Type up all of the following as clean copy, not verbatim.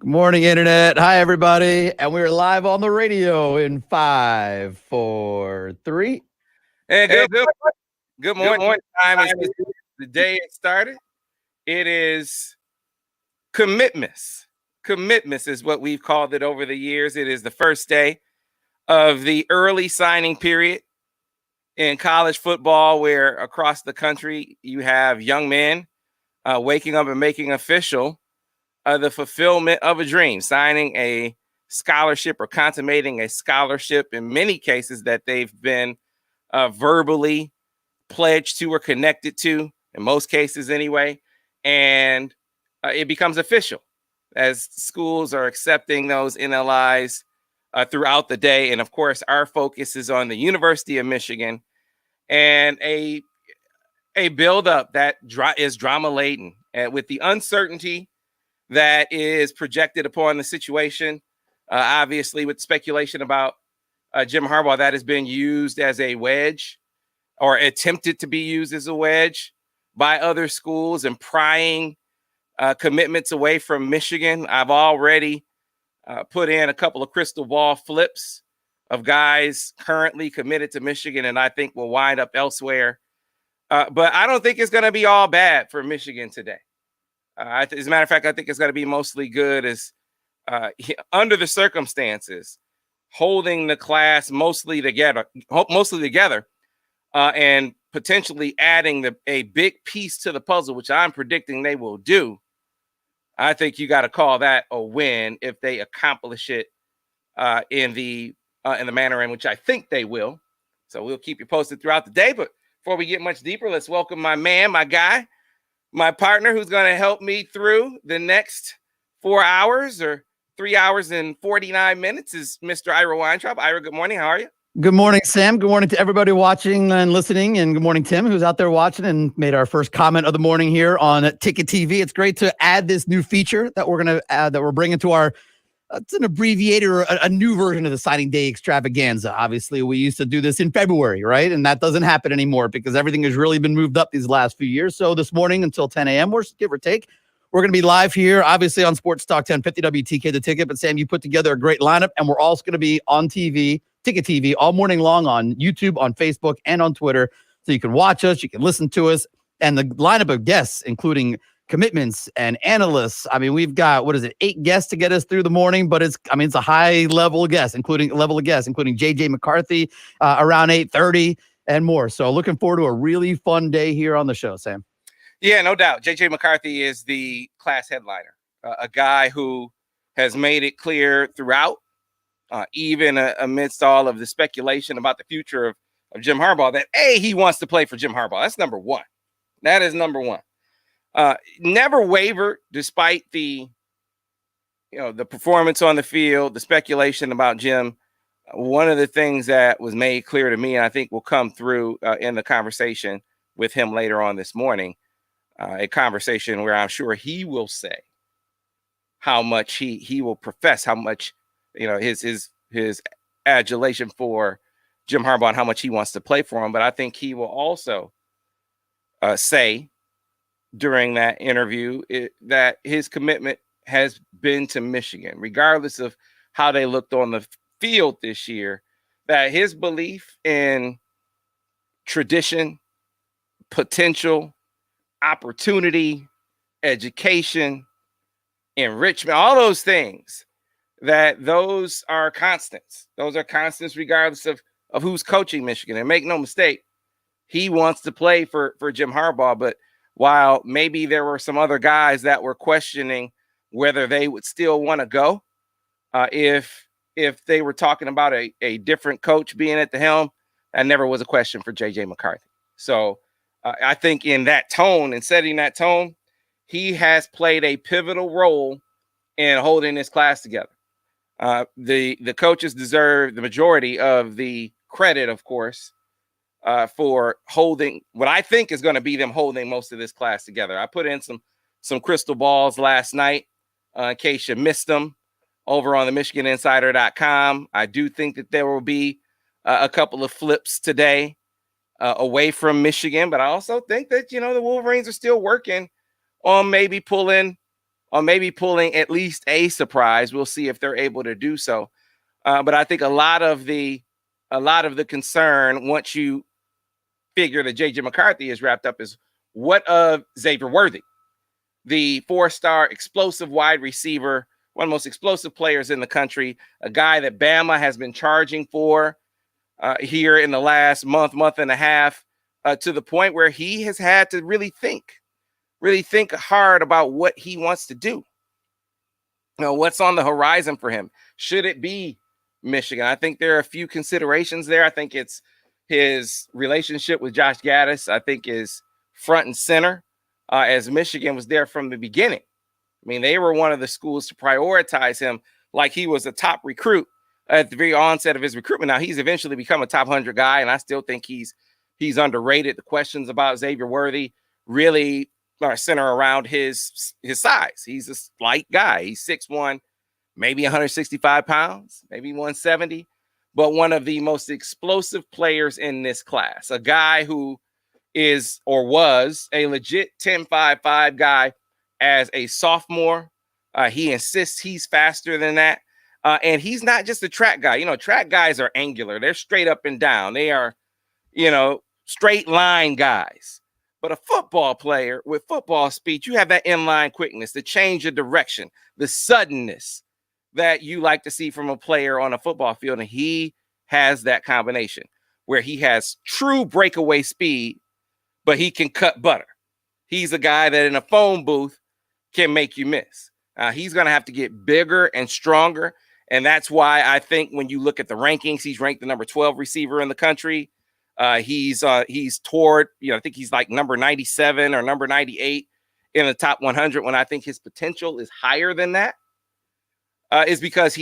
Good morning, Internet. Hi, everybody. And we're live on the radio in 5, 4, 3. And Hey, good morning. Time is the day it started. It is commitments. Commitments is what we've called it over the years. It is the first day of the early signing period in college football, where across the country you have young men waking up and making official the fulfillment of a dream, signing a scholarship or consummating a scholarship in many cases that they've been verbally pledged to or connected to, in most cases anyway, and it becomes official as schools are accepting those NLIs throughout the day. And of course, our focus is on the University of Michigan and a buildup that is drama laden, with the uncertainty that is projected upon the situation. Obviously, with speculation about Jim Harbaugh, that has been used as a wedge, or attempted to be used as a wedge by other schools, and prying commitments away from Michigan. I've already put in a couple of crystal ball flips of guys currently committed to Michigan, and I think will wind up elsewhere. But I don't think it's going to be all bad for Michigan today. As a matter of fact, I think it's going to be mostly good, as under the circumstances, holding the class mostly together, and potentially adding a big piece to the puzzle, which I'm predicting they will do. I think you got to call that a win if they accomplish it in the manner in which I think they will. So we'll keep you posted throughout the day. But before we get much deeper, let's welcome my man, my guy, my partner, who's going to help me through the next 4 hours, or 3 hours and 49 minutes, is Mr. Ira Weintraub. Ira, good morning. How are you? Good morning, Sam. Good morning to everybody watching and listening. And good morning, Tim, who's out there watching and made our first comment of the morning here on Ticket TV. It's great to add this new feature that we're going to add, that we're bringing to our, it's an abbreviated or a new version of the signing day extravaganza. Obviously, we used to do this in February, right? And that doesn't happen anymore because everything has really been moved up these last few years. So this morning until 10 a.m., or give or take, we're going to be live here, obviously on Sports Talk 1050 WTK The Ticket. But Sam, you put together a great lineup, and we're also going to be on TV, Ticket TV, all morning long on YouTube, on Facebook, and on Twitter. So you can watch us, you can listen to us, and the lineup of guests, including commitments and analysts. I mean, we've got, 8 guests to get us through the morning, but it's a high level of guests, including Jj Mccarthy around 8:30 and more. So looking forward to a really fun day here on the show, Sam. Yeah, no doubt. Jj Mccarthy is the class headliner, a guy who has made it clear throughout, even amidst all of the speculation about the future of Jim Harbaugh, that he wants to play for Jim Harbaugh. That's number one. That is number one. Never wavered despite the performance on the field, the speculation about Jim. One of the things that was made clear to me, and I think will come through in the conversation with him later on this morning, a conversation where I'm sure he will say how much he will profess how much his adulation for Jim Harbaugh and how much he wants to play for him. But I think he will also say during that interview that his commitment has been to Michigan, regardless of how they looked on the field this year, that his belief in tradition, potential, opportunity, education, enrichment, all those things, that those are constants. Those are constants regardless of who's coaching Michigan. And make no mistake, he wants to play for Jim Harbaugh. But while maybe there were some other guys that were questioning whether they would still want to go, if they were talking about a different coach being at the helm, that never was a question for Jj Mccarthy. So I think in that tone and setting that tone, he has played a pivotal role in holding this class together. The coaches deserve the majority of the credit, of course, for holding what I think is going to be them holding most of this class together. I put in some crystal balls last night in case you missed them over on the MichiganInsider.com. I do think that there will be a couple of flips today away from Michigan, but I also think that, the Wolverines are still working on maybe pulling on maybe pulling at least a surprise. We'll see if they're able to do so. But I think a lot of the concern, once you figure that Jj McCarthy is wrapped up, is what of Xavier Worthy, the 4-star explosive wide receiver, one of the most explosive players in the country, a guy that Bama has been charging for here in the last month and a half, to the point where he has had to really think hard about what he wants to do. What's on the horizon for him? Should it be Michigan? I think there are a few considerations there. I think it's his relationship with Josh Gaddis, I think, is front and center, as Michigan was there from the beginning. I mean, they were one of the schools to prioritize him like he was a top recruit at the very onset of his recruitment. Now, he's eventually become a top 100 guy, and I still think he's underrated. The questions about Xavier Worthy really center around his size. He's a slight guy. He's 6'1", maybe 165 pounds, maybe 170, but one of the most explosive players in this class. A guy who is or was a legit 10.55 guy as a sophomore. He insists he's faster than that. And he's not just a track guy. Track guys are angular. They're straight up and down. They are, straight line guys. But a football player with football speed, you have that inline quickness, the change of direction, the suddenness that you like to see from a player on a football field. And he has that combination where he has true breakaway speed, but he can cut butter. He's a guy that in a phone booth can make you miss. He's going to have to get bigger and stronger. And that's why I think when you look at the rankings, he's ranked the number 12 receiver in the country. He's toward, I think he's like number 97 or number 98 in the top 100, when I think his potential is higher than that, is because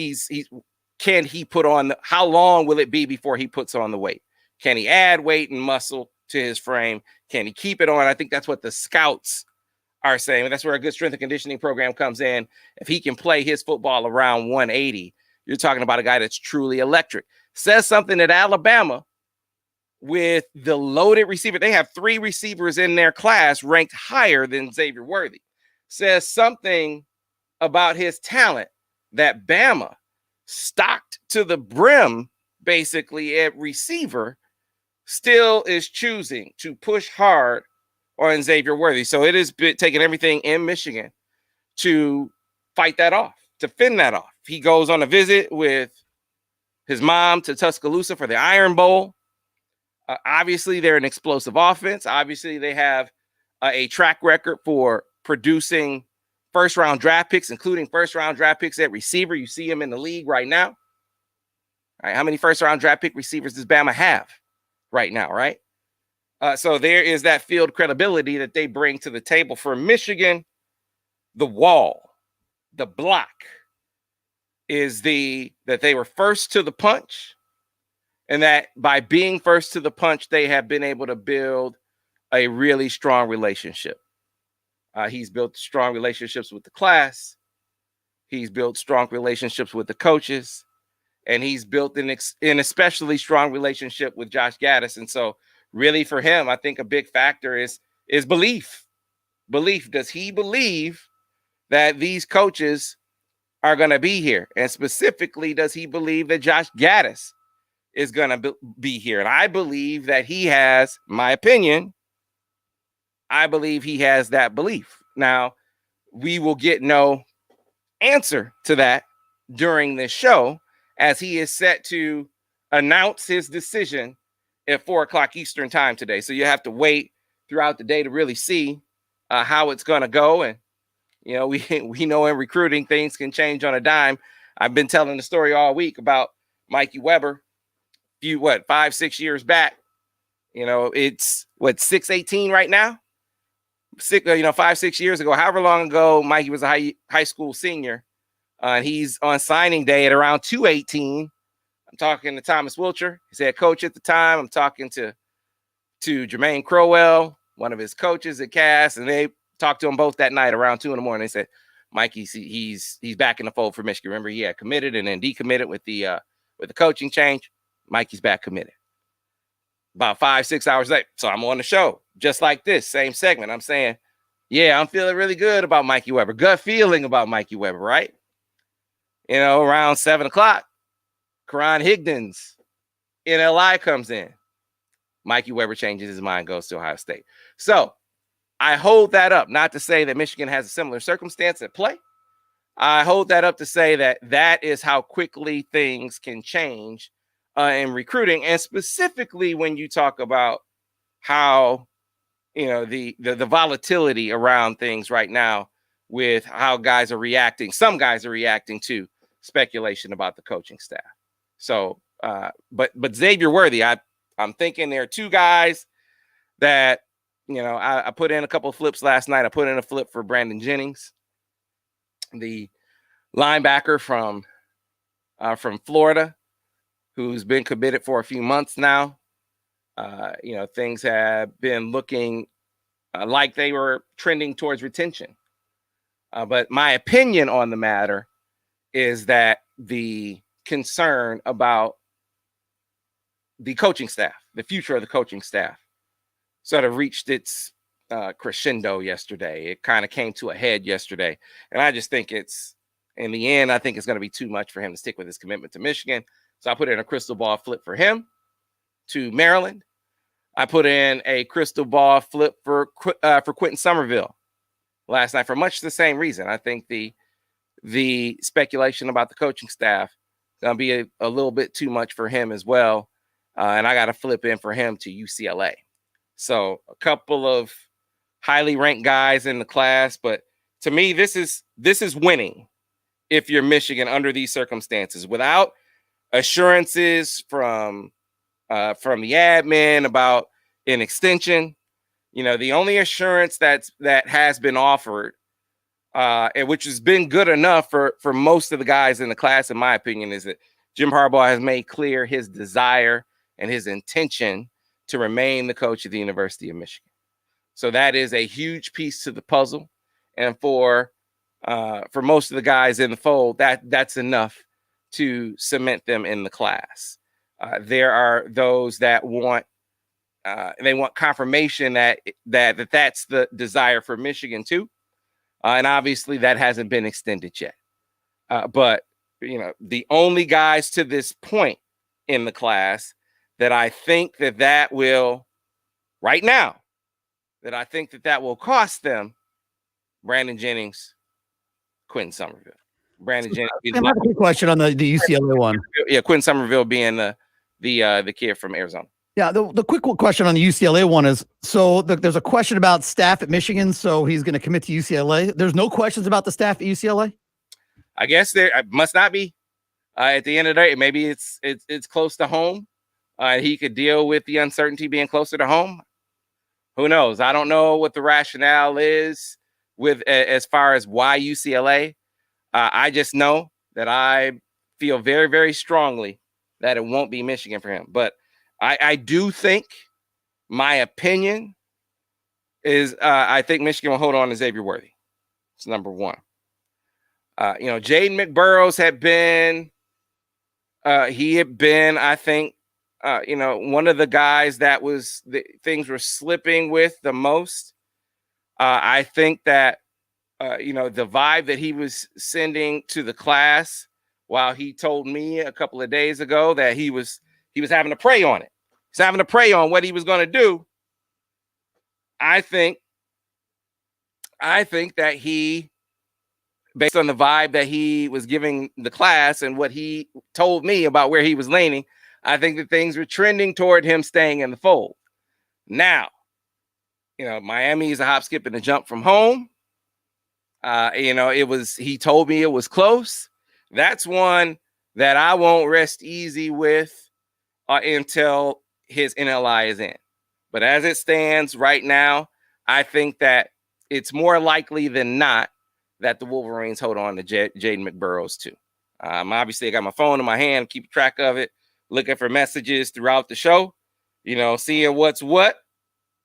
can he put on, how long will it be before he puts on the weight? Can he add weight and muscle to his frame? Can he keep it on? I think that's what the scouts are saying. That's where a good strength and conditioning program comes in. If he can play his football around 180, you're talking about a guy that's truly electric. Says something that Alabama, with the loaded receiver, they have 3 receivers in their class ranked higher than Xavier Worthy. Says something about his talent that Bama, stocked to the brim basically at receiver, still is choosing to push hard on Xavier Worthy. So it is taking everything in Michigan to fight that off, to fend that off. He goes on a visit with his mom to Tuscaloosa for the Iron Bowl. Obviously, they're an explosive offense. Obviously, they have a track record for producing first-round draft picks, including first-round draft picks at receiver. You see him in the league right now. All right, how many first-round draft pick receivers does Bama have right now, right? So there is that field credibility that they bring to the table. For Michigan, the wall, the block, is that they were first to the punch, and that by being first to the punch, they have been able to build a really strong relationship. He's built strong relationships with the class. He's built strong relationships with the coaches, and he's built an especially strong relationship with Josh Gaddis. And so really for him, I think a big factor is belief. Belief. Does he believe that these coaches are going to be here? And specifically, does he believe that Josh Gaddis is going to be here? And I believe that he has, my opinion, I believe he has that belief. Now, we will get no answer to that during this show, as he is set to announce his decision at 4:00 Eastern time today. So you have to wait throughout the day to really see how it's going to go. And, we know in recruiting, things can change on a dime. I've been telling the story all week about Mikey Weber, 5-6 years back. It's 6-18 right now. 5-6 years ago, however long ago, Mikey was a high school senior. And he's on signing day at around 2:18. I'm talking to Thomas Wilcher, his head coach at the time. I'm talking to Jermaine Crowell, one of his coaches at Cass, and they talked to him both that night around 2 a.m. They said, Mikey, he's back in the fold for Michigan. Remember, he had committed and then decommitted with the coaching change. Mikey's back committed. About 5-6 hours later, so I'm on the show just like this, same segment. I'm saying, Yeah, I'm feeling really good about Mikey Weber. Gut feeling about Mikey Weber, right? You know, around 7 o'clock, Karan Higdon's NLI comes in. Mikey Weber changes his mind, goes to Ohio State. So I hold that up, not to say that Michigan has a similar circumstance at play. I hold that up to say that that is how quickly things can change in recruiting, and specifically when you talk about how, you know, the volatility around things right now with how guys are reacting. Some guys are reacting to speculation about the coaching staff. So, but Xavier Worthy, I'm thinking there are two guys that, you know, I put in a couple of flips last night. I put in a flip for Brandon Jennings, the linebacker from Florida, who's been committed for a few months now. You know, things have been looking like they were trending towards retention. But my opinion on the matter is that the concern about the coaching staff, the future of the coaching staff, sort of reached its crescendo yesterday. It kind of came to a head yesterday. And I just think it's, in the end, I think it's going to be too much for him to stick with his commitment to Michigan. So I put in a crystal ball flip for him to Maryland. I put in a crystal ball flip for Quinton Somerville last night for much the same reason. I think the speculation about the coaching staff is going to be a little bit too much for him as well. And I got to flip in for him to UCLA. So a couple of highly ranked guys in the class, but to me, this is winning if you're Michigan under these circumstances, without assurances from the admin about an extension. You know, the only assurance that has been offered, and which has been good enough for most of the guys in the class, in my opinion, is that Jim Harbaugh has made clear his desire and his intention to remain the coach of the University of Michigan. So that is a huge piece to the puzzle. And for most of the guys in the fold, that's enough to cement them in the class. There are those that want confirmation that that's the desire for Michigan too, and obviously that hasn't been extended yet. But you know, the only guys to this point in the class that I think that will right now, that I think that will cost them: Brandon Jennings, Quinton Somerville. Brandon Jennings. I have a quick question on the UCLA one. Yeah, Quinton Somerville being the kid from Arizona. Yeah, the quick question on the UCLA one is, so there's a question about staff at Michigan, so he's going to commit to UCLA. There's no questions about the staff at UCLA? I guess there must not be. At the end of the day, maybe it's close to home. He could deal with the uncertainty being closer to home. Who knows? I don't know what the rationale is with as far as why UCLA. I just know that I feel very, very strongly that it won't be Michigan for him. But I do think, my opinion is, I think Michigan will hold on to Xavier Worthy. It's number one. You know, Jaden McBurrows had been, I think, you know, one of the guys that things were slipping with the most. I think that, you know, the vibe that he was sending to the class, while he told me a couple of days ago that he was having to pray on it. He's having to pray on what he was going to do. I think that he, based on the vibe that he was giving the class and what he told me about where he was leaning, I think that things were trending toward him staying in the fold. Now, you know, Miami is a hop, skip, and a jump from home. You know, he told me it was close. That's one that I won't rest easy with until his NLI is in. But as it stands right now, I think that it's more likely than not that the Wolverines hold on to Jaden McBurrows too. Obviously, I got my phone in my hand, keep track of it, looking for messages throughout the show, you know, seeing what's what.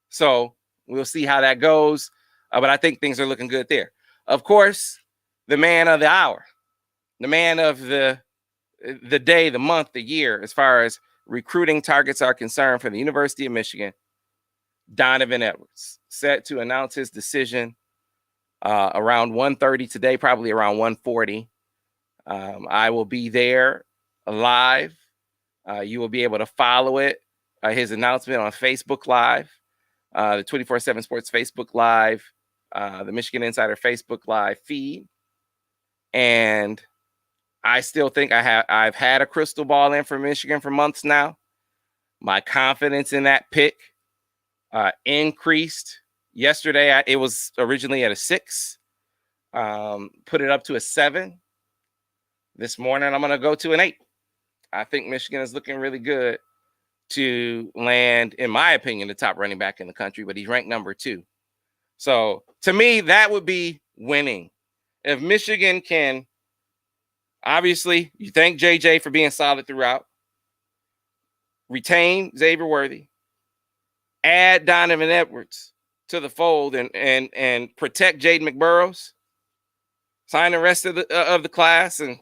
So we'll see how that goes. But I think things are looking good there. Of course, the man of the hour, the man of the day, the month, the year, as far as recruiting targets are concerned for the University of Michigan, Donovan Edwards, set to announce his decision around 1:30 today, probably around 1:40. I will be there live. You will be able to follow it. His announcement on Facebook Live, the 24/7 Sports Facebook Live, the Michigan Insider Facebook Live feed. And I still think I've had a crystal ball in for Michigan for months now. My confidence in that pick increased. Yesterday, it was originally at a 6. Put it up to a 7. This morning, I'm going to go to an 8. I think Michigan is looking really good to land, in my opinion, the top running back in the country, but he's ranked number 2. So to me, that would be winning. If Michigan can, obviously, you thank JJ for being solid throughout, retain Xavier Worthy, add Donovan Edwards to the fold, and protect Jaden McBurrows, sign the rest of the class, and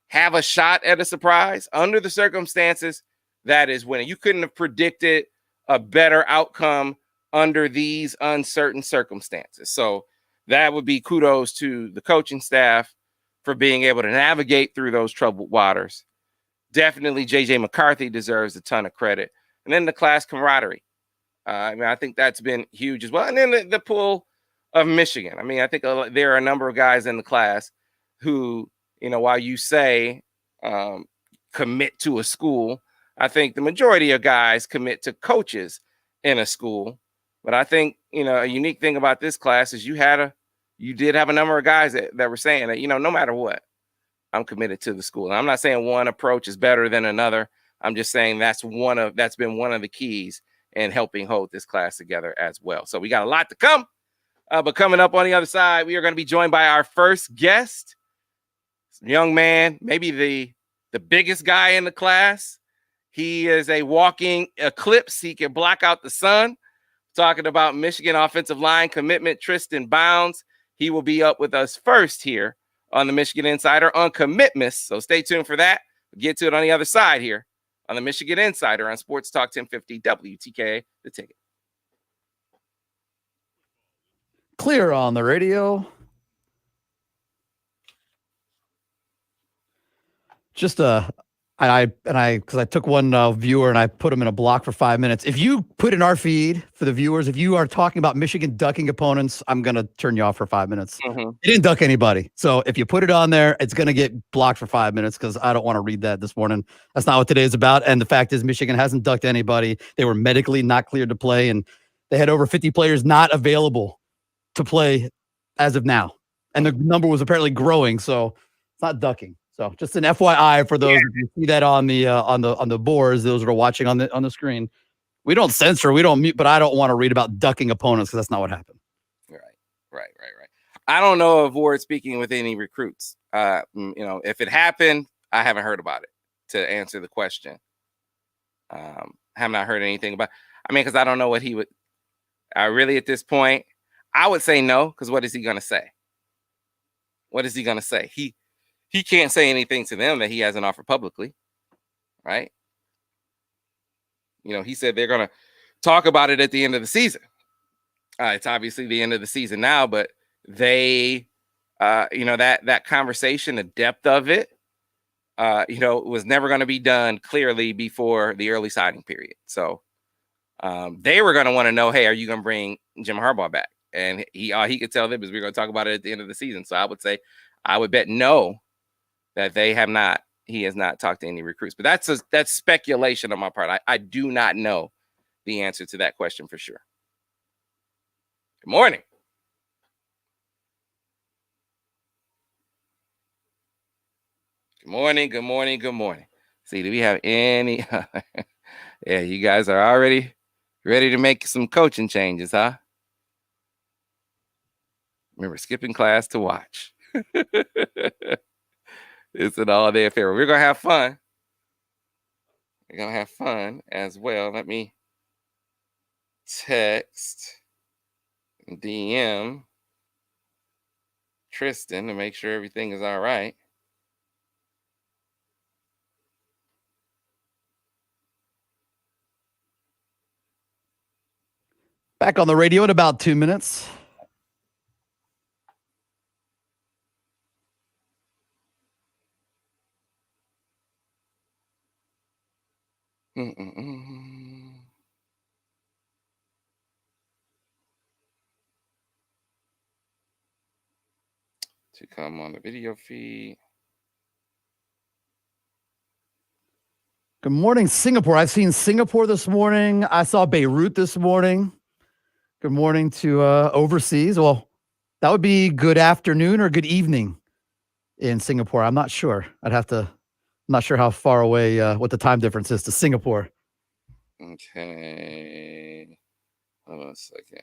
have a shot at a surprise under the circumstances, that is winning. You couldn't have predicted a better outcome under these uncertain circumstances. So that would be kudos to the coaching staff for being able to navigate through those troubled waters. Definitely Jj McCarthy deserves a ton of credit. And then the class camaraderie. I think that's been huge as well. And then the pull of Michigan. I think there are a number of guys in the class who, while you say commit to a school, I think the majority of guys commit to coaches in a school. But I think, a unique thing about this class is you did have a number of guys that were saying that, no matter what, I'm committed to the school. And I'm not saying one approach is better than another. I'm just saying that's been one of the keys in helping hold this class together as well. So we got a lot to come. But coming up on the other side, we are going to be joined by our first guest, young man, maybe the biggest guy in the class. He is a walking eclipse. He can block out the sun. Talking about Michigan offensive line commitment, Tristan Bounds. He will be up with us first here on the Michigan Insider on commitments. So stay tuned for that. We'll get to it on the other side here on the Michigan Insider on Sports Talk 1050 WTK, The Ticket. Clear on the radio. Just because I took one viewer and I put him in a block for 5 minutes. If you put in our feed for the viewers, if you are talking about Michigan ducking opponents, I'm going to turn you off for 5 minutes. Mm-hmm. You didn't duck anybody. So if you put it on there, it's going to get blocked for 5 minutes because I don't want to read that this morning. That's not what today is about. And the fact is Michigan hasn't ducked anybody. They were medically not cleared to play, and they had over 50 players not available to play as of now. And the number was apparently growing. So it's not ducking. So just an FYI for those, if you see that on the boards, those that are watching on the screen. We don't censor, we don't mute, but I don't want to read about ducking opponents because that's not what happened. Right. I don't know of Ward speaking with any recruits. If it happened, I haven't heard about it. To answer the question, have not heard anything about. Because I don't know what he would. Really, at this point, I would say no. Because what is he going to say? What is he going to say? He can't say anything to them that he hasn't offered publicly, right? He said they're going to talk about it at the end of the season. It's obviously the end of the season now, but they, that conversation, the depth of it, was never going to be done clearly before the early signing period. So they were going to want to know, hey, are you going to bring Jim Harbaugh back? And he could tell them is we're going to talk about it at the end of the season. So I would bet no. That he has not talked to any recruits. But that's speculation on my part. I do not know the answer to that question for sure. Good morning. Good morning. See, do we have any? Yeah, you guys are already ready to make some coaching changes, huh? Remember, skipping class to watch. It's an all-day affair. We're going to have fun. We're going to have fun as well. Let me text DM Tristan to make sure everything is all right. Back on the radio in about 2 minutes. To come on the video feed. Good morning, Singapore. I've seen Singapore this morning. I saw Beirut this morning. Good morning to overseas. Well, that would be good afternoon or good evening in Singapore. I'm not sure. I'm not sure how far away, what the time difference is to Singapore. Okay. Hold on a second.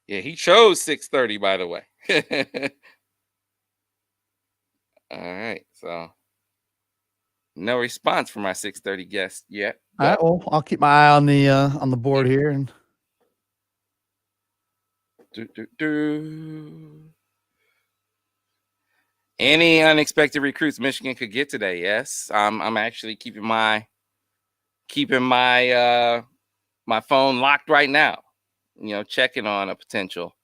Yeah, he chose 6:30, by the way. All right, so no response from my 6:30 guest yet. All right, well, I'll keep my eye on the board here. And any unexpected recruits Michigan could get today? Yes, I'm actually keeping my my phone locked right now. You know, checking on a potential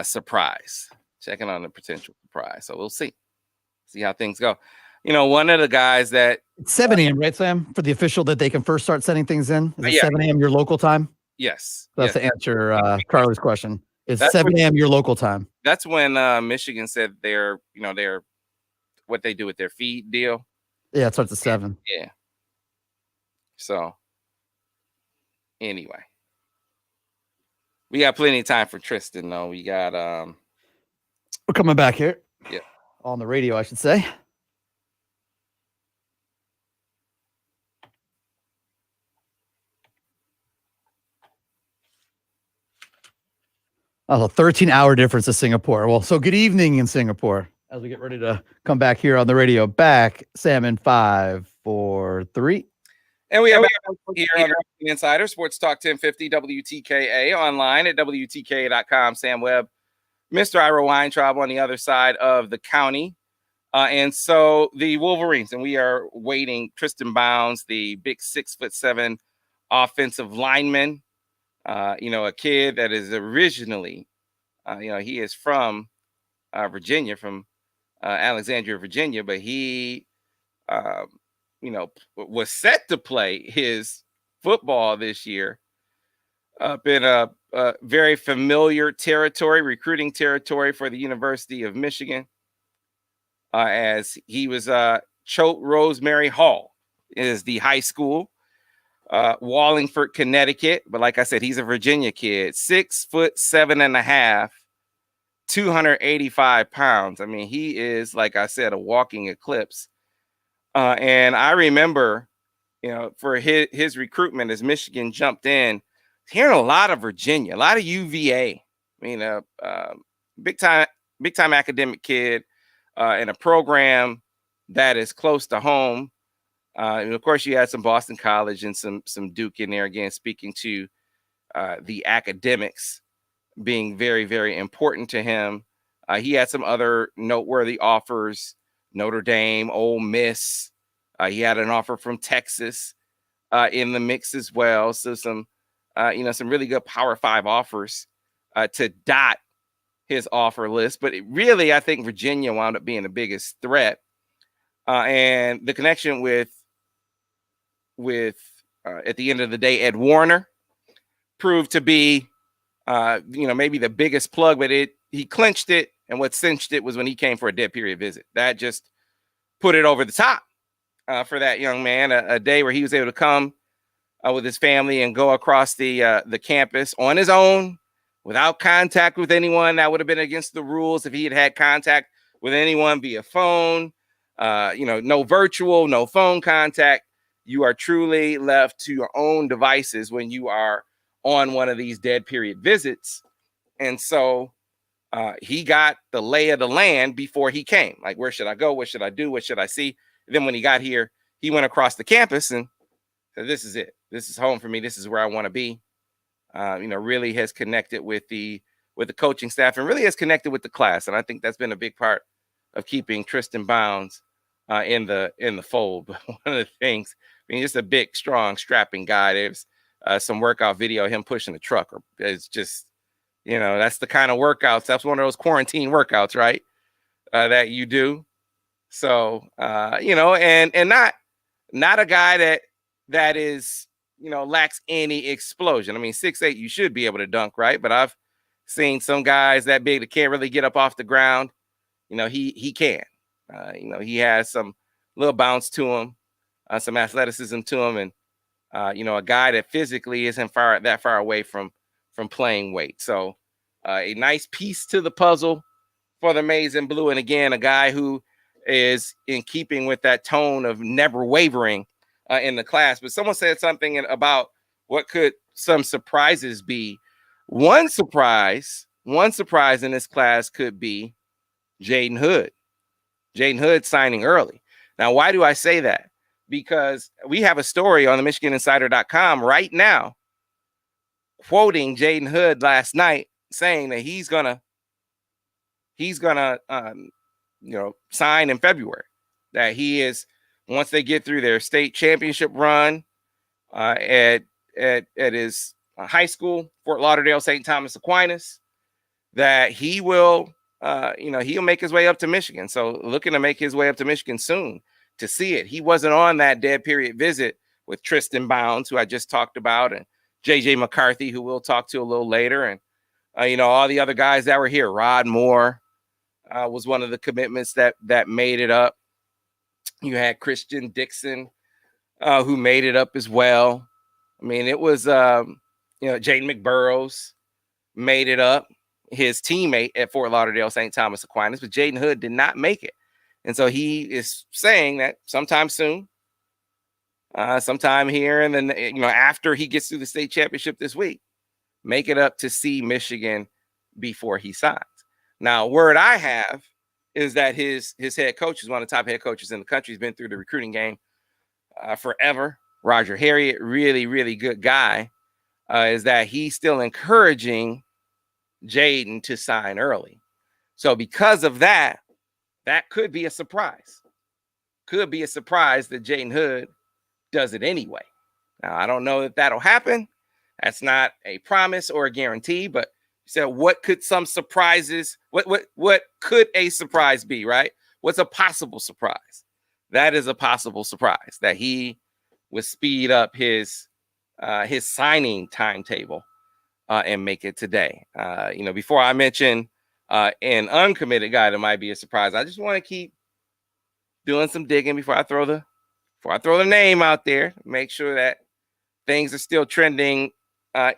surprise. Checking on a potential surprise. So we'll see how things go. You know, one of the guys that it's 7 a.m., right, Sam? For the official that they can first start sending things in. Is it 7 a.m. your local time? Yes. That's the answer, Carly's question. Is 7 a.m. your local time? That's when Michigan said they're what they do with their feed deal. Yeah, it starts at 7. Yeah. So anyway. We got plenty of time for Tristan, though. We got we're coming back here. Yeah. On the radio, I should say. Oh, a 13-hour difference to Singapore. Well, so good evening in Singapore as we get ready to come back here on the radio. Back, Sam, in 5, 4, 3. And we have here on the Insider Sports Talk 1050 WTKA online at WTKA.com. Sam Webb, Mr. Ira Weintraub on the other side of the county. And so the Wolverines, and we are waiting Tristan Bounds, the big 6'7" offensive lineman. A kid that is originally, he is from Virginia, from Alexandria, Virginia, but he, was set to play his football this year up in a very familiar territory, recruiting territory for the University of Michigan, as he was Choate Rosemary Hall is the high school. Wallingford, Connecticut. But like I said, he's a Virginia kid, 6'7.5", 285 pounds. I mean, he is, like I said, a walking eclipse. And I remember, for his recruitment as Michigan jumped in, hearing a lot of Virginia, a lot of UVA. I mean, big time academic kid in a program that is close to home. And of course, you had some Boston College and some Duke in there, again, speaking to the academics being very, very important to him. He had some other noteworthy offers, Notre Dame, Ole Miss. He had an offer from Texas in the mix as well. So some really good Power 5 offers to dot his offer list. But really, I think Virginia wound up being the biggest threat. And the connection with at the end of the day, Ed Warner proved to be, maybe the biggest plug, but he clinched it. And what cinched it was when he came for a dead period visit. That just put it over the top for that young man, a day where he was able to come with his family and go across the campus on his own without contact with anyone. That would have been against the rules if he had contact with anyone via phone, no virtual, no phone contact. You are truly left to your own devices when you are on one of these dead period visits. And so he got the lay of the land before he came. Like, where should I go? What should I do? What should I see? And then when he got here, he went across the campus and said, this is it. This is home for me. This is where I want to be. Really has connected with the coaching staff and really has connected with the class. And I think that's been a big part of keeping Tristan Bounds in the fold. But one of the things, I mean, just a big, strong, strapping guy. There's some workout video of him pushing the truck. It's just, that's the kind of workouts. That's one of those quarantine workouts, right? That you do. So, and not a guy that is, lacks any explosion. I mean, 6'8", you should be able to dunk, right? But I've seen some guys that big that can't really get up off the ground. He can. He has some little bounce to him, some athleticism to him, and a guy that physically isn't that far away from playing weight. So a nice piece to the puzzle for the Maize and Blue, and again, a guy who is in keeping with that tone of never wavering in the class. But someone said something about what could some surprises be. One surprise in this class could be Jaden Hood. Jaden Hood signing early. Now, why do I say that? Because we have a story on the MichiganInsider.com right now quoting Jaden Hood last night saying that he's gonna sign in February. That he is, once they get through their state championship run at his high school, Fort Lauderdale St. Thomas Aquinas, that he will he'll make his way up to Michigan. So looking to make his way up to Michigan soon to see it. He wasn't on that dead period visit with Tristan Bounds, who I just talked about, and Jj McCarthy, who we'll talk to a little later, and all the other guys that were here. Rod Moore was one of the commitments that made it up. You had Christian Dixon, who made it up as well. I mean, it was Jaden McBurrows made it up, his teammate at Fort Lauderdale St. Thomas Aquinas, but Jaden Hood did not make it. And so he is saying that sometime soon, sometime here, and then after he gets through the state championship this week, make it up to see Michigan before he signs. Now, word I have is that his head coach is one of the top head coaches in the country. He's been through the recruiting game forever. Roger Harriet, really, really good guy, is that he's still encouraging Jaden to sign early. So because of that, that could be a surprise. Could be a surprise that Jaden Hood does it anyway. Now, I don't know if that'll happen. That's not a promise or a guarantee, but so what could some surprises, what could a surprise be, right? What's a possible surprise? That is a possible surprise, that he would speed up his signing timetable and make it today. Before I mention an uncommitted guy that might be a surprise, I just want to keep doing some digging before I throw the name out there, make sure that things are still trending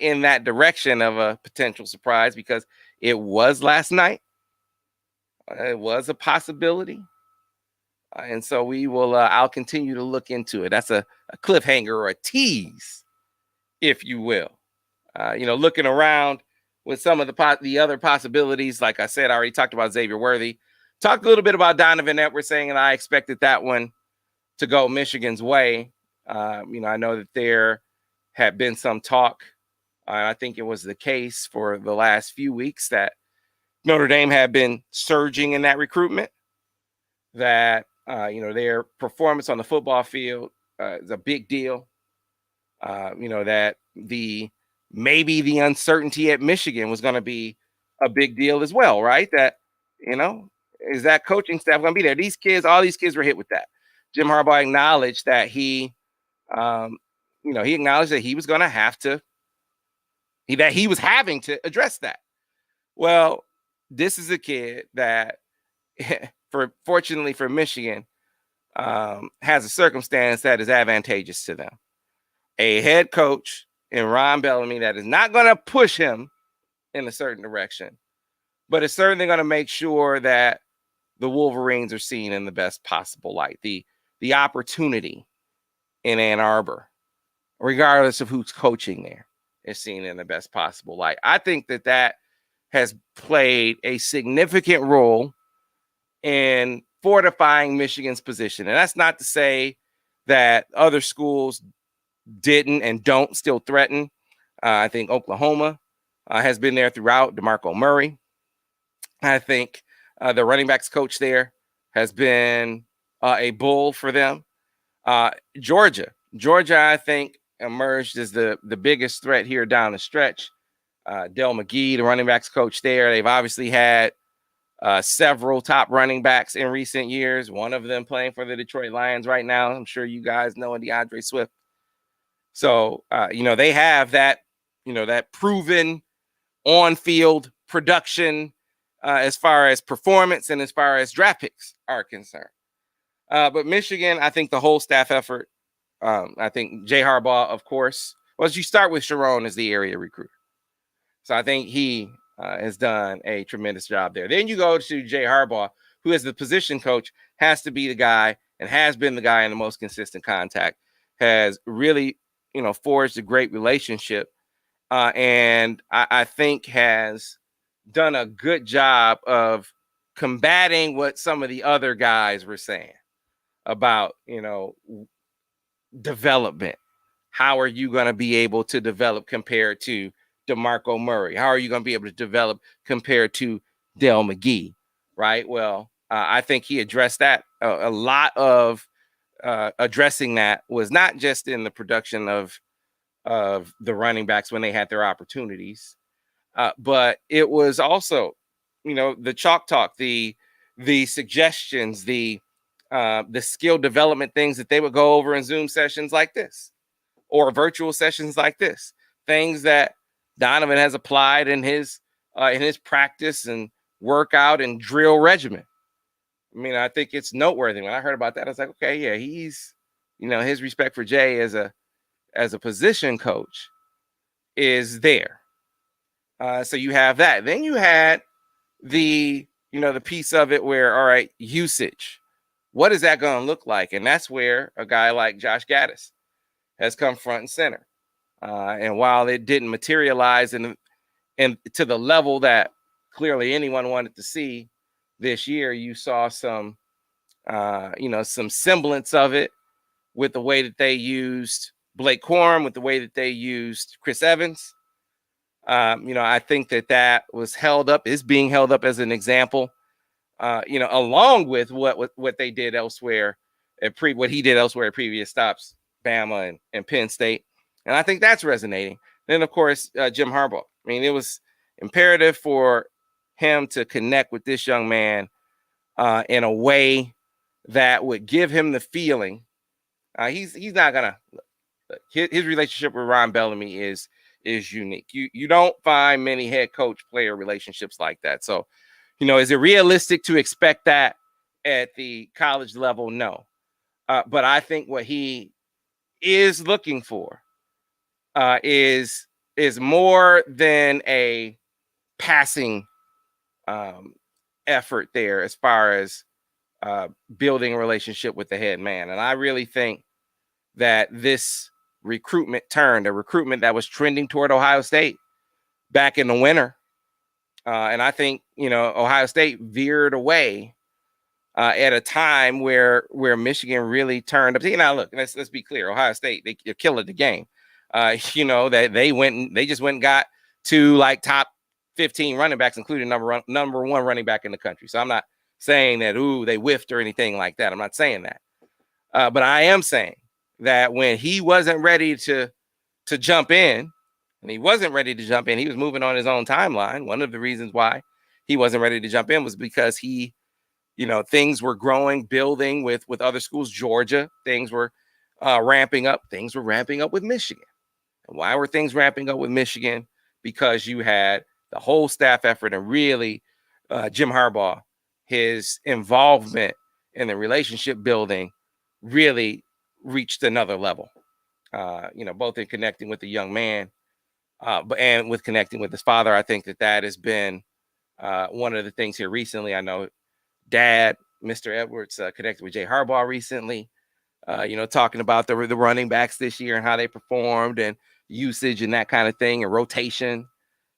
in that direction of a potential surprise, because it was last night. It was a possibility. And so we will, I'll continue to look into it. That's a cliffhanger or a tease, if you will. Looking around with some of the other possibilities, like I said, I already talked about Xavier Worthy. Talked a litting bit about Donovan Edwards, saying that I expected that one to go Michigan's way. I know that there had been some talk. I think it was the case for the last few weeks that Notre Dame had been surging in that recruitment, that, their performance on the football field is a big deal. That maybe the uncertainty at Michigan was going to be a big deal as well, right? That, is that coaching staff going to be there? All these kids were hit with that. Jim Harbaugh acknowledged that he acknowledged that he was going to have to, that he was having to address that. Well, this is a kid that, fortunately for Michigan, has a circumstance that is advantageous to them. A head coach in Ron Bellamy that is not going to push him in a certain direction, but is certainly going to make sure that the Wolverines are seen in the best possible light. The opportunity in Ann Arbor, regardless of who's coaching there, is seen in the best possible light. I think that has played a significant role in fortifying Michigan's position. And that's not to say that other schools didn't and don't still threaten. I think Oklahoma has been there throughout. DeMarco Murray. I think the running backs coach there has been a bull for them. Georgia, I think, emerged as the biggest threat here down the stretch. Dell McGee, the running backs coach there, they've obviously had several top running backs in recent years. One of them playing for the Detroit Lions right now. I'm sure you guys know DeAndre Swift. So, they have that, that proven on-field production as far as performance and as far as draft picks are concerned. But Michigan, I think the whole staff effort, I think Jay Harbaugh, of course, you start with Sharon as the area recruiter. So I think he has done a tremendous job there. Then you go to Jay Harbaugh, who as the position coach has to be the guy and has been the guy in the most consistent contact, has really, forged a great relationship. And I think has done a good job of combating what some of the other guys were saying about, development. How are you going to be able to develop compared to DeMarco Murray? How are you going to be able to develop compared to Dell McGee? Right. Well, I think he addressed that. A lot of addressing that was not just in the production of the running backs when they had their opportunities, but it was also, the chalk talk, the suggestions, the skill development things that they would go over in Zoom sessions like this or virtual sessions like this, things that Donovan has applied in his practice and workout and drill regimen. I mean, I think it's noteworthy. When I heard about that, I was like, okay, yeah, he's, his respect for Jay as a position coach is there. So you have that. Then you had the piece of it where, all right, usage. What is that going to look like? And that's where a guy like Josh Gaddis has come front and center. And while it didn't materialize and to the level that clearly anyone wanted to see this year, you saw some semblance of it with the way that they used Blake Corum, with the way that they used Chris Evans. I think that was held up, is being held up as an example, along with what they did elsewhere what he did elsewhere at previous stops, Bama and Penn State. And I think that's resonating. Then, of course, Jim Harbaugh. I mean, it was imperative for him to connect with this young man in a way that would give him the feeling. He's not gonna. His relationship with Ron Bellamy is unique. You don't find many head coach player relationships like that. So, is it realistic to expect that at the college level? No. But I think what he is looking for is more than a passing effort there as far as building a relationship with the head man. And I really think that this recruitment turned, a recruitment that was trending toward Ohio State back in the winter. And I think, Ohio State veered away at a time where Michigan really turned up. Look, let's be clear. Ohio State, they're killing the game. That they just went and got two like top 15 running backs, including number one running back in the country. So I'm not saying that, they whiffed or anything like that. I'm not saying that. But I am saying that when he wasn't ready to jump in, and he wasn't ready to jump in, he was moving on his own timeline. One of the reasons why he wasn't ready to jump in was because he, things were growing, building with other schools. Georgia, things were ramping up. Things were ramping up with Michigan. And why were things ramping up with Michigan? Because you had the whole staff effort and really Jim Harbaugh, his involvement in the relationship building really reached another level, both in connecting with the young man and with connecting with his father. I think that has been one of the things here recently. I know Dad, Mr. Edwards, connected with Jay Harbaugh recently, talking about the running backs this year and how they performed and usage and that kind of thing and rotation.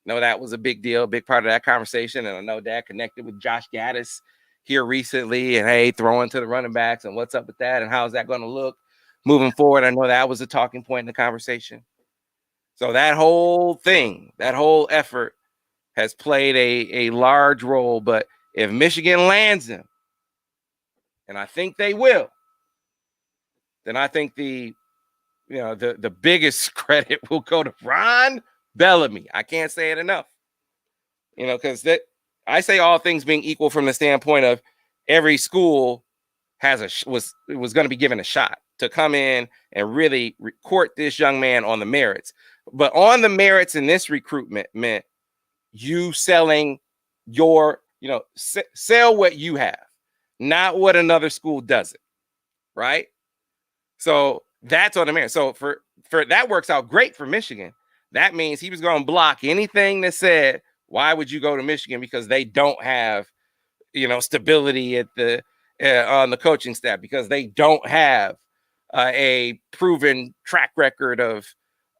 That was a big deal, a big part of that conversation. And I know Dad connected with Josh Gaddis here recently and, hey, throwing to the running backs and what's up with that and how's that going to look moving forward. I know that was a talking point in the conversation. So that whole thing, that whole effort has played a large role. But if Michigan lands him and I think they will, then I think the biggest credit will go to Ron Bellamy. I can't say it enough. Because I say all things being equal from the standpoint of every school was going to be given a shot to come in and really court this young man on the merits. But on the merits in this recruitment meant you selling your, sell what you have, not what another school doesn't, right? So that's on the merits. So for that works out great for Michigan. That means he was going to block anything that said, why would you go to Michigan? Because they don't have, stability at on the coaching staff, because they don't have a proven track record of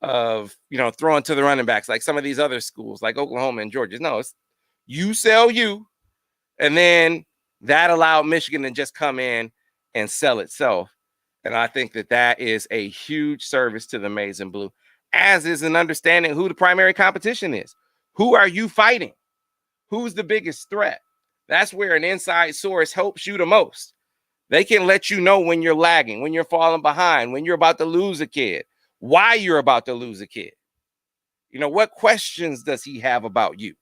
throwing to the running backs like some of these other schools like Oklahoma and Georgia. No, it's you sell you, and then that allowed Michigan to just come in and sell itself. And I think that is a huge service to the Maize and Blue, as is an understanding who the primary competition is. Who are you fighting? Who's the biggest threat? That's where an inside source helps you the most. They can let you know when you're lagging, when you're falling behind, when you're about to lose a kid, why you're about to lose a kid. What questions does he have about you?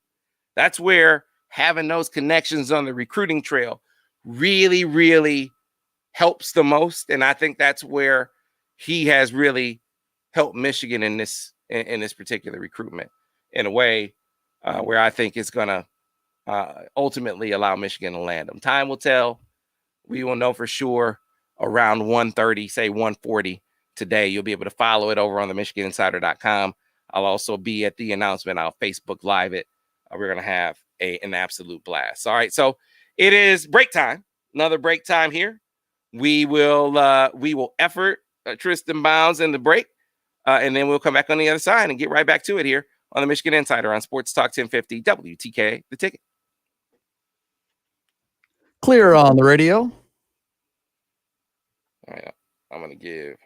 That's where having those connections on the recruiting trail really, really helps the most. And I think that's where he has really helped Michigan in this particular recruitment in a way where I think it's going to ultimately allow Michigan to land them. Time will tell. We will know for sure around 1:30, say 1:40 today. You'll be able to follow it over on the MichiganInsider.com. I'll also be at the announcement. I'll Facebook Live it. We're going to have an absolute blast. All right, so it is break time. Another break time here. We will effort Tristan Bounds in the break, and then we'll come back on the other side and get right back to it here on the Michigan Insider on Sports Talk 1050 WTK, The Ticket. Clear on the radio. All right, I'm going to give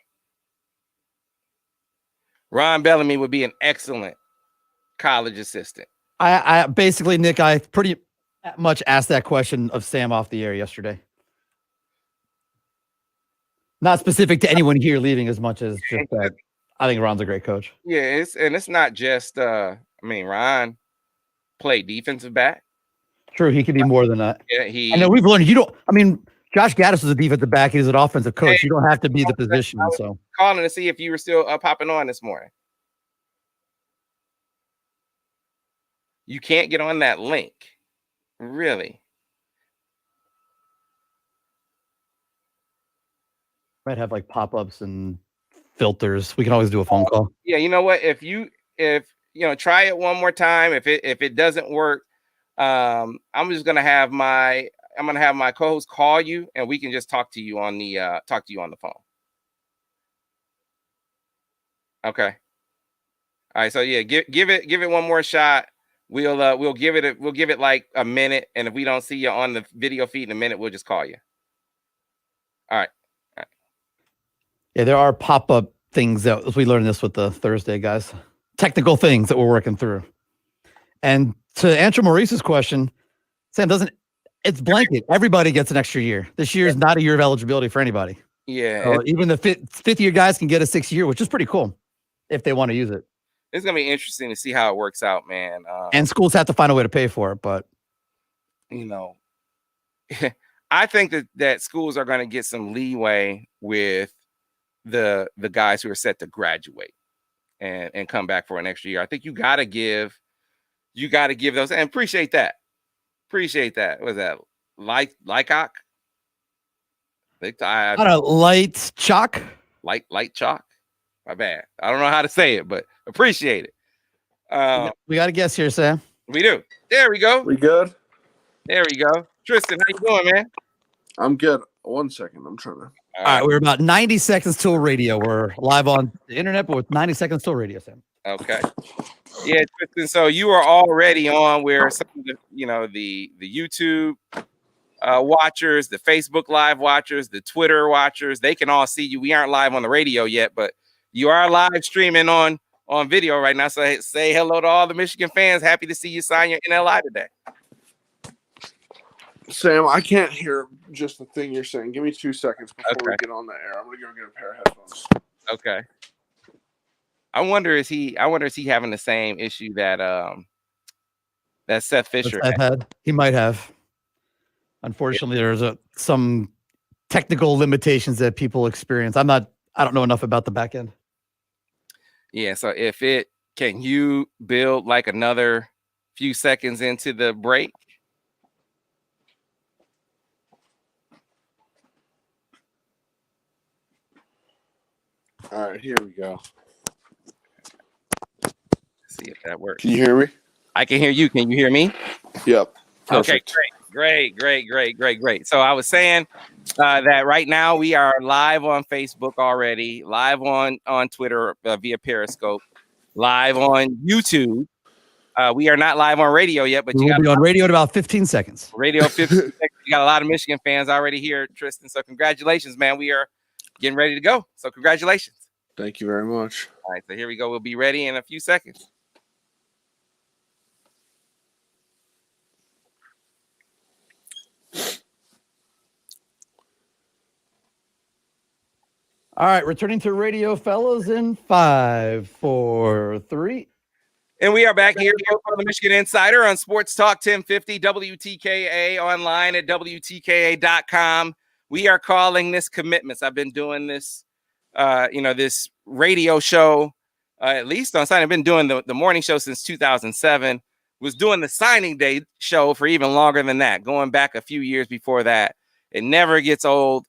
Ron Bellamy would be an excellent college assistant. I basically, Nick, I pretty much asked that question of Sam off the air yesterday. Not specific to anyone here leaving as much as just that. I think Ron's a great coach. Yeah, it's not just Ron played defensive back. True, he could be more than that. Yeah, I know we've learned Josh Gaddis was a defensive back. He's an offensive coach. You don't have to be the position. So calling to see if you were still popping on this morning. You can't get on that link. Really? Might have like pop-ups and filters. We can always do a phone call. Yeah, you know what? If try it one more time. If it doesn't work, I'm gonna have my co-host call you, and we can just talk to you on the phone. Okay. All right. So yeah, give it one more shot. We'll give it like a minute, and if we don't see you on the video feed in a minute, we'll just call you. All right. Yeah, there are pop-up things that we learned this with the Thursday guys. Technical things that we're working through. And to answer Maurice's question, Sam, it's blanket. Everybody gets an extra year. This year is not a year of eligibility for anybody. Yeah. So even the fifth year guys can get a 6th year, which is pretty cool if they want to use it. It's going to be interesting to see how it works out, man. And schools have to find a way to pay for it, but I think that schools are going to get some leeway with the guys who are set to graduate and come back for an extra year. I think you got to give those, and appreciate that. Was that Lycock? Not a light chalk. Light chalk. My bad. I don't know how to say it, but appreciate it. We got a guess here, Sam. We do. There we go. We good? There we go. Tristan, how you doing, man? I'm good. 1 second. I'm trying to. All right, we're about 90 seconds till radio. We're live on the internet, but with 90 seconds till radio, Sam. Okay. Yeah, Tristan. So you are already on where some of the YouTube watchers, the Facebook Live watchers, the Twitter watchers, they can all see you. We aren't live on the radio yet, but you are live streaming on video right now. So say hello to all the Michigan fans. Happy to see you sign your NLI today. Sam, I can't hear just the thing you're saying. Give me 2 seconds before we get on the air. I'm gonna go get a pair of headphones. Okay. I wonder is he having the same issue that Seth Fisher had. He might have. Unfortunately, there's some technical limitations that people experience. I don't know enough about the back end. Yeah, so can you build like another few seconds into the break? All right, here we go. Let's see if that works. Can you hear me? I can hear you. Can you hear me? Yep. Perfect. Okay, great. So I was saying that right now we are live on Facebook already, live on Twitter via Periscope, live on YouTube. We are not live on radio yet, but we'll be on radio in about 15 seconds. Radio 15 seconds. You got a lot of Michigan fans already here, Tristan. So congratulations, man. We are getting ready to go. So congratulations. Thank you very much. All right, so here we go. We'll be ready in a few seconds. All right, returning to radio, fellas, in 5, 4, 3. And we are back here on the Michigan Insider on Sports Talk 1050 WTKA, online at WTKA.com. We are calling this commitments. I've been doing this, this radio show, at least on Sunday. I've been doing the morning show since 2007. Was doing the signing day show for even longer than that, going back a few years before that. It never gets old.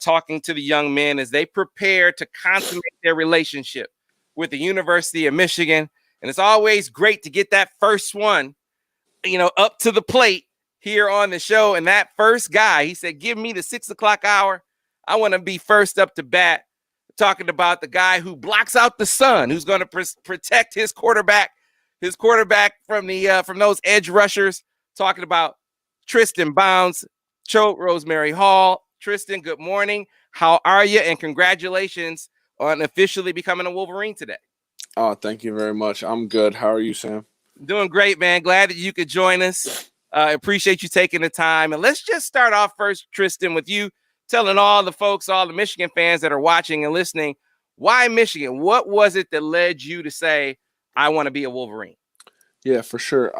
Talking to the young men as they prepare to consummate their relationship with the University of Michigan. And it's always great to get that first one, up to the plate here on the show. And that first guy, he said, give me the 6 o'clock hour. I want to be first up to bat, talking about the guy who blocks out the sun, who's going to protect his quarterback from those edge rushers, talking about Tristan Bounds, Choate Rosemary Hall. Tristan, good morning. How are you? And congratulations on officially becoming a Wolverine today. Oh, thank you very much. I'm good. How are you, Sam? Doing great, man. Glad that you could join us. Appreciate you taking the time. And let's just start off first, Tristan, with you telling all the folks, all the Michigan fans that are watching and listening, why Michigan? What was it that led you to say, I want to be a Wolverine? Yeah, for sure.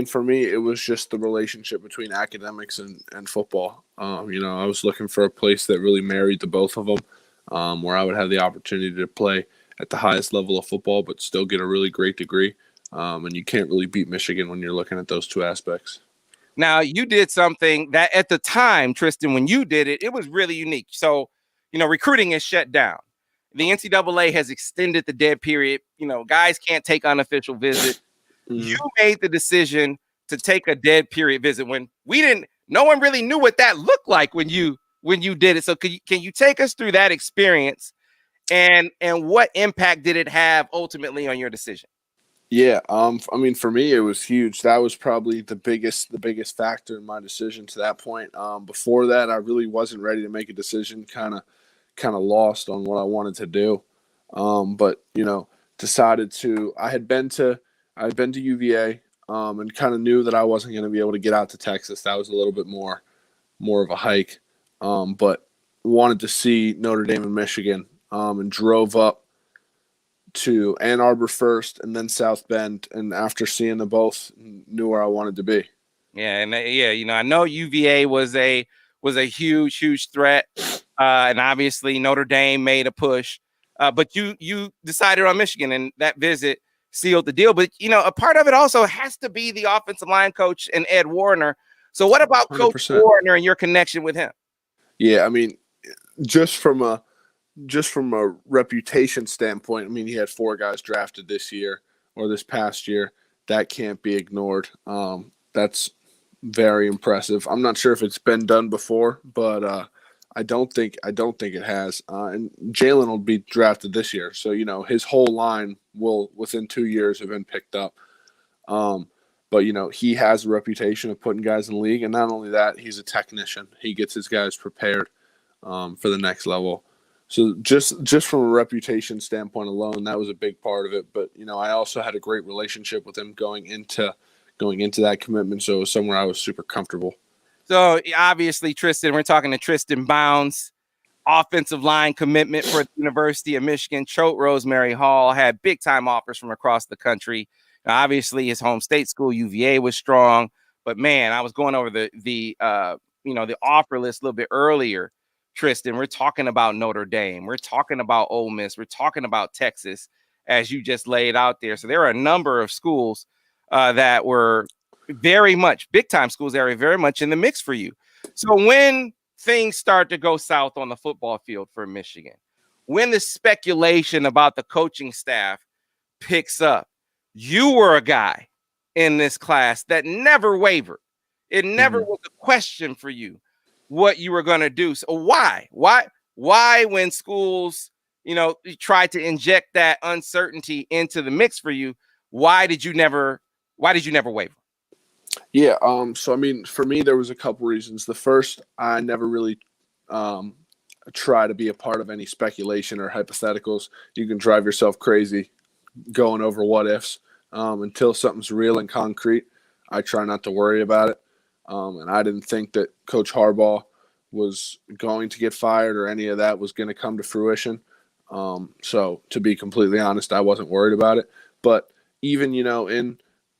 For me, it was just the relationship between academics and football. I was looking for a place that really married the both of them, where I would have the opportunity to play at the highest level of football, but still get a really great degree. And you can't really beat Michigan when you're looking at those two aspects. Now, you did something that at the time, Tristan, when you did it, it was really unique. So, recruiting is shut down. The NCAA has extended the dead period. Guys can't take unofficial visits. You made the decision to take a dead period visit when no one really knew what that looked like when you did it. So can you take us through that experience and what impact did it have ultimately on your decision? Yeah. For me, it was huge. That was probably the biggest factor in my decision to that point. Before that, I really wasn't ready to make a decision, kind of lost on what I wanted to do. But decided to, I had been to UVA, and kind of knew that I wasn't going to be able to get out to Texas. That was a little bit more of a hike, but wanted to see Notre Dame and Michigan, and drove up to Ann Arbor first and then South Bend. And after seeing them both, knew where I wanted to be. Yeah. And I know UVA was a huge threat. And obviously Notre Dame made a push, but you decided on Michigan, and that visit sealed the deal. But, a part of it also has to be the offensive line coach and Ed Warner. So what about 100%. Coach Warner and your connection with him? Yeah, just from a reputation standpoint, he had 4 guys drafted this past year. That can't be ignored. That's very impressive. I'm not sure if it's been done before, but I don't think it has. And Jalen will be drafted this year, so his whole line will within 2 years have been picked up. But he has a reputation of putting guys in the league, and not only that, he's a technician. He gets his guys prepared for the next level. So just from a reputation standpoint alone, that was a big part of it. But I also had a great relationship with him going into that commitment, so it was somewhere I was super comfortable. So obviously, Tristan, we're talking to Tristan Bounds, offensive line commitment for the University of Michigan. Choate Rosemary Hall had big time offers from across the country. Now, obviously, his home state school, UVA, was strong. But man, I was going over the offer list a little bit earlier. Tristan, we're talking about Notre Dame. We're talking about Ole Miss. We're talking about Texas, as you just laid out there. So there are a number of schools that were very much big time schools that are very much in the mix for you. So when things start to go south on the football field for Michigan, when the speculation about the coaching staff picks up, you were a guy in this class that never wavered. It never was a question for you what you were going to do. So why when schools, tried to inject that uncertainty into the mix for you, why did you never waver? Yeah. So, I mean, for me, there was a couple reasons. The first, I never really try to be a part of any speculation or hypotheticals. You can drive yourself crazy going over what ifs until something's real and concrete. I try not to worry about it. And I didn't think that Coach Harbaugh was going to get fired or any of that was going to come to fruition. So to be completely honest, I wasn't worried about it. But even, in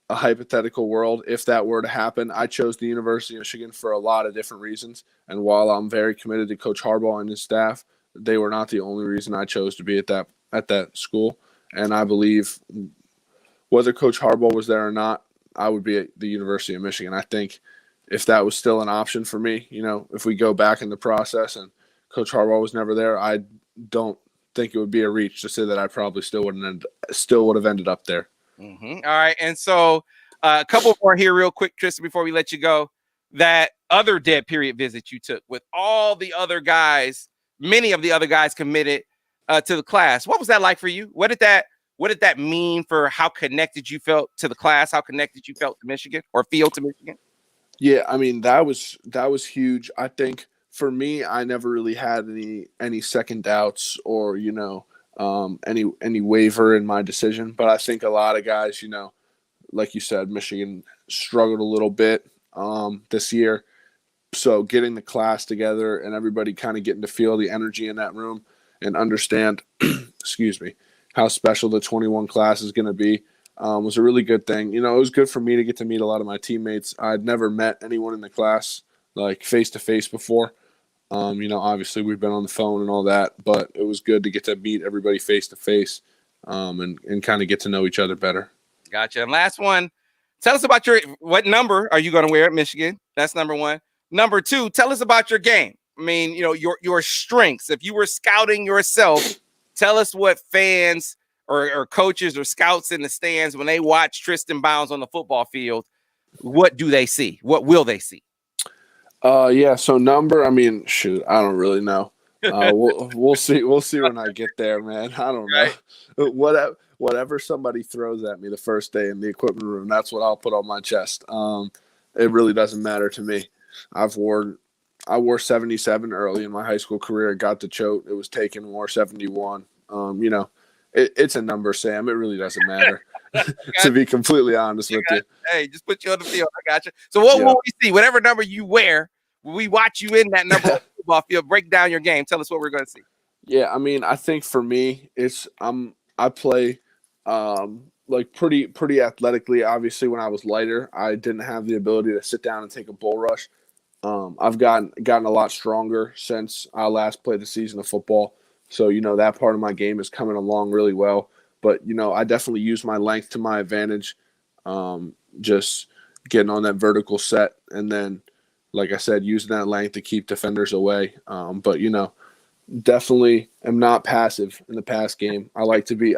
a hypothetical world, if that were to happen, I chose the University of Michigan for a lot of different reasons. And while I'm very committed to Coach Harbaugh and his staff, they were not the only reason I chose to be at that school. And I believe whether Coach Harbaugh was there or not, I would be at the University of Michigan. I think if that was still an option for me, if we go back in the process and Coach Harbaugh was never there, I don't think it would be a reach to say that I probably still would have ended up there. Mm-hmm. All right. And so a couple more here real quick, Tristan, before we let you go. That other dead period visit you took with all the other guys, many of the other guys committed to the class. What was that like for you? What did that mean for how connected you felt to the class, how connected you felt to Michigan or feel to Michigan? Yeah, I mean, that was huge. I think for me, I never really had any second doubts or, any waver in my decision. But I think a lot of guys, like you said, Michigan struggled a little bit this year. So getting the class together and everybody kind of getting to feel the energy in that room and understand, excuse me, how special the 21 class is going to be was a really good thing. It was good for me to get to meet a lot of my teammates. I'd never met anyone in the class like face-to-face before. Obviously we've been on the phone and all that, but it was good to get to meet everybody face-to-face and kind of get to know each other better. Gotcha. And last one, tell us about what number are you going to wear at Michigan? That's number one. Number two, tell us about your game. I mean, your strengths. If you were scouting yourself, tell us what fans or coaches or scouts in the stands, when they watch Tristan Bounds on the football field, what do they see? What will they see? Yeah. So number, I mean, shoot, I don't really know. We'll see. We'll see when I get there, man. I don't know. Whatever somebody throws at me the first day in the equipment room, that's what I'll put on my chest. It really doesn't matter to me. I wore 77 early in my high school career. I got to Choate. It was taken, wore 71. It's a number, Sam. It really doesn't matter, to be completely honest with you. Hey, just put you on the field. I got you. So what will we see? Whatever number you wear, when we watch you in that number on the football field, break down your game. Tell us what we're going to see. Yeah, I mean, I think for me, I play like pretty athletically. Obviously, when I was lighter, I didn't have the ability to sit down and take a bull rush. I've gotten a lot stronger since I last played the season of football. So, that part of my game is coming along really well. But, I definitely use my length to my advantage, just getting on that vertical set. And then, like I said, using that length to keep defenders away. But, definitely am not passive in the pass game. I like to be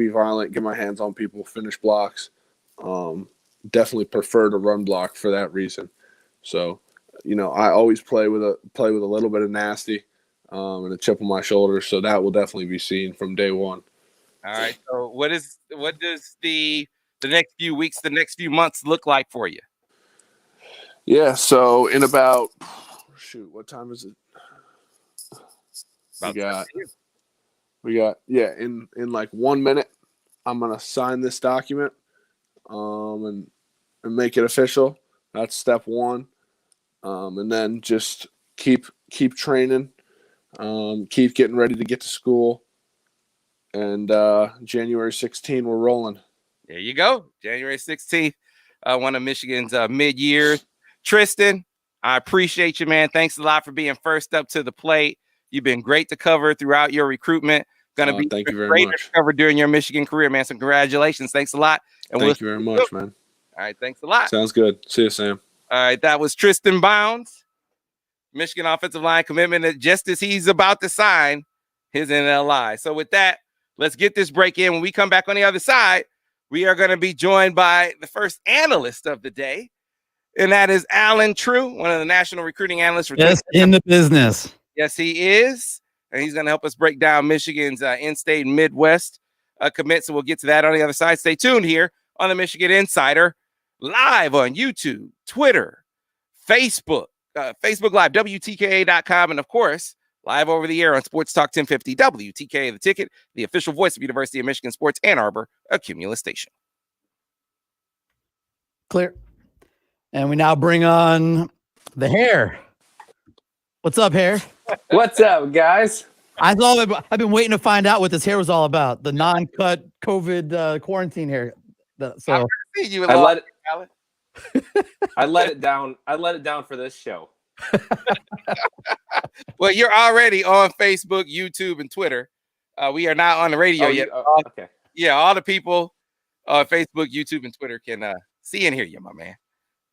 violent, get my hands on people, finish blocks. Definitely prefer to run block for that reason. So, I always play with a little bit of nasty and a chip on my shoulder. So that will definitely be seen from day one. All right. So what does the next few weeks, the next few months look like for you? Yeah. So in about, what time is it? We got in like 1 minute, I'm going to sign this document and make it official. That's step one. and then just keep training, keep getting ready to get to school, and January 16th, we're rolling. There you go. January 16th, one of Michigan's mid-years. Tristan, I appreciate you, man. Thanks a lot for being first up to the plate. You've been great to cover throughout your recruitment. Going to be thank you very great much. to cover during your Michigan career, man. So congratulations. Thanks a lot. And Thank you very much, man. All right, thanks a lot. Sounds good. See you, Sam. All right, that was Tristan Bounds, Michigan offensive line commitment that just as he's about to sign his NLI. So with that, let's get this break in. When we come back on the other side, we are going to be joined by the first analyst of the day, and that is Alan True, one of the national recruiting analysts. For yes, in the business. Yes, he is, and he's going to help us break down Michigan's in-state and Midwest commit. So we'll get to that on the other side. Stay tuned here on the Michigan Insider, live on YouTube, Twitter, Facebook, Facebook Live, WTKA.com, and of course, live over the air on Sports Talk 1050, WTKA The Ticket, the official voice of University of Michigan Sports Ann Arbor, a Cumulus station. Clear. And we now bring on the Hair. What's up, Hair? What's up, guys? I've been waiting to find out what this hair was all about. The non-cut COVID quarantine hair. So You I let it down. I let it down for this show. Well, you're already on Facebook, YouTube, and Twitter. We are not on the radio yet. Okay. Yeah, all the people on Facebook, YouTube, and Twitter can see and hear you, my man.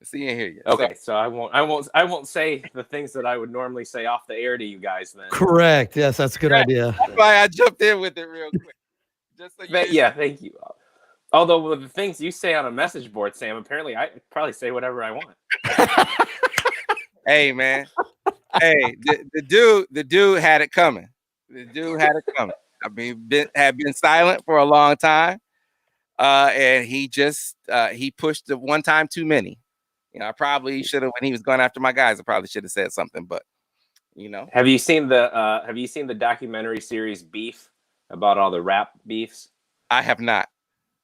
See and hear you. Okay, so I won't say the things that I would normally say off the air to you guys then. correct. Yes, that's a good idea. That's why I jumped in with it real quick. Just so Yeah, thank you. Although with the things you say on a message board, Sam, apparently I probably say whatever I want. Hey, man. Hey, the dude had it coming. The dude had it coming. I mean, had been silent for a long time, and he just he pushed the one time too many. You know, I probably should have, when he was going after my guys, I probably should have said something, but you know. Have you seen the documentary series Beef about all the rap beefs? I have not.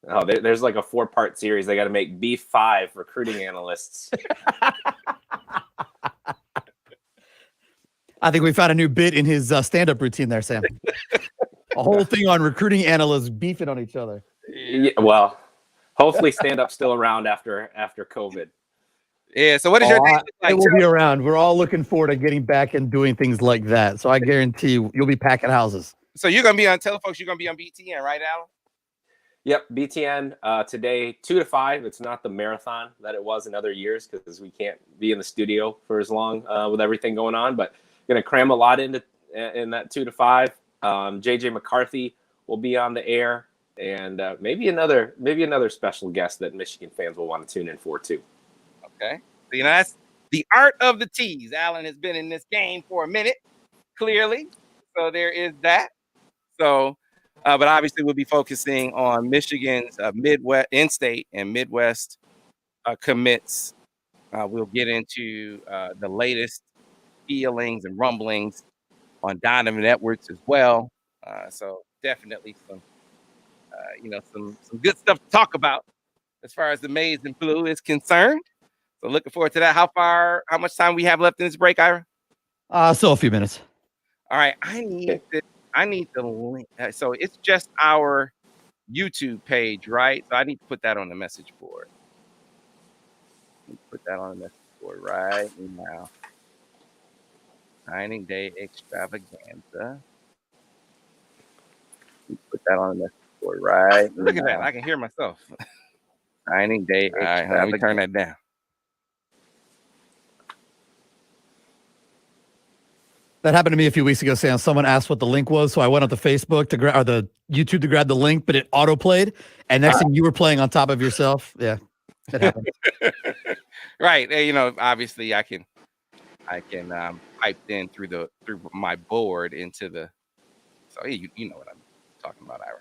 Oh, there's like a 4-part series. They got to make Beef 5 recruiting analysts. I think we found a new bit in his stand-up routine there, Sam. A whole thing on recruiting analysts beefing on each other. Yeah, well, hopefully stand-up's still around after COVID. Yeah, so what is your day look like? It will be around. We're all looking forward to getting back and doing things like that. So I guarantee you'll be packing houses. So you're going to be on, tell folks you're going to be on BTN, right, Alan? Yep, BTN today, 2 to 5. It's not the marathon that it was in other years because we can't be in the studio for as long with everything going on. But going to cram a lot in that 2 to 5. Jj Mccarthy will be on the air, and maybe another special guest that Michigan fans will want to tune in for too. Okay. So, you know, that's the art of the tease. Alan has been in this game for a minute, clearly. So there is that. So, but obviously we'll be focusing on Michigan's Midwest, in-state and Midwest commits. We'll get into the latest feelings and rumblings on Donovan Edwards as well. So definitely some good stuff to talk about as far as the maize and blue is concerned. So looking forward to that. How much time we have left in this break, Ira? So a few minutes. All right. I need the link. So it's just our YouTube page, right? So I need to put that on the message board. Put that on the message board right now. Signing Day Extravaganza. Put that on the message board right now. Look at that. I can hear myself. Signing Day Extravaganza. All right, let me turn that down. That happened to me a few weeks ago, Sam. Someone asked what the link was, so I went up to Facebook or the YouTube to grab the link, but it auto-played, and next thing you were playing on top of yourself. Yeah, it happened. Right. You know, obviously I can pipe in through my board into the. So you know what I'm talking about, Ira.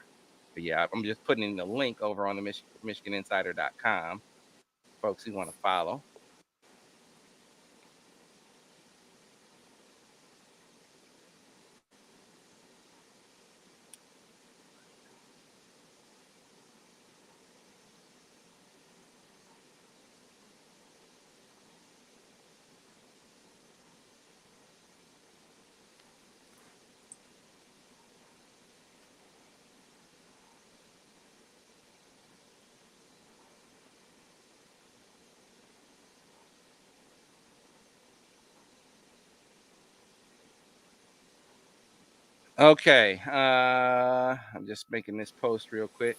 But yeah, I'm just putting in the link over on the MichiganInsider.com. Folks who want to follow. Okay. I'm just making this post real quick.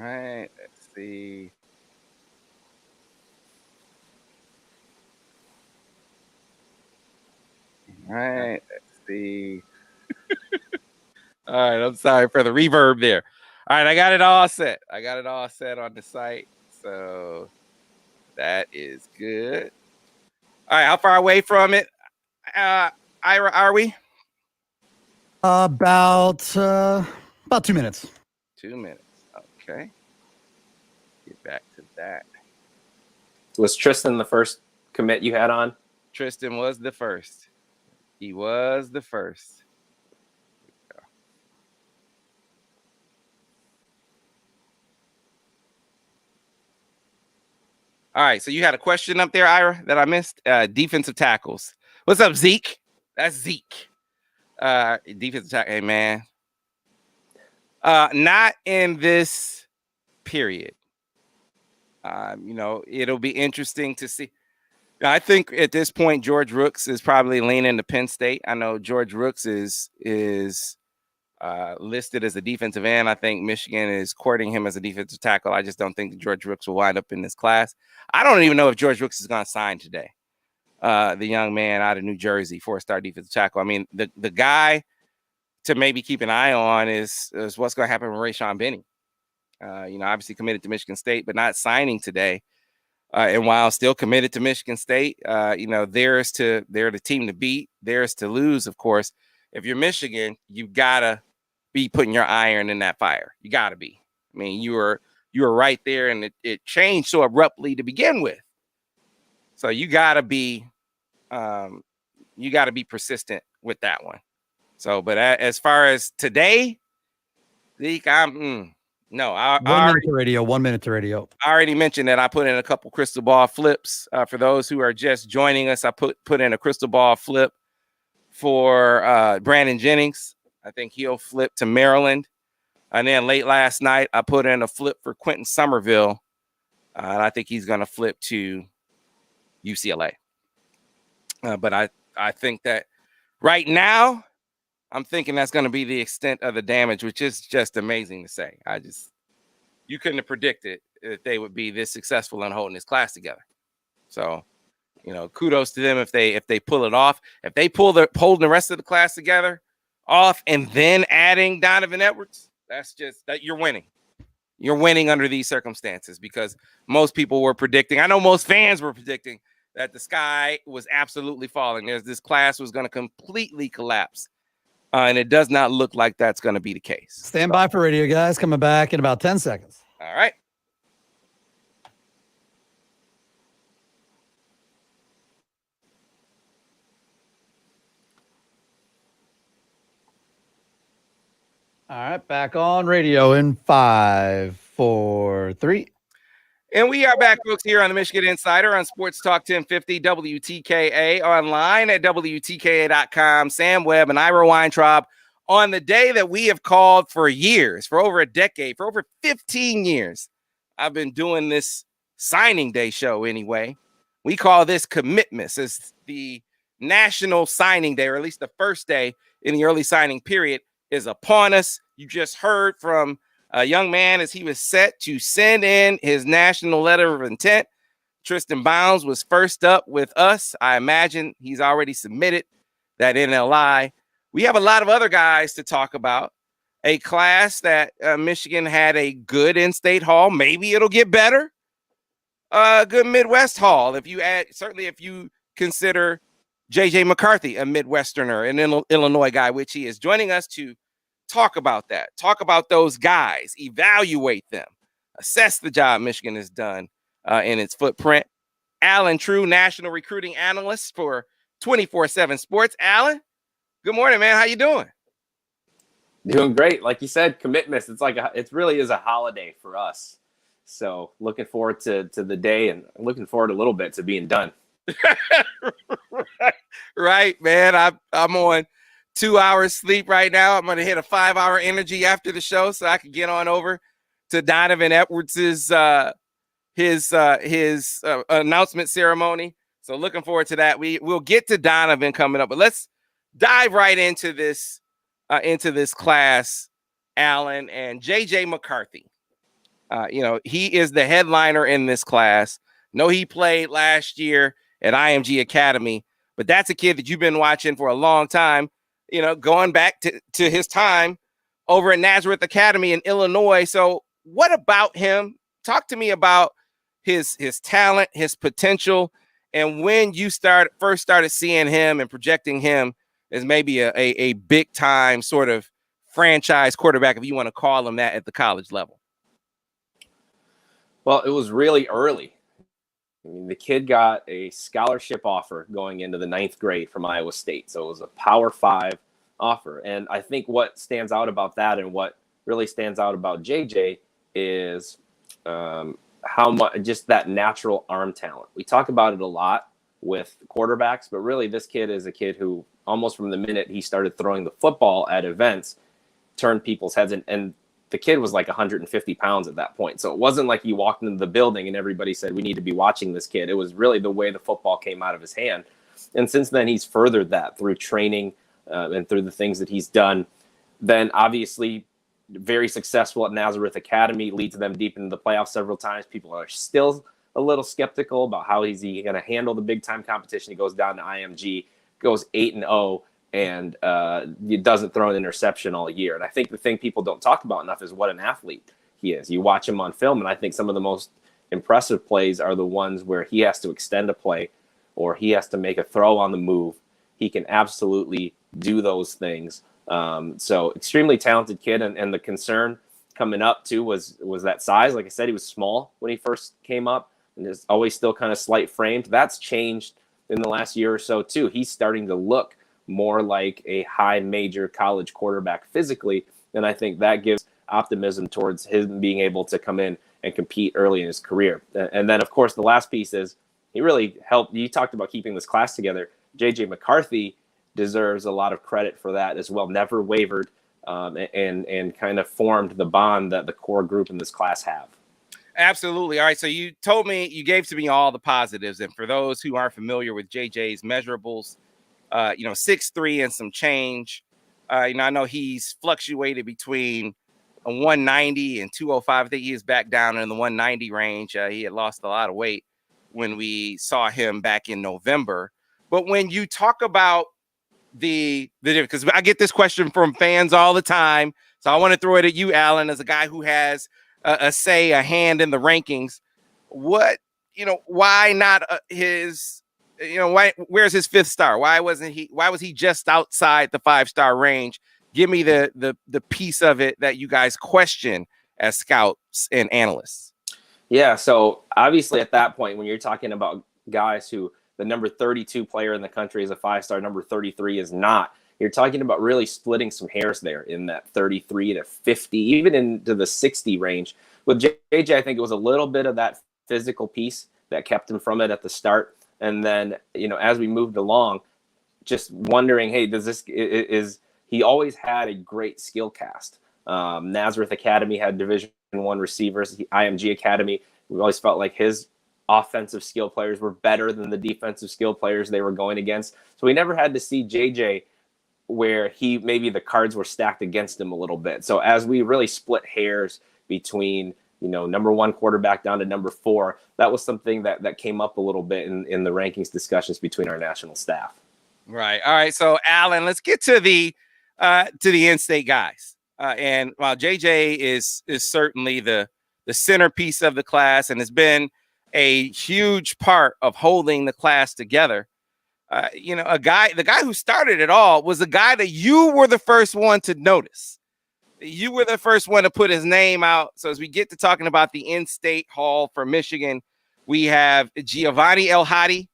All right, let's see. All right, let's see. All right, I'm sorry for the reverb there. All right, I got it all set. I got it all set on the site. So that is good. All right, how far away from it, Ira, are we? About 2 minutes. 2 minutes. Okay. Get back to that. Was Tristan the first commit you had on? Tristan was the first. He was the first. All right, so you had a question up there, Ira, that I missed. Defensive tackles. What's up, Zeke? That's Zeke. Defensive tackle. Hey, man. Not in this period. It'll be interesting to see. I think at this point, George Rooks is probably leaning to Penn State. I know George Rooks is listed as a defensive end. I think Michigan is courting him as a defensive tackle. I just don't think that George Rooks will wind up in this class. I don't even know if George Rooks is going to sign today. The young man out of New Jersey, 4-star defensive tackle. I mean, the guy to maybe keep an eye on is what's going to happen with Rayshawn Benny. Obviously committed to Michigan State, but not signing today. And while still committed to Michigan State, they're the team to beat, theirs to lose, of course. If you're Michigan, you've got to be putting your iron in that fire. You got to be. I mean, you were right there, and it changed so abruptly to begin with. So you got to be persistent with that one. So, but as far as today, Zeke, no, 1 minute to radio. 1 minute to radio. I already mentioned that I put in a couple crystal ball flips. For those who are just joining us, I put in a crystal ball flip for Brandon Jennings. I think he'll flip to Maryland. And then late last night, I put in a flip for Quentin Somerville. And I think he's going to flip to UCLA. But I think that right now, I'm thinking that's going to be the extent of the damage, which is just amazing to say. You couldn't have predicted that they would be this successful in holding this class together. So, kudos to them if they pull it off. If they holding the rest of the class together off and then adding Donovan Edwards, that's just that you're winning. You're winning under these circumstances because most people were predicting. I know most fans were predicting that the sky was absolutely falling. This class was going to completely collapse. And it does not look like that's going to be the case. Stand by for radio, guys. Coming back in about 10 seconds. All right. All right, back on radio in 5, 4, 3. And we are back, folks, here on the Michigan Insider on Sports Talk 1050 WTKA, online at WTKA.com. Sam Webb and Ira Weintraub on the day that we have called for years, for over a decade, for over 15 years. I've been doing this signing day show anyway. We call this Commitments. It's the national signing day, or at least the first day in the early signing period is upon us. You just heard from a young man as he was set to send in his national letter of intent. Tristan Bounds was first up with us. I imagine he's already submitted that NLI. We have a lot of other guys to talk about. A class that Michigan had a good in-state haul. Maybe it'll get better. A good Midwest haul. If you consider Jj Mccarthy a Midwesterner, an Illinois guy, which he is, joining us to talk about that, talk about those guys, evaluate them, assess the job Michigan has done in its footprint. Alan True, national recruiting analyst for 24/7 Sports. Alan, good morning, man. How you doing? Doing great. Like you said, commitments. It really is a holiday for us. So looking forward to the day, and looking forward a little bit to being done. Right, man. I'm on 2 hours sleep right now. I'm going to hit a 5-hour energy after the show so I can get on over to Donovan Edwards's his announcement ceremony. So looking forward to that. We'll get to Donovan coming up, but let's dive right into this class, Alan. And Jj Mccarthy. He is the headliner in this class. No, he played last year at IMG Academy, but that's a kid that you've been watching for a long time, going back to his time over at Nazareth Academy in Illinois. So what about him? Talk to me about his talent, his potential, and when you first started seeing him and projecting him as maybe a big time sort of franchise quarterback, if you want to call him that, at the college level. Well, it was really early. I mean, the kid got a scholarship offer going into the 9th grade from Iowa State. So it was a Power 5 offer. And I think what stands out about that, and what really stands out about JJ, is how much just that natural arm talent. We talk about it a lot with quarterbacks, but really this kid is a kid who almost from the minute he started throwing the football at events turned people's heads. And the kid was like 150 pounds at that point. So it wasn't like he walked into the building and everybody said, we need to be watching this kid. It was really the way the football came out of his hand. And since then, he's furthered that through training and through the things that he's done. Then obviously very successful at Nazareth Academy, leads them deep into the playoffs several times. People are still a little skeptical about how is he going to handle the big time competition. He goes down to IMG, goes 8-0. And he doesn't throw an interception all year. And I think the thing people don't talk about enough is what an athlete he is. You watch him on film, and I think some of the most impressive plays are the ones where he has to extend a play or he has to make a throw on the move. He can absolutely do those things. So extremely talented kid. And the concern coming up, too, was that size. Like I said, he was small when he first came up and is always still kind of slight framed. That's changed in the last year or so, too. He's starting to look more like a high major college quarterback physically. And I think that gives optimism towards him being able to come in and compete early in his career. And then, of course, the last piece is he really helped. You talked about keeping this class together. Jj Mccarthy deserves a lot of credit for that as well. Never wavered and kind of formed the bond that the core group in this class have. Absolutely. All right. So you gave to me all the positives. And for those who aren't familiar with JJ's measurables, 6'3" and some change. I know he's fluctuated between a 190 and 205. I think he is back down in the 190 range. He had lost a lot of weight when we saw him back in November. But when you talk about the because I get this question from fans all the time, so I want to throw it at you, Alan, as a guy who has a hand in the rankings. Why not his? Where's his 5th star? Why was he just outside the 5-star range? Give me the piece of it that you guys question as scouts and analysts. Yeah. So obviously at that point, when you're talking about guys who the number 32 player in the country is a 5-star, number 33 is not, you're talking about really splitting some hairs there in that 33 to 50, even into the 60 range. With JJ, I think it was a little bit of that physical piece that kept him from it at the start. And then, as we moved along, just wondering, hey, he always had a great skill cast. Nazareth Academy had Division I receivers. IMG Academy, we always felt like his offensive skill players were better than the defensive skill players they were going against. So we never had to see JJ where maybe the cards were stacked against him a little bit. So as we really split hairs between number 1 quarterback down to number 4, that was something that came up a little bit in the rankings discussions between our national staff. Right. All right. So Alan, let's get to the in-state guys. And while JJ is certainly the centerpiece of the class and has been a huge part of holding the class together, the guy who started it all was a guy that you were the first one to notice. You were the first one to put his name out. So as we get to talking about the in-state haul for Michigan, we have Giovanni El Hadi,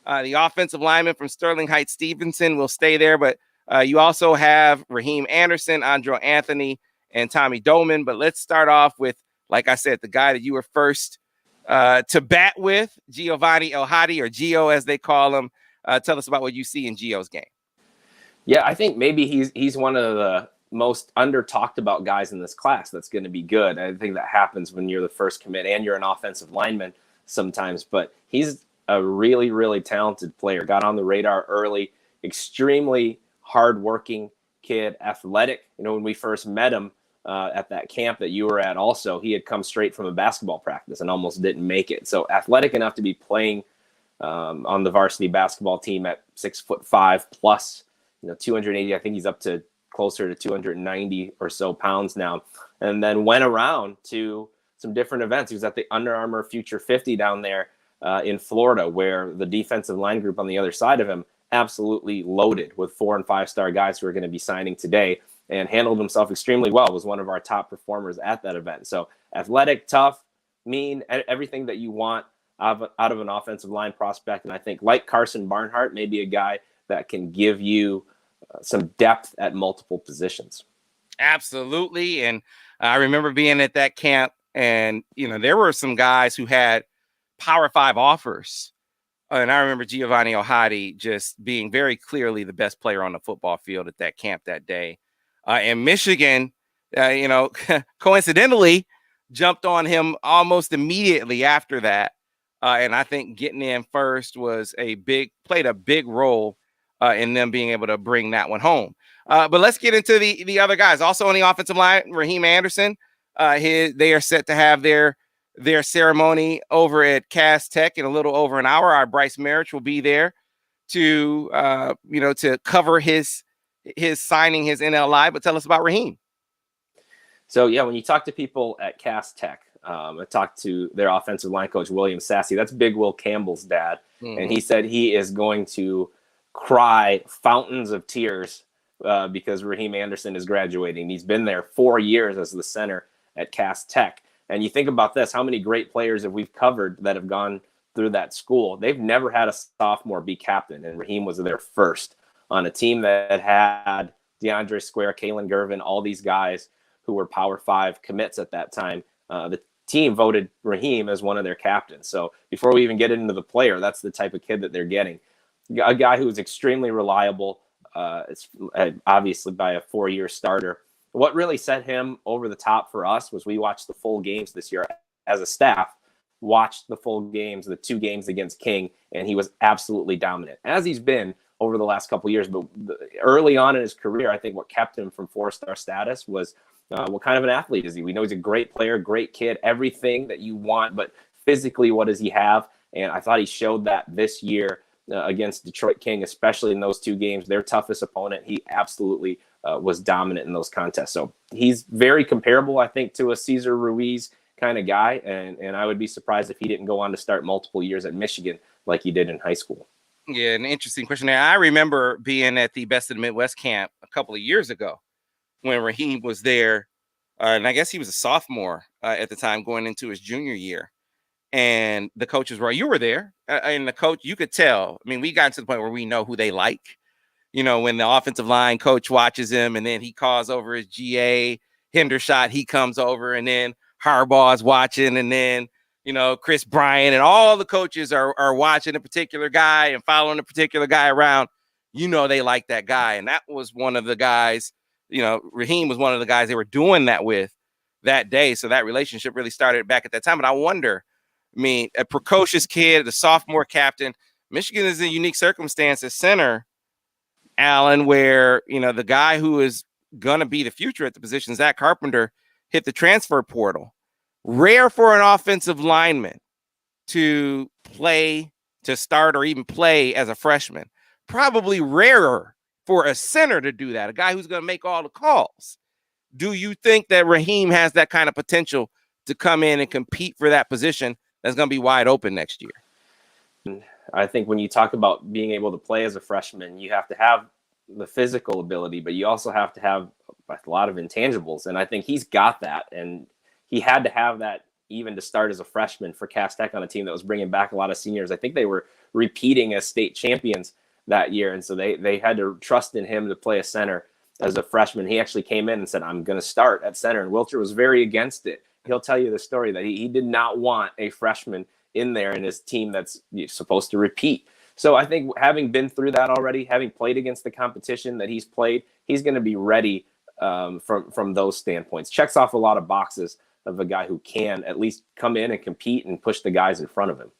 the offensive lineman from Sterling Heights Stevenson, will stay there. But You also have Raheem Anderson, Andrew Anthony, and Tommy Doleman. But let's start off with, like I said, the guy that you were first to bat with, Giovanni El Hadi, or Gio as they call him. Tell us about what you see in Gio's game. Yeah, I think maybe he's one of the most under talked about guys in this class that's going to be good. I think that happens when you're the first commit and you're an offensive lineman sometimes, but he's a really, really talented player. Got on the radar early, extremely hardworking kid, athletic. You know, when we first met him at that camp that you were at also, he had come straight from a basketball practice and almost didn't make it. So athletic enough to be playing on the varsity basketball team at 6'5" plus, 280. I think he's up to closer to 290 or so pounds now. And then went around to some different events. He was at the Under Armour Future 50 down there in Florida, where the defensive line group on the other side of him absolutely loaded with 4- and 5-star guys who are going to be signing today, and handled himself extremely well. Was one of our top performers at that event. So athletic, tough, mean, everything that you want out of an offensive line prospect. And I think, like Carson Barnhart, maybe a guy that can give you some depth at multiple positions. Absolutely. And I remember being at that camp, and, there were some guys who had Power 5 offers. And I remember Giovanni El Hadi just being very clearly the best player on the football field at that camp that day. And Michigan, coincidentally, jumped on him almost immediately after that. And I think getting in first played a big role in them being able to bring that one home. But let's get into the other guys. Also on the offensive line, Raheem Anderson, they are set to have their ceremony over at Cass Tech in a little over an hour. Our Bryce Marich will be there to cover his signing his NLI. But tell us about Raheem. So yeah, when you talk to people at Cass Tech, I talked to their offensive line coach, William Sassy. That's Big Will Campbell's dad. Mm-hmm. And he said he is going to cry fountains of tears because Raheem Anderson is graduating. He's been there 4 years as the center at Cass Tech. And you think about this, how many great players have we've covered that have gone through that school? They've never had a sophomore be captain, and Raheem was their first on a team that had DeAndre Square, Kalen Gervin, all these guys who were Power 5 commits at that time. The team voted Raheem as one of their captains. So before we even get into the player, that's the type of kid that they're getting. A guy who is extremely reliable, it's obviously by a 4-year starter. What really set him over the top for us was we watched the full games this year as a staff, watched the full games, the 2 games against King, and he was absolutely dominant, as he's been over the last couple of years. But early on in his career, I think what kept him from 4-star status was what kind of an athlete is he? We know he's a great player, great kid, everything that you want, but physically, what does he have? And I thought he showed that this year against Detroit King, especially in those 2 games, their toughest opponent. He absolutely was dominant in those contests. So he's very comparable, I think, to a Cesar Ruiz kind of guy. And I would be surprised if he didn't go on to start multiple years at Michigan like he did in high school. Yeah, an interesting question there. I remember being at the Best of the Midwest camp a couple of years ago when Raheem was there. And I guess he was a sophomore at the time, going into his junior year. And the coaches were, you were there. And the coach, you could tell. I mean, we got to the point where we know who they like. When the offensive line coach watches him, and then he calls over his GA Hendershot, he comes over, and then Harbaugh is watching, and then, Chris Bryant and all the coaches are watching a particular guy and following a particular guy around. They like that guy. And that was one of the guys, Raheem was one of the guys they were doing that with that day. So that relationship really started back at that time. But I wonder, a precocious kid, the sophomore captain, Michigan is in a unique circumstance at center, Alan, where, the guy who is going to be the future at the position, Zach Carpenter, hit the transfer portal. Rare for an offensive lineman to start or even play as a freshman. Probably rarer for a center to do that, a guy who's going to make all the calls. Do you think that Raheem has that kind of potential to come in and compete for that position that's going to be wide open next year? I think when you talk about being able to play as a freshman, you have to have the physical ability, but you also have to have a lot of intangibles. And I think he's got that. And he had to have that even to start as a freshman for Cass Tech on a team that was bringing back a lot of seniors. I think they were repeating as state champions that year. And so they had to trust in him to play a center as a freshman. He actually came in and said, I'm going to start at center. And Wilcher was very against it. He'll tell you the story that he did not want a freshman in there in his team that's supposed to repeat. So I think having been through that already, having played against the competition that he's played, he's going to be ready from those standpoints. Checks off a lot of boxes of a guy who can at least come in and compete and push the guys in front of him.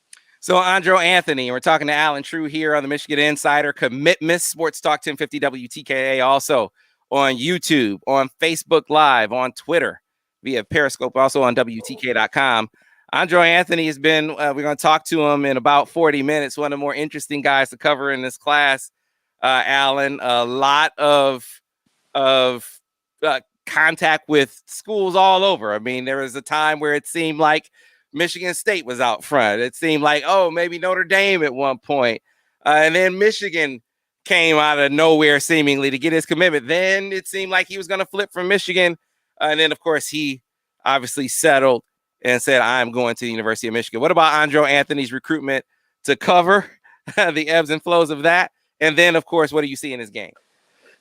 So Andro Anthony, we're talking to Alan True here on the Michigan Insider Commitment Sports Talk 1050 WTKA, also on YouTube, on Facebook Live, on Twitter, via Periscope, also on WTK.com. Andro Anthony has been, we're going to talk to him in about 40 minutes, one of the more interesting guys to cover in this class, Alan. A lot of contact with schools all over. I mean, there was a time where it seemed like Michigan State was out front. It seemed like, oh, maybe Notre Dame at one point. And then Michigan came out of nowhere seemingly to get his commitment. Then it seemed like he was going to flip from Michigan. And then, of course, he obviously settled and said, I'm going to the University of Michigan. What about Andro Anthony's recruitment to cover the ebbs and flows of that? And then, of course, what do you see in his game?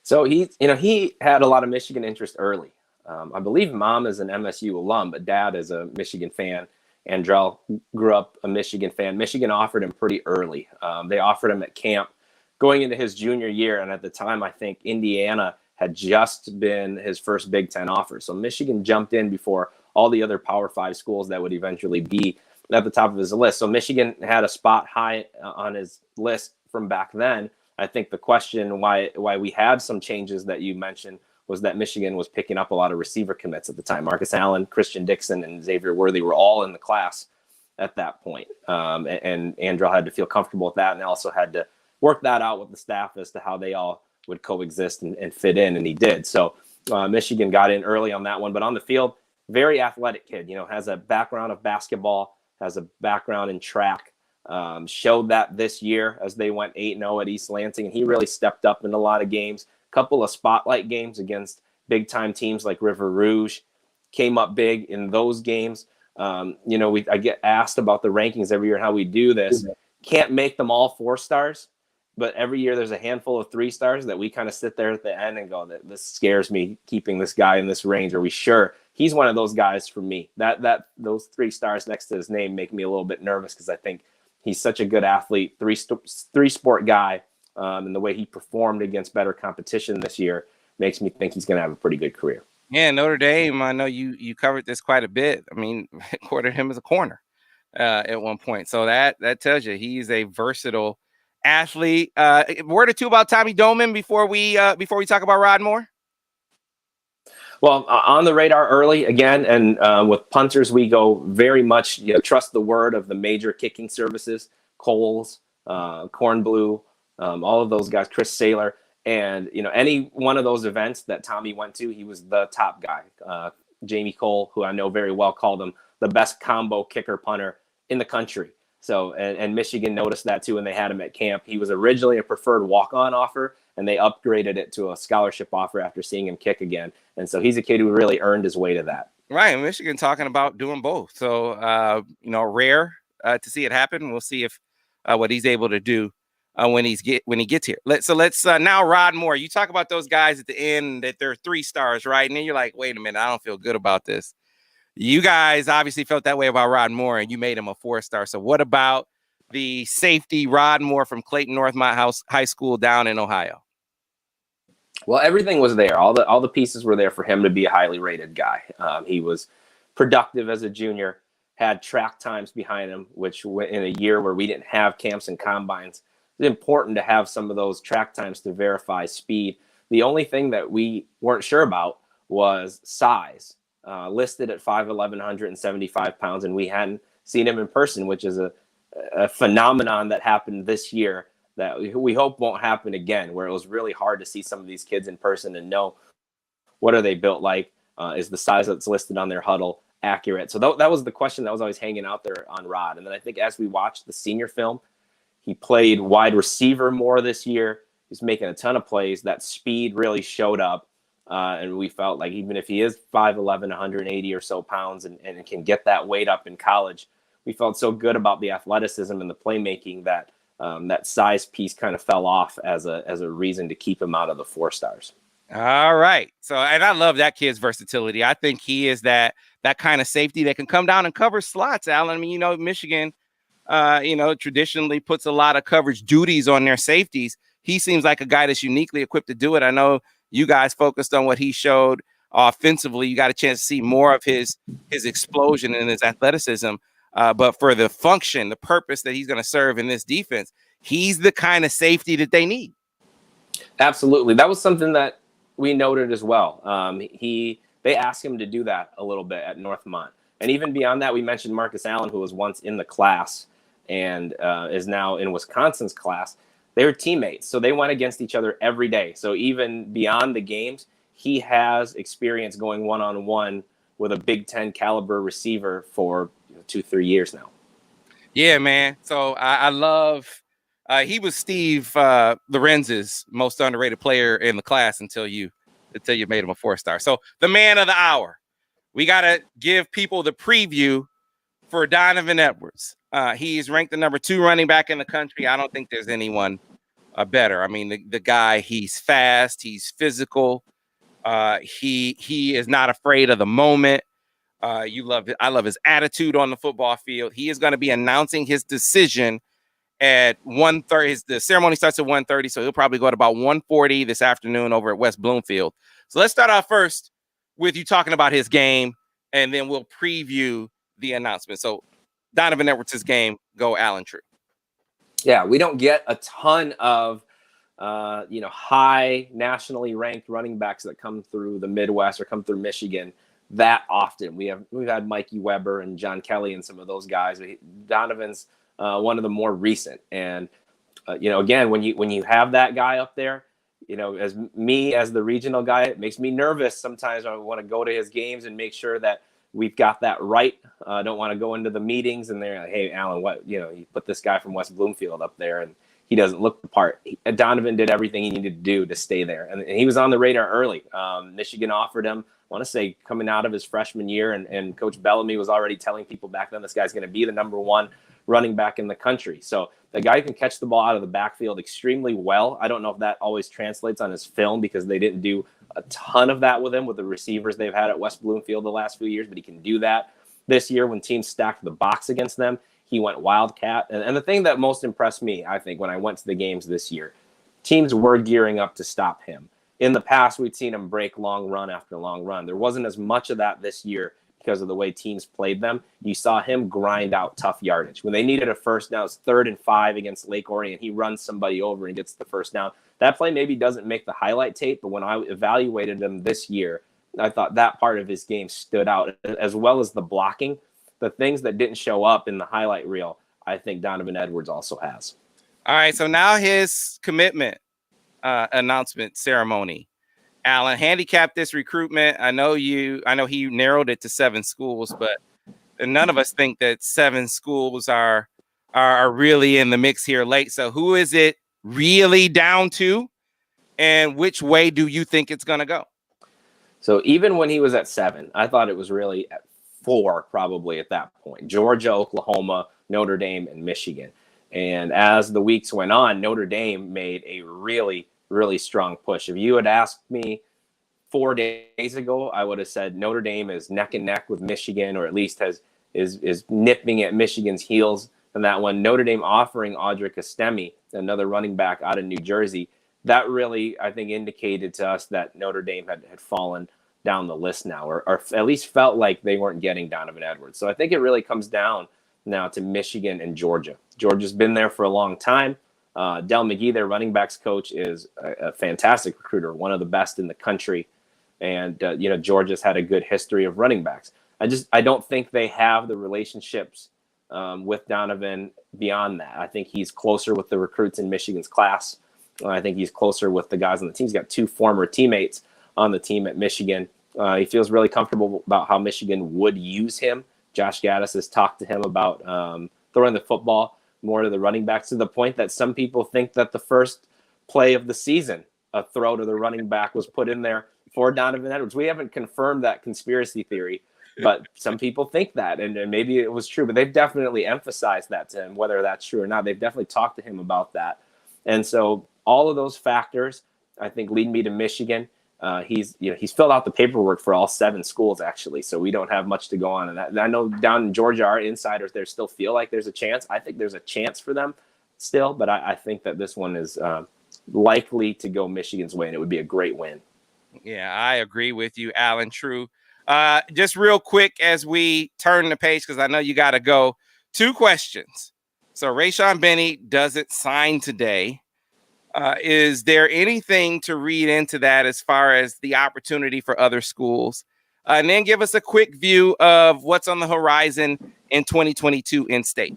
So he had a lot of Michigan interest early. I believe mom is an MSU alum, but dad is a Michigan fan. Andrell grew up a Michigan fan. Michigan offered him pretty early. They offered him at camp going into his junior year. And at the time, I think Indiana had just been his first Big Ten offer. So Michigan jumped in before all the other Power 5 schools that would eventually be at the top of his list. So Michigan had a spot high on his list from back then. I think the question why we had some changes that you mentioned was that Michigan was picking up a lot of receiver commits at the time. Marcus Allen, Christian Dixon, and Xavier Worthy were all in the class at that point. And Andrell had to feel comfortable with that and also had to work that out with the staff as to how they all would coexist and fit in, and he did. So Michigan got in early on that one. But on the field, very athletic kid, has a background of basketball, has a background in track, showed that this year as they went 8-0 at East Lansing, and he really stepped up in a lot of games. Couple of spotlight games against big time teams like River Rouge, came up big in those games. I get asked about the rankings every year and how we do this. Can't make them all 4 stars, but every year there's a handful of 3 stars that we kind of sit there at the end and go, that this scares me keeping this guy in this range. Are we sure? He's one of those guys for me. Those 3 stars next to his name make me a little bit nervous because I think he's such a good athlete, three sport guy. And the way he performed against better competition this year makes me think he's going to have a pretty good career. Yeah, Notre Dame, I know you covered this quite a bit. I mean, quartered him as a corner at one point. So that tells you he's a versatile athlete. Word or two about Tommy Doleman before we talk about Rod Moore? Well, on the radar early again, and with punters, we go very much trust the word of the major kicking services, Coles, Kornblue, all of those guys, Chris Saylor, and any one of those events that Tommy went to, he was the top guy. Jamie Cole, who I know very well, called him the best combo kicker punter in the country. So, and Michigan noticed that too, and they had him at camp. He was originally a preferred walk-on offer, and they upgraded it to a scholarship offer after seeing him kick again. And so he's a kid who really earned his way to that. Right, Michigan talking about doing both. So, rare to see it happen. We'll see if what he's able to do when he gets here. Let's now Rod Moore. You talk about those guys at the end that they're 3 stars, right? And then you're like, wait a minute, I don't feel good about this. You guys obviously felt that way about Rod Moore, and you made him a 4-star. So what about the safety Rod Moore from Clayton Northmont High School down in Ohio? Well, everything was there. All the pieces were there for him to be a highly rated guy. He was productive as a junior, had track times behind him, which in a year where we didn't have camps and combines, it's important to have some of those track times to verify speed. The only thing that we weren't sure about was size. Listed at 5'11", 175 pounds, and we hadn't seen him in person, which is a phenomenon that happened this year that we hope won't happen again, where it was really hard to see some of these kids in person and know what are they built like. Is the size that's listed on their huddle accurate? So that was the question that was always hanging out there on Rod. And then I think as we watched the senior film, he played wide receiver more this year. He's making a ton of plays. That speed really showed up. And we felt like even if he is 5'11", 180 or so pounds and can get that weight up in college, we felt so good about the athleticism and the playmaking that that size piece kind of fell off as a reason to keep him out of the 4 stars. All right. So, and I love that kid's versatility. I think he is that kind of safety that can come down and cover slots, Alan. I mean, Michigan, traditionally puts a lot of coverage duties on their safeties. He seems like a guy that's uniquely equipped to do it. I know you guys focused on what he showed offensively. You got a chance to see more of his explosion and his athleticism. But for the function, the purpose that he's going to serve in this defense, he's the kind of safety that they need. Absolutely. That was something that we noted as well. They asked him to do that a little bit at Northmont. And even beyond that, we mentioned Marcus Allen, who was once in the class and is now in Wisconsin's class. They were teammates, so they went against each other every day. So even beyond the games, he has experience going one-on-one with a Big Ten caliber receiver for 2-3 years now. Yeah, man. So I love he was Steve Lorenz's most underrated player in the class until you made him a 4-star. So the man of the hour, we got to give people the preview for Donovan Edwards. He's ranked the number 2 running back in the country. I don't think there's anyone better. I mean, the guy, he's fast, he's physical. He is not afraid of the moment. I love his attitude on the football field. He is going to be announcing his decision at 1:30. The ceremony starts at 1:30, so he'll probably go at about 1:40 this afternoon over at West Bloomfield. So let's start off first with you talking about his game, and then we'll preview the announcement. So Donovan Edwards' game, go Alan True. Yeah, we don't get a ton of high nationally ranked running backs that come through the Midwest or come through Michigan that often. We've had Mikey Weber and John Kelly and some of those guys. Donovan's one of the more recent. And again, when you have that guy up there, as the regional guy, it makes me nervous. Sometimes I want to go to his games and make sure that we've got that right. I don't want to go into the meetings and they're like, hey, Alan, you put this guy from West Bloomfield up there and he doesn't look the part. Donovan did everything he needed to do to stay there. And he was on the radar early. Michigan offered him, I want to say, coming out of his freshman year. And Coach Bellamy was already telling people back then, this guy's going to be the number 1 running back in the country. So the guy who can catch the ball out of the backfield extremely well. I don't know if that always translates on his film because they didn't do a ton of that with him with the receivers they've had at West Bloomfield the last few years, but he can do that. This year when teams stacked the box against them, he went wildcat. And the thing that most impressed me, I think, when I went to the games this year, teams were gearing up to stop him. In the past, we'd seen him break long run after long run. There wasn't as much of that this year because of the way teams played them. You saw him grind out tough yardage. When they needed a first down, it's 3rd and 5 against Lake Orion. He runs somebody over and gets the first down. That play maybe doesn't make the highlight tape, but when I evaluated him this year, I thought that part of his game stood out, as well as the blocking. The things that didn't show up in the highlight reel, I think Donovan Edwards also has. All right, so now his commitment announcement ceremony. Alan, handicap this recruitment. I know he narrowed it to 7 schools, but none of us think that 7 schools are really in the mix here late. So who is it really down to, and which way do you think it's going to go? So even when he was at 7, I thought it was really at 4 probably at that point. Georgia, Oklahoma, Notre Dame, and Michigan. And as the weeks went on, Notre Dame made a really, really strong push. If you had asked me 4 days ago, I would have said Notre Dame is neck and neck with Michigan, or at least is nipping at Michigan's heels in that one. Notre Dame offering Audric Estemi, another running back out of New Jersey. That really, I think, indicated to us that Notre Dame had fallen down the list now, or at least felt like they weren't getting Donovan Edwards. So I think it really comes down now to Michigan and Georgia. Georgia's been there for a long time. Del McGee, their running backs coach, is a fantastic recruiter, one of the best in the country. And, Georgia's had a good history of running backs. I don't think they have the relationships with Donovan beyond that. I think he's closer with the recruits in Michigan's class. I think he's closer with the guys on the team. He's got 2 former teammates on the team at Michigan. He feels really comfortable about how Michigan would use him. Josh Gaddis has talked to him about throwing the football more to the running backs, to the point that some people think that the first play of the season, a throw to the running back, was put in there for Donovan Edwards. We haven't confirmed that conspiracy theory, But some people think that, and maybe it was true, but they've definitely emphasized that to him, whether that's true or not. They've definitely talked to him about that. And so all of those factors, I think, lead me to Michigan. He's filled out the paperwork for all 7 schools, actually, so we don't have much to go on. And I know down in Georgia, our insiders there still feel like there's a chance. I think there's a chance for them still, but I think that this one is likely to go Michigan's way, and it would be a great win. Yeah, I agree with you, Alan. True. Just real quick as we turn the page, because I know you got to go. 2 questions. So Rayshawn Benny doesn't sign today. Is there anything to read into that as far as the opportunity for other schools? And then give us a quick view of what's on the horizon in 2022 in state.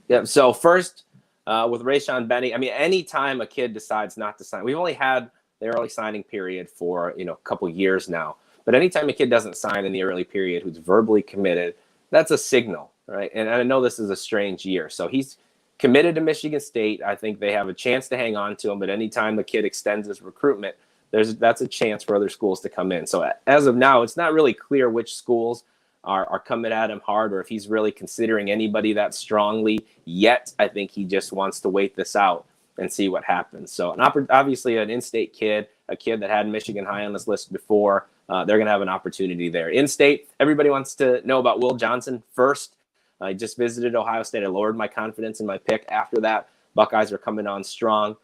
Yeah. So first, with Rayshawn Benny, I mean, anytime a kid decides not to sign, we've only had the early signing period for a couple years now. But anytime a kid doesn't sign in the early period who's verbally committed, that's a signal, right? And I know this is a strange year. So he's committed to Michigan State. I think they have a chance to hang on to him. But anytime the kid extends his recruitment, that's a chance for other schools to come in. So as of now, it's not really clear which schools are coming at him hard, or if he's really considering anybody that strongly yet. I think he just wants to wait this out and see what happens. So obviously an in-state kid, a kid that had Michigan high on this list before, they're going to have an opportunity there. In-state, everybody wants to know about Will Johnson first. I just visited Ohio State. I lowered my confidence in my pick after that. Buckeyes are coming on strong.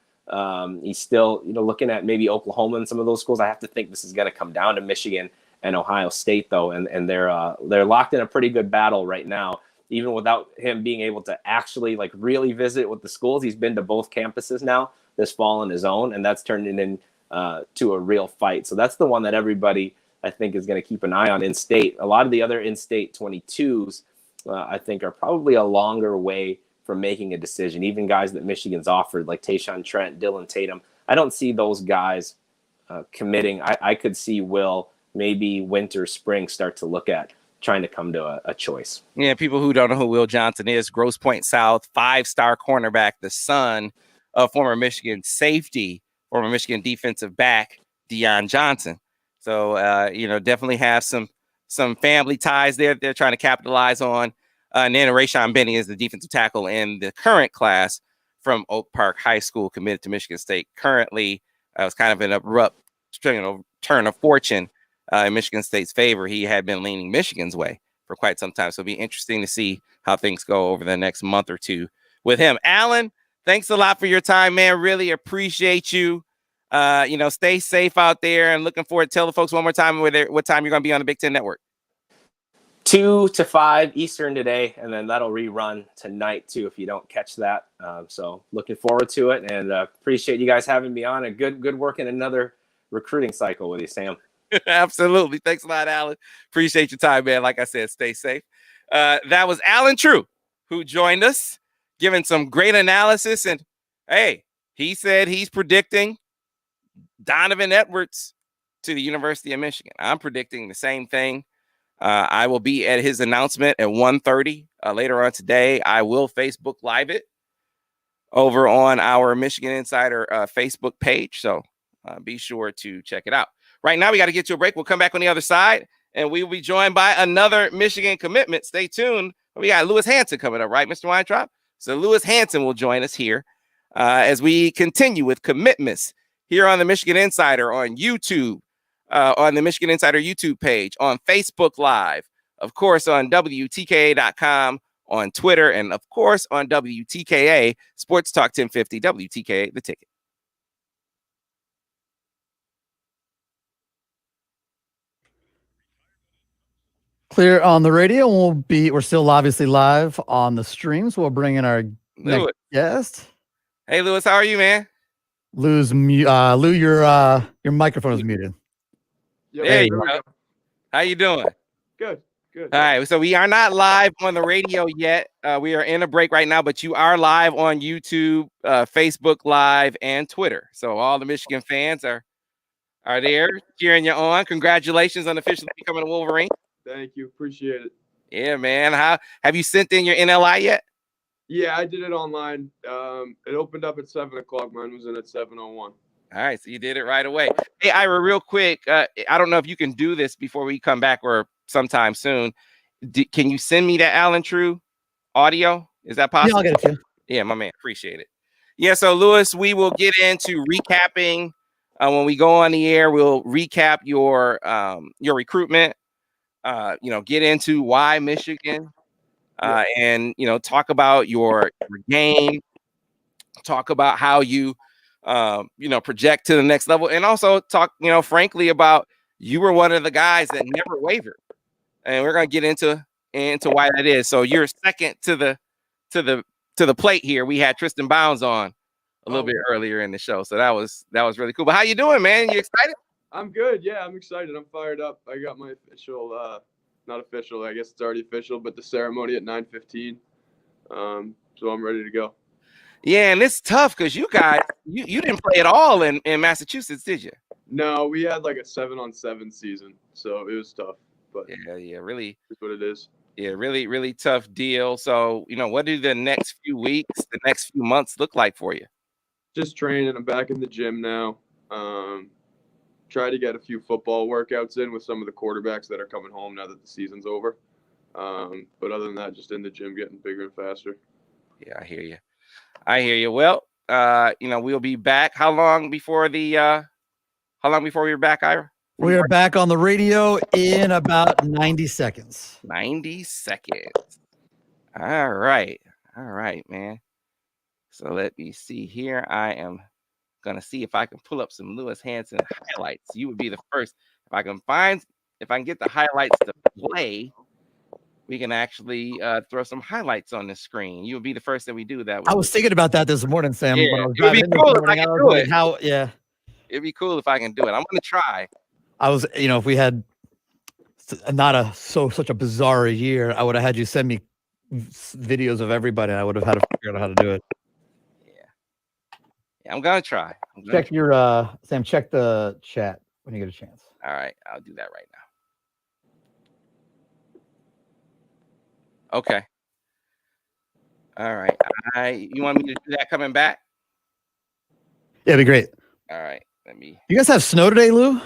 He's still, looking at maybe Oklahoma and some of those schools. I have to think this is going to come down to Michigan and Ohio State, though, and they're locked in a pretty good battle right now. Even without him being able to actually really visit with the schools, he's been to both campuses now this fall on his own, and that's turned into a real fight. So that's the one that everybody, I think, is going to keep an eye on in-state. A lot of the other in-state 22s, I think, are probably a longer way from making a decision. Even guys that Michigan's offered, like Tayshaun Trent, Dylan Tatum, I don't see those guys committing. I could see Will maybe winter, spring start to look at trying to come to a choice. Yeah, people who don't know who Will Johnson is, Grosse Pointe South, 5-star cornerback, the son of former Michigan safety, former Michigan defensive back, Deion Johnson. So, definitely have some family ties there they're trying to capitalize on. And then Rayshawn Benny is the defensive tackle in the current class from Oak Park High School, committed to Michigan State. Currently, it was kind of an abrupt turn of fortune in Michigan State's favor. He had been leaning Michigan's way for quite some time. So it'll be interesting to see how things go over the next month or two with him. Alan, thanks a lot for your time, man. Really appreciate you. Stay safe out there, and looking forward to tell the folks one more time what time you're going to be on the Big Ten Network. 2 to 5 Eastern today, and then that'll rerun tonight too if you don't catch that. So looking forward to it, and appreciate you guys having me on. A good work in another recruiting cycle with you, Sam. Absolutely. Thanks a lot, Alan. Appreciate your time, man. Like I said, stay safe. That was Alan True, who joined us, giving some great analysis. And hey, he said he's predicting Donovan Edwards to the University of Michigan. I'm predicting the same thing. I will be at his announcement at 1:30 later on today. I will Facebook Live it over on our Michigan Insider Facebook page. So be sure to check it out. Right now, we got to get to a break. We'll come back on the other side, and we will be joined by another Michigan commitment. Stay tuned. We got Lewis Hansen coming up, right, Mr. Weintraub? So Lewis Hansen will join us here as we continue with commitments here on the Michigan Insider on YouTube, on the Michigan Insider YouTube page, on Facebook Live, of course, on WTKA.com, on Twitter, and, of course, on WTKA Sports Talk 1050, WTKA, The Ticket. Clear on the radio. We're still obviously live on the streams. We'll bring in our next guest. Hey, Lewis, how are you, man? Lou, your microphone is muted. There you go. How you doing? Good. All right, so we are not live on the radio yet. We are in a break right now, but you are live on YouTube, Facebook Live, and Twitter. So all the Michigan fans are there cheering you on. Congratulations on officially becoming a Wolverine. Thank you. Appreciate it. Yeah, man. How have you sent in your NLI yet? Yeah, I did it online. It opened up at 7:00. Mine was in at 7:01. All right, so you did it right away. Hey, Ira, real quick, I don't know if you can do this before we come back, or sometime soon. Can you send me that Allen True audio? Is that possible? Yeah, I'll get it to you. Yeah, my man. Appreciate it. Yeah, so Lewis, we will get into recapping. When we go on the air, we'll recap your recruitment, get into why Michigan, and, talk about your game, talk about how you, project to the next level, and also talk, frankly, about you were one of the guys that never wavered. And we're going to get into why that is. So you're second to the plate here. We had Tristan Bounds on a little bit earlier in the show. So that was really cool. But how you doing, man? You excited? I'm good. Yeah, I'm excited. I'm fired up. I got my official, not official, I guess it's already official, but the ceremony at 9:15. So I'm ready to go. Yeah, and it's tough because you guys, you didn't play at all in Massachusetts, did you? No, we had like a 7-on-7 season, so it was tough. But yeah, really. That's what it is. Yeah, really, really tough deal. So, what do the next few weeks, the next few months look like for you? Just training. I'm back in the gym now. Try to get a few football workouts in with some of the quarterbacks that are coming home now that the season's over. But other than that, just in the gym, getting bigger and faster. Yeah, I hear you. Well, we'll be back. How long before we're back, Ira? We are back on the radio in about 90 seconds. 90 seconds. All right, man. So let me see here. I am going to see if I can pull up some Lewis Hansen highlights. You would be the first. If I can get the highlights to play, we can actually throw some highlights on the screen. You would be the first that we do that with. I was thinking about that this morning, Sam. Yeah, when I was it would be driving in cool this if I morning. could do it. How, yeah. It'd be cool if I can do it. I'm going to try. I was, if we had not such a bizarre year, I would have had you send me videos of everybody. I would have had to figure out how to do it. Yeah, I'm going to try. Check your, Sam, check the chat when you get a chance. All right, I'll do that right now. Okay. All right. You want me to do that coming back? Yeah, it'd be great. All right. You guys have snow today, Lou?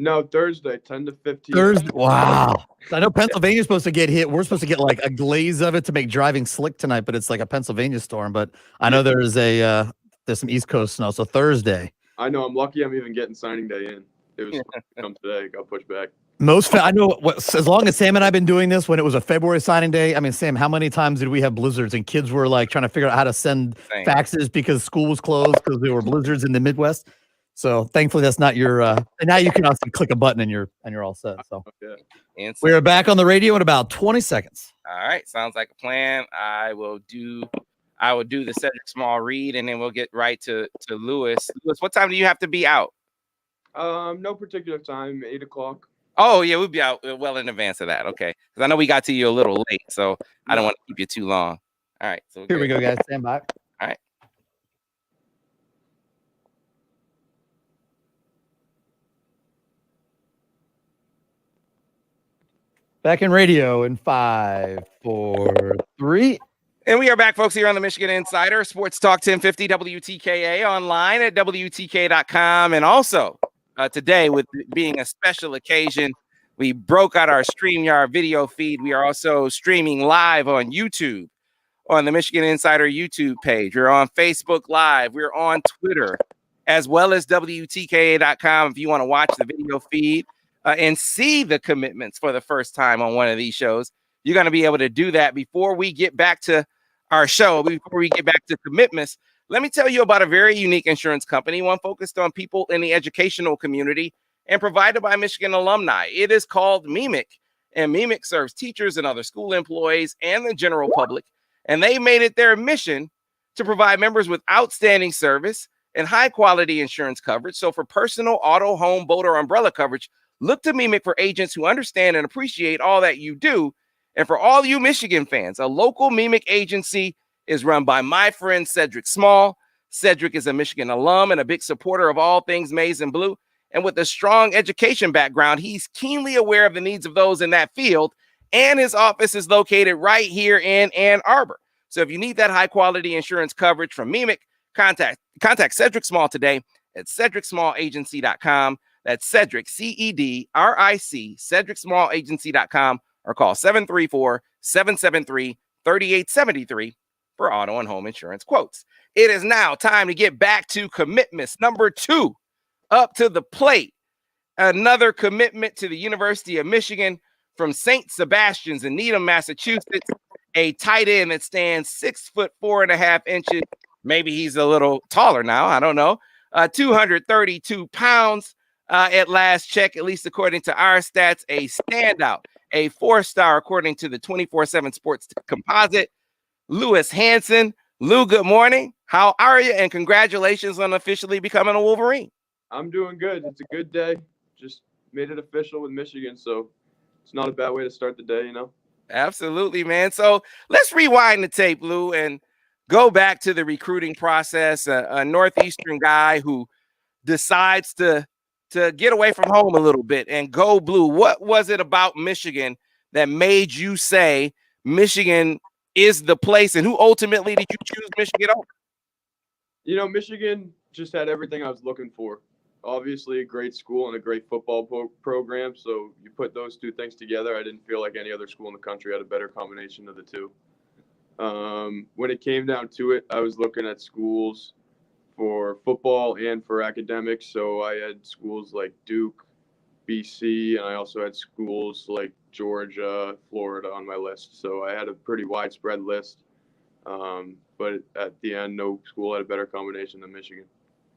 No, Thursday, 10 to 15. Thursday. Wow. I know Pennsylvania's supposed to get hit. We're supposed to get like a glaze of it to make driving slick tonight, but it's like a Pennsylvania storm. But I know there's some East Coast snow. So Thursday. I know. I'm lucky I'm even getting signing day in. It was come today. It got pushed back. I know as long as Sam and I've been doing this, when it was a February signing day, I mean, Sam, how many times did we have blizzards and kids were like trying to figure out how to send faxes because school was closed because there were blizzards in the Midwest? So thankfully that's not your and now you can also click a button and you're all set. So we are back on the radio in about 20 seconds. All right. Sounds like a plan. I will do the Cedric Small read and then we'll get right to Lewis. Lewis, what time do you have to be out? No particular time, 8 o'clock. Oh, yeah, we'll be out well in advance of that. Okay. Because I know we got to you a little late, so I don't want to keep you too long. All right. So here we go, guys. Stand by. All right. Back in radio in 5, 4, 3. And we are back, folks, here on the Michigan Insider, Sports Talk 1050 WTKA, online at WTK.com. And also today, with being a special occasion, we broke out our StreamYard video feed. We are also streaming live on YouTube, on the Michigan Insider YouTube page. We're on Facebook Live. We're on Twitter, as well as WTKA.com if you want to watch the video feed and see the commitments for the first time on one of these shows. You're going to be able to do that before we get back to our show, before we get back to commitments. Let me tell you about a very unique insurance company, one focused on people in the educational community and provided by Michigan alumni. It is called MEMIC, and MEMIC serves teachers and other school employees and the general public. And they made it their mission to provide members with outstanding service and high quality insurance coverage. So for personal, auto, home, boat, or umbrella coverage, look to MEMIC for agents who understand and appreciate all that you do. And for all you Michigan fans, a local MEMIC agency is run by my friend Cedric Small. Cedric is a Michigan alum and a big supporter of all things maize and blue. And with a strong education background, he's keenly aware of the needs of those in that field. And his office is located right here in Ann Arbor. So if you need that high quality insurance coverage from MEMIC, contact Cedric Small today at cedricsmallagency.com. That's Cedric, CEDRIC, CedricSmallAgency.com, or call 734-773-3873 for auto and home insurance quotes. It is now time to get back to commitments. Number 2, up to the plate. Another commitment to the University of Michigan from St. Sebastian's in Needham, Massachusetts. A tight end that stands 6'4.5" Maybe he's a little taller now. I don't know. 232 pounds at last check, at least according to our stats. A standout, a 4-star according to the 24/7 Sports Composite. Lewis Hansen. Lou, good morning. How are you? And congratulations on officially becoming a Wolverine. I'm doing good. It's a good day. Just made it official with Michigan, so it's not a bad way to start the day, you know? Absolutely, man. So let's rewind the tape, Lou, and go back to the recruiting process. A Northeastern guy who decides to get away from home a little bit and go blue. What was it about Michigan that made you say Michigan is the place, and who ultimately did you choose Michigan over? You know, Michigan just had everything I was looking for. Obviously, a great school and a great football program. So you put those two things together, I didn't feel like any other school in the country had a better combination of the two. When it came down to it, I was looking at schools for football and for academics. So I had schools like Duke, BC, and I also had schools like Georgia, Florida on my list. So I had a pretty widespread list. But at the end, no school had a better combination than Michigan.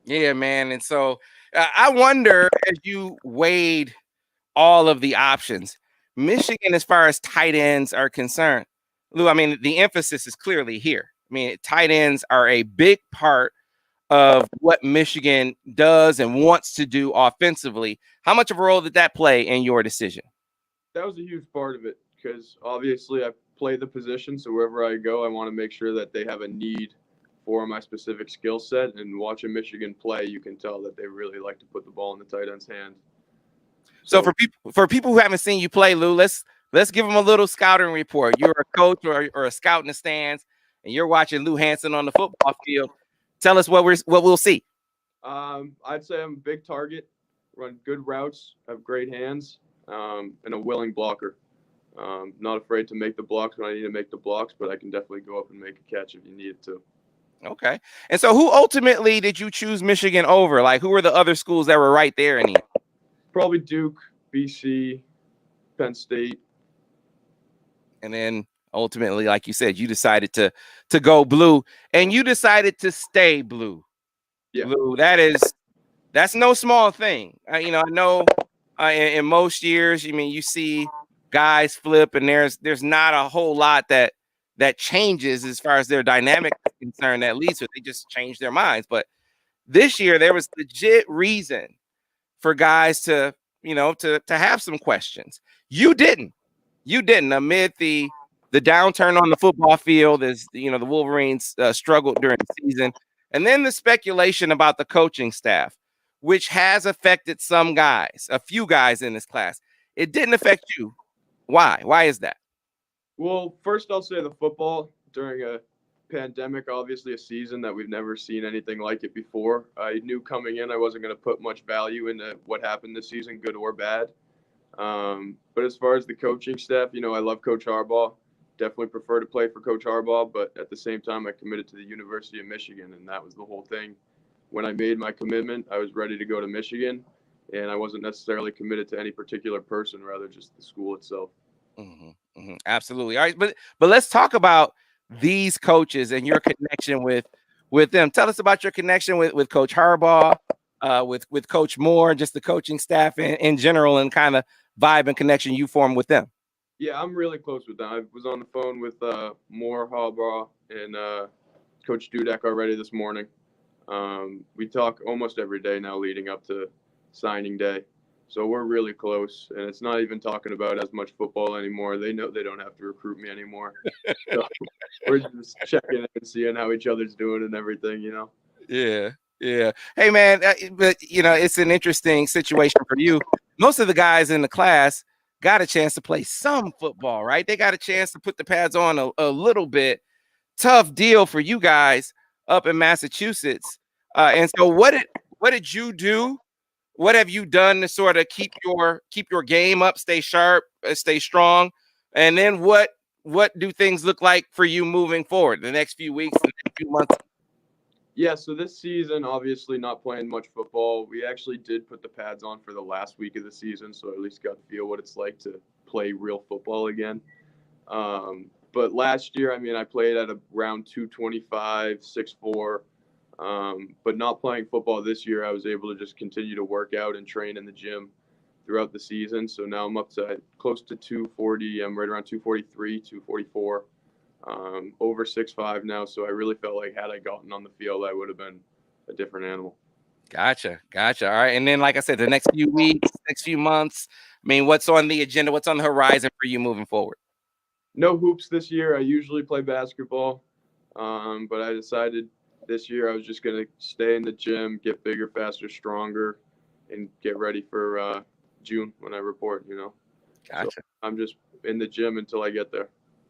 Yeah, man. And so I wonder, as you weighed all of the options, Michigan, as far as tight ends are concerned, Lou, I mean, the emphasis is clearly here. I mean, tight ends are a big part of what Michigan does and wants to do offensively. How much of a role did that play in your decision? That was a huge part of it because obviously I play the position. So wherever I go, I want to make sure that they have a need for my specific skill set. And watching Michigan play, you can tell that they really like to put the ball in the tight end's hand. So for people who haven't seen you play, Lou, let's give them a little scouting report. You're a coach or a scout in the stands, and you're watching Lou Hansen on the football field. Tell us what we'll see. I'd say I'm a big target, run good routes, have great hands, and a willing blocker. Not afraid to make the blocks when I need to make the blocks, but I can definitely go up and make a catch if you need it to. Okay. And so who ultimately did you choose Michigan over? Like, who were the other schools that were right there in the end? Probably Duke, BC, Penn State. And then ultimately, like you said, you decided to go blue, and you decided to stay blue. Yeah. Blue, that's no small thing. I know in most years, you see guys flip, and there's not a whole lot that changes as far as their dynamic is concerned, at least, or they just change their minds. But this year, there was legit reason for guys to have some questions. You didn't amid the downturn on the football field as the Wolverines struggled during the season, and then the speculation about the coaching staff, which has affected some guys, a few guys in this class. It didn't affect you. Why is that? Well, first I'll say the football during a pandemic, obviously a season that we've never seen anything like it before. I knew coming in I wasn't going to put much value into what happened this season, good or bad. But as far as the coaching staff, I love Coach Harbaugh. Definitely prefer to play for Coach Harbaugh, but at the same time, I committed to the University of Michigan, and that was the whole thing. When I made my commitment, I was ready to go to Michigan, and I wasn't necessarily committed to any particular person, rather just the school itself. Absolutely. All right, but let's talk about these coaches and your connection with them. Tell us about your connection with Coach Harbaugh, with Coach Moore, just the coaching staff in general, and kind of vibe and connection you form with them. Yeah, I'm really close with them. I was on the phone with Moore, Harbaugh, and Coach Dudek already this morning. We talk almost every day now leading up to signing day. So we're really close, and it's not even talking about as much football anymore. They know they don't have to recruit me anymore. So we're just checking in and seeing how each other's doing and everything, Yeah. Hey, man, but, it's an interesting situation for you. Most of the guys in the class got a chance to play some football, right? They got a chance to put the pads on a little bit. Tough deal for you guys up in Massachusetts. And so what did you do what have you done to sort of keep your game up, stay sharp, stay strong? And then what do things look like for you moving forward the next few weeks, the next few months? Yeah, so this season, obviously not playing much football. We actually did put the pads on for the last week of the season, so I at least got to feel what it's like to play real football again. But last year, I mean, I played at around 225, 6'4", but not playing football this year, I was able to just continue to work out and train in the gym throughout the season. So now I'm up to close to 240. I'm right around 243, 244. Over 6'5" now, so I really felt like had I gotten on the field, I would have been a different animal. Gotcha. All right. And then, like I said, the next few weeks, next few months, I mean, what's on the agenda? What's on the horizon for you moving forward? No hoops this year. I usually play basketball, but I decided this year I was just going to stay in the gym, get bigger, faster, stronger, and get ready for June when I report, Gotcha. So I'm just in the gym until I get there.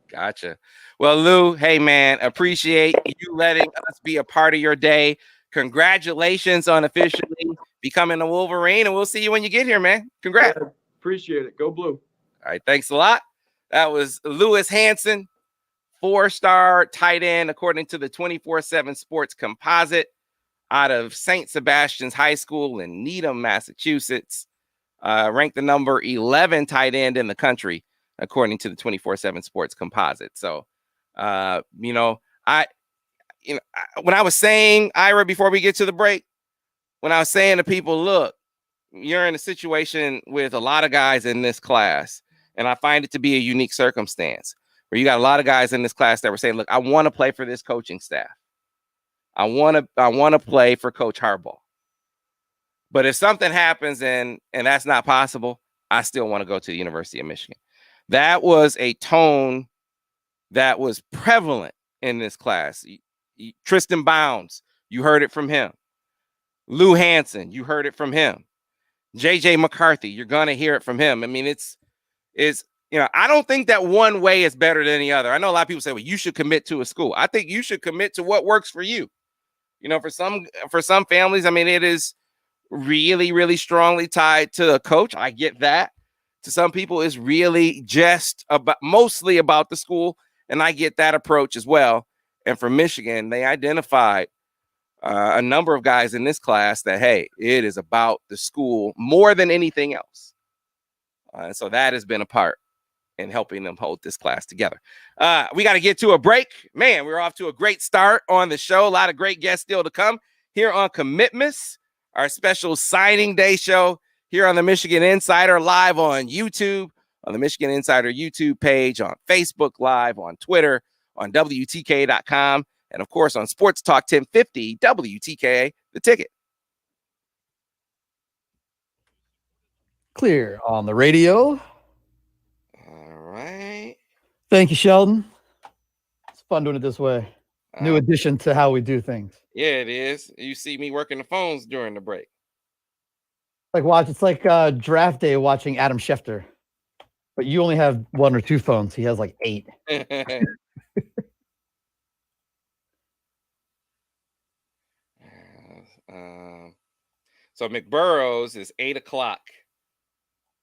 Gotcha. Well, Lou, hey, man, appreciate you letting us be a part of your day. Congratulations on officially becoming a Wolverine, and we'll see you when you get here, man. Congrats. Yeah, appreciate it. Go Blue. All right, thanks a lot. That was Lewis Hansen, 4-star tight end, according to the 24/7 Sports Composite, out of St. Sebastian's High School in Needham, Massachusetts. Ranked the number 11 tight end in the country, according to the 24/7 Sports Composite. So, when I was saying, Ira, before we get to the break, when I was saying to people, look, you're in a situation with a lot of guys in this class, and I find it to be a unique circumstance where you got a lot of guys in this class that were saying, look, I want to play for this coaching staff. I want to play for Coach Harbaugh. But if something happens and that's not possible, I still want to go to the University of Michigan. That was a tone that was prevalent in this class. Tristan Bounds, you heard it from him. Lou Hansen, you heard it from him. Jj Mccarthy, you're going to hear it from him. I mean, it's I don't think that one way is better than the other. I know a lot of people say, well, you should commit to a school. I think you should commit to what works for you. For some families, I mean, it is really, really strongly tied to a coach. I get that. To some people, it's really just mostly about the school, and I get that approach as well. And for Michigan, they identified a number of guys in this class that, hey, it is about the school more than anything else. And so that has been a part in helping them hold this class together. We got to get to a break. Man, we're off to a great start on the show. A lot of great guests still to come here on Commitments, our special signing day show here on the Michigan Insider, live on YouTube, on the Michigan Insider YouTube page, on Facebook Live, on Twitter, on WTK.com, and of course on Sports Talk 1050 WTK, The Ticket. Clear on the radio. All right. Thank you, Sheldon. It's fun doing it this way. New addition to how we do things. Yeah, it is. You see me working the phones during the break. It's like draft day watching Adam Schefter. But you only have 1 or 2 phones. He has like 8. So McBurrows is 8 o'clock.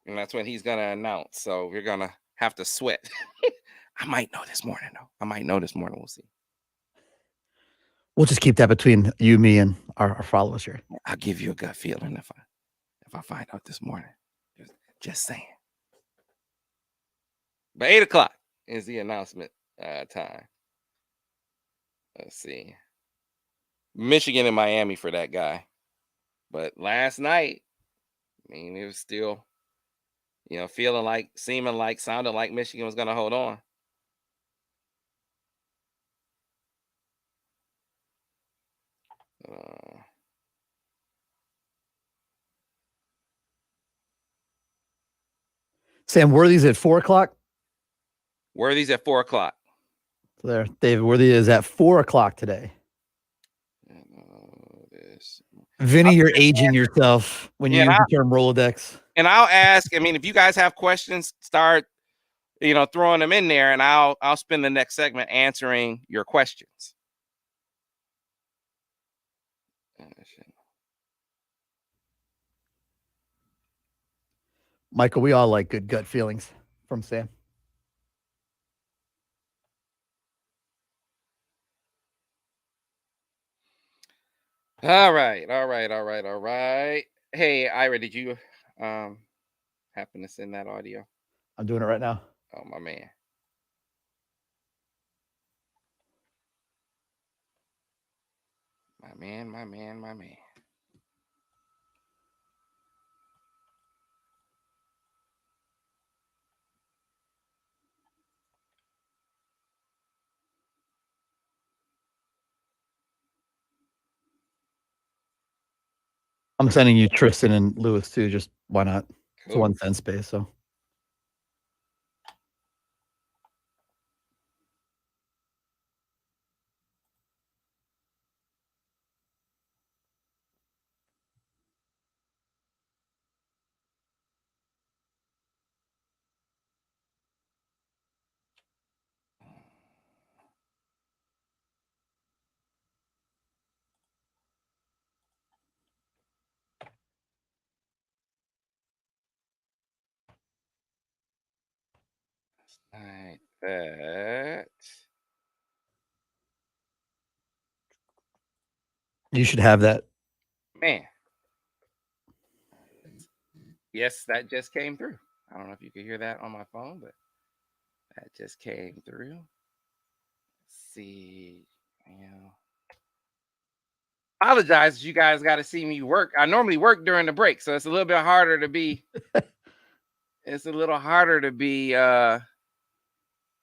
And that's when he's going to announce. So we're going to have to sweat. I might know this morning, though. We'll see. We'll just keep that between you, me, and our followers here. I'll give you a gut feeling if I find out this morning. Just saying. But 8 o'clock is the announcement time. Let's see. Michigan and Miami for that guy. But last night, I mean, it was still, sounded like Michigan was going to hold on. Sam Worthy's at 4 o'clock. Worthy's at 4 o'clock. There, David Worthy is at 4 o'clock today. Vinny, you're aging yourself when you use the term Rolodex. And I'll ask. I mean, if you guys have questions, start, throwing them in there, and I'll spend the next segment answering your questions. Michael, we all like good gut feelings from Sam. All right. Hey, Ira, did you happen to send that audio? I'm doing it right now. Oh, my man. My man. I'm sending you Tristan and Lewis too. Just why not? It's Cool. 1 cent space. So Like that. you should have that. Man. Yes, that just came through. I don't know if you could hear that on my phone, but that just came through. Let's see. Apologize, you guys got to see me work. I normally work during the break, so it's a little bit harder to be. It's a little harder to be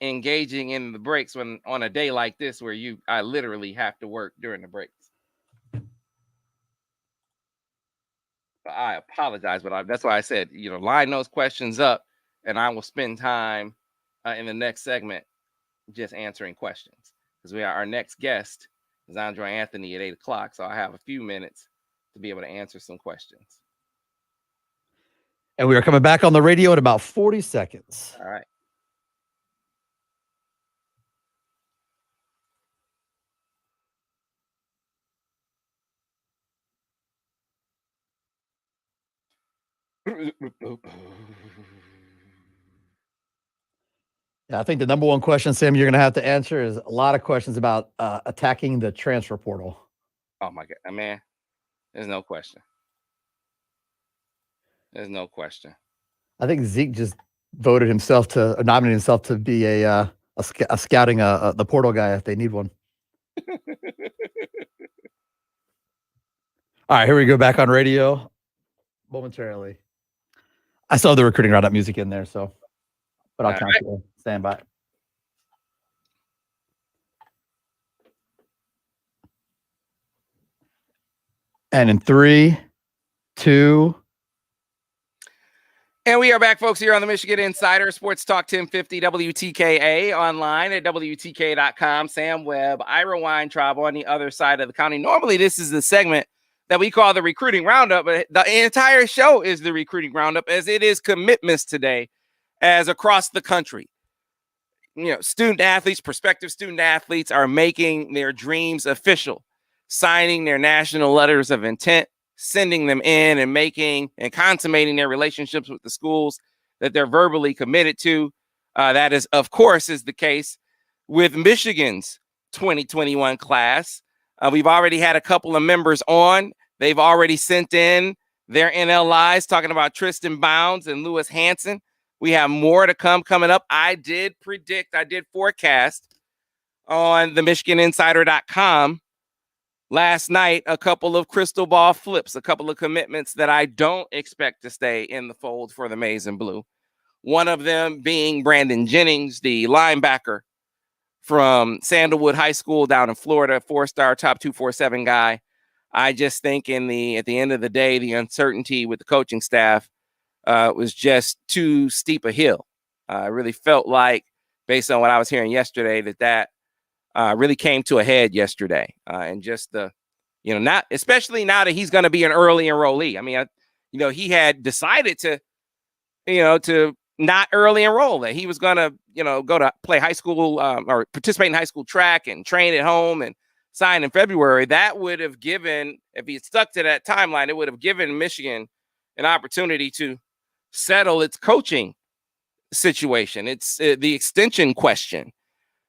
engaging in the breaks when on a day like this where I literally have to work during the breaks. But I apologize, but that's why I said, line those questions up, and I will spend time in the next segment just answering questions, because our next guest is Andre Anthony at 8:00, so I have a few minutes to be able to answer some questions. And we are coming back on the radio in about 40 seconds. All right. Yeah, I think the number one question, Sam, you're going to have to answer is a lot of questions about attacking the transfer portal. Oh, my God, man. There's no question. I think Zeke just nominated himself to be a scouting the portal guy if they need one. All right, here we go back on radio momentarily. I still have the recruiting roundup music in there, so but I'll count you. Stand by. And in 3, 2. And we are back, folks, here on the Michigan Insider Sports Talk 1050 WTKA, online at WTK.com. Sam Webb, Ira Weintraub on the other side of the county. Normally, this is the segment that we call the recruiting roundup, but the entire show is the recruiting roundup, as it is commitments today, as across the country. Student athletes, prospective student athletes are making their dreams official, signing their national letters of intent, sending them in and making and consummating their relationships with the schools that they're verbally committed to. That is, of course, is the case with Michigan's 2021 class. We've already had a couple of members on. They've already sent in their NLIs talking about Tristan Bounds and Lewis Hansen. We have more to coming up. I did forecast on the MichiganInsider.com last night a couple of crystal ball flips, a couple of commitments that I don't expect to stay in the fold for the Maize and Blue. One of them being Brandon Jennings, the linebacker from Sandalwood High School down in Florida, 4-star, top 247 guy. I just think at the end of the day, the uncertainty with the coaching staff was just too steep a hill. I really felt like, based on what I was hearing yesterday, that really came to a head yesterday. And just not especially now that he's going to be an early enrollee. I mean, he had decided to not early enroll, that he was going to, go to play high school or participate in high school track and train at home and sign in February. That would have given, if he had stuck to that timeline, it would have given Michigan an opportunity to settle its coaching situation. It's the extension question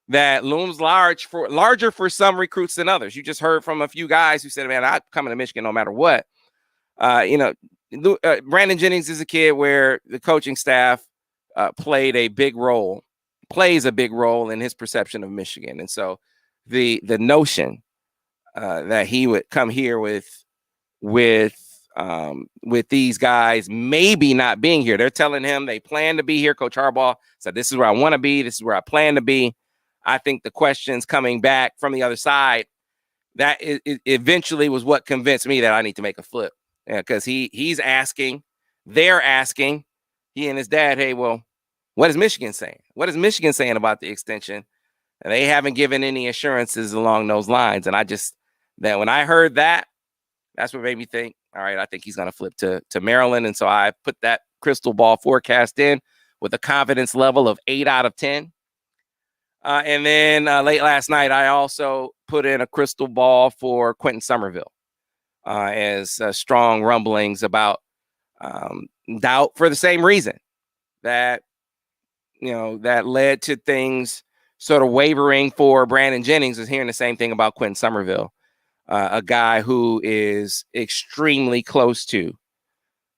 that looms larger for some recruits than others. You just heard from a few guys who said, man, I'm coming to Michigan no matter what. Brandon Jennings is a kid where the coaching staff plays a big role in his perception of Michigan. And so the notion that he would come here with these guys maybe not being here. They're telling him they plan to be here. Coach Harbaugh said, this is where I want to be. This is where I plan to be. I think the questions coming back from the other side, that it eventually was what convinced me that I need to make a flip. Because he's asking, they're asking, he and his dad, hey, well, what is Michigan saying? What is Michigan saying about the extension? And they haven't given any assurances along those lines. And that when I heard that, that's what made me think, all right, I think he's going to flip to Maryland. And so I put that crystal ball forecast in with a confidence level of 8 out of 10. And then late last night, I also put in a crystal ball for Quentin Somerville as strong rumblings about doubt for the same reason that led to things sort of wavering for Brandon Jennings, is hearing the same thing about Quinton Somerville, a guy who is extremely close to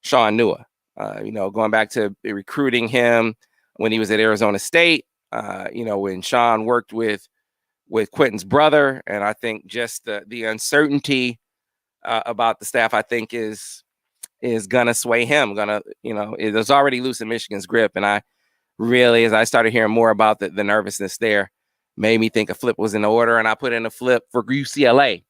Sean Nua. Going back to recruiting him when he was at Arizona State, when Sean worked with Quentin's brother. And I think just the uncertainty about the staff, I think is gonna sway him. It was already loose in Michigan's grip. And I really, as I started hearing more about the nervousness there, made me think a flip was in order. And I put in a flip for UCLA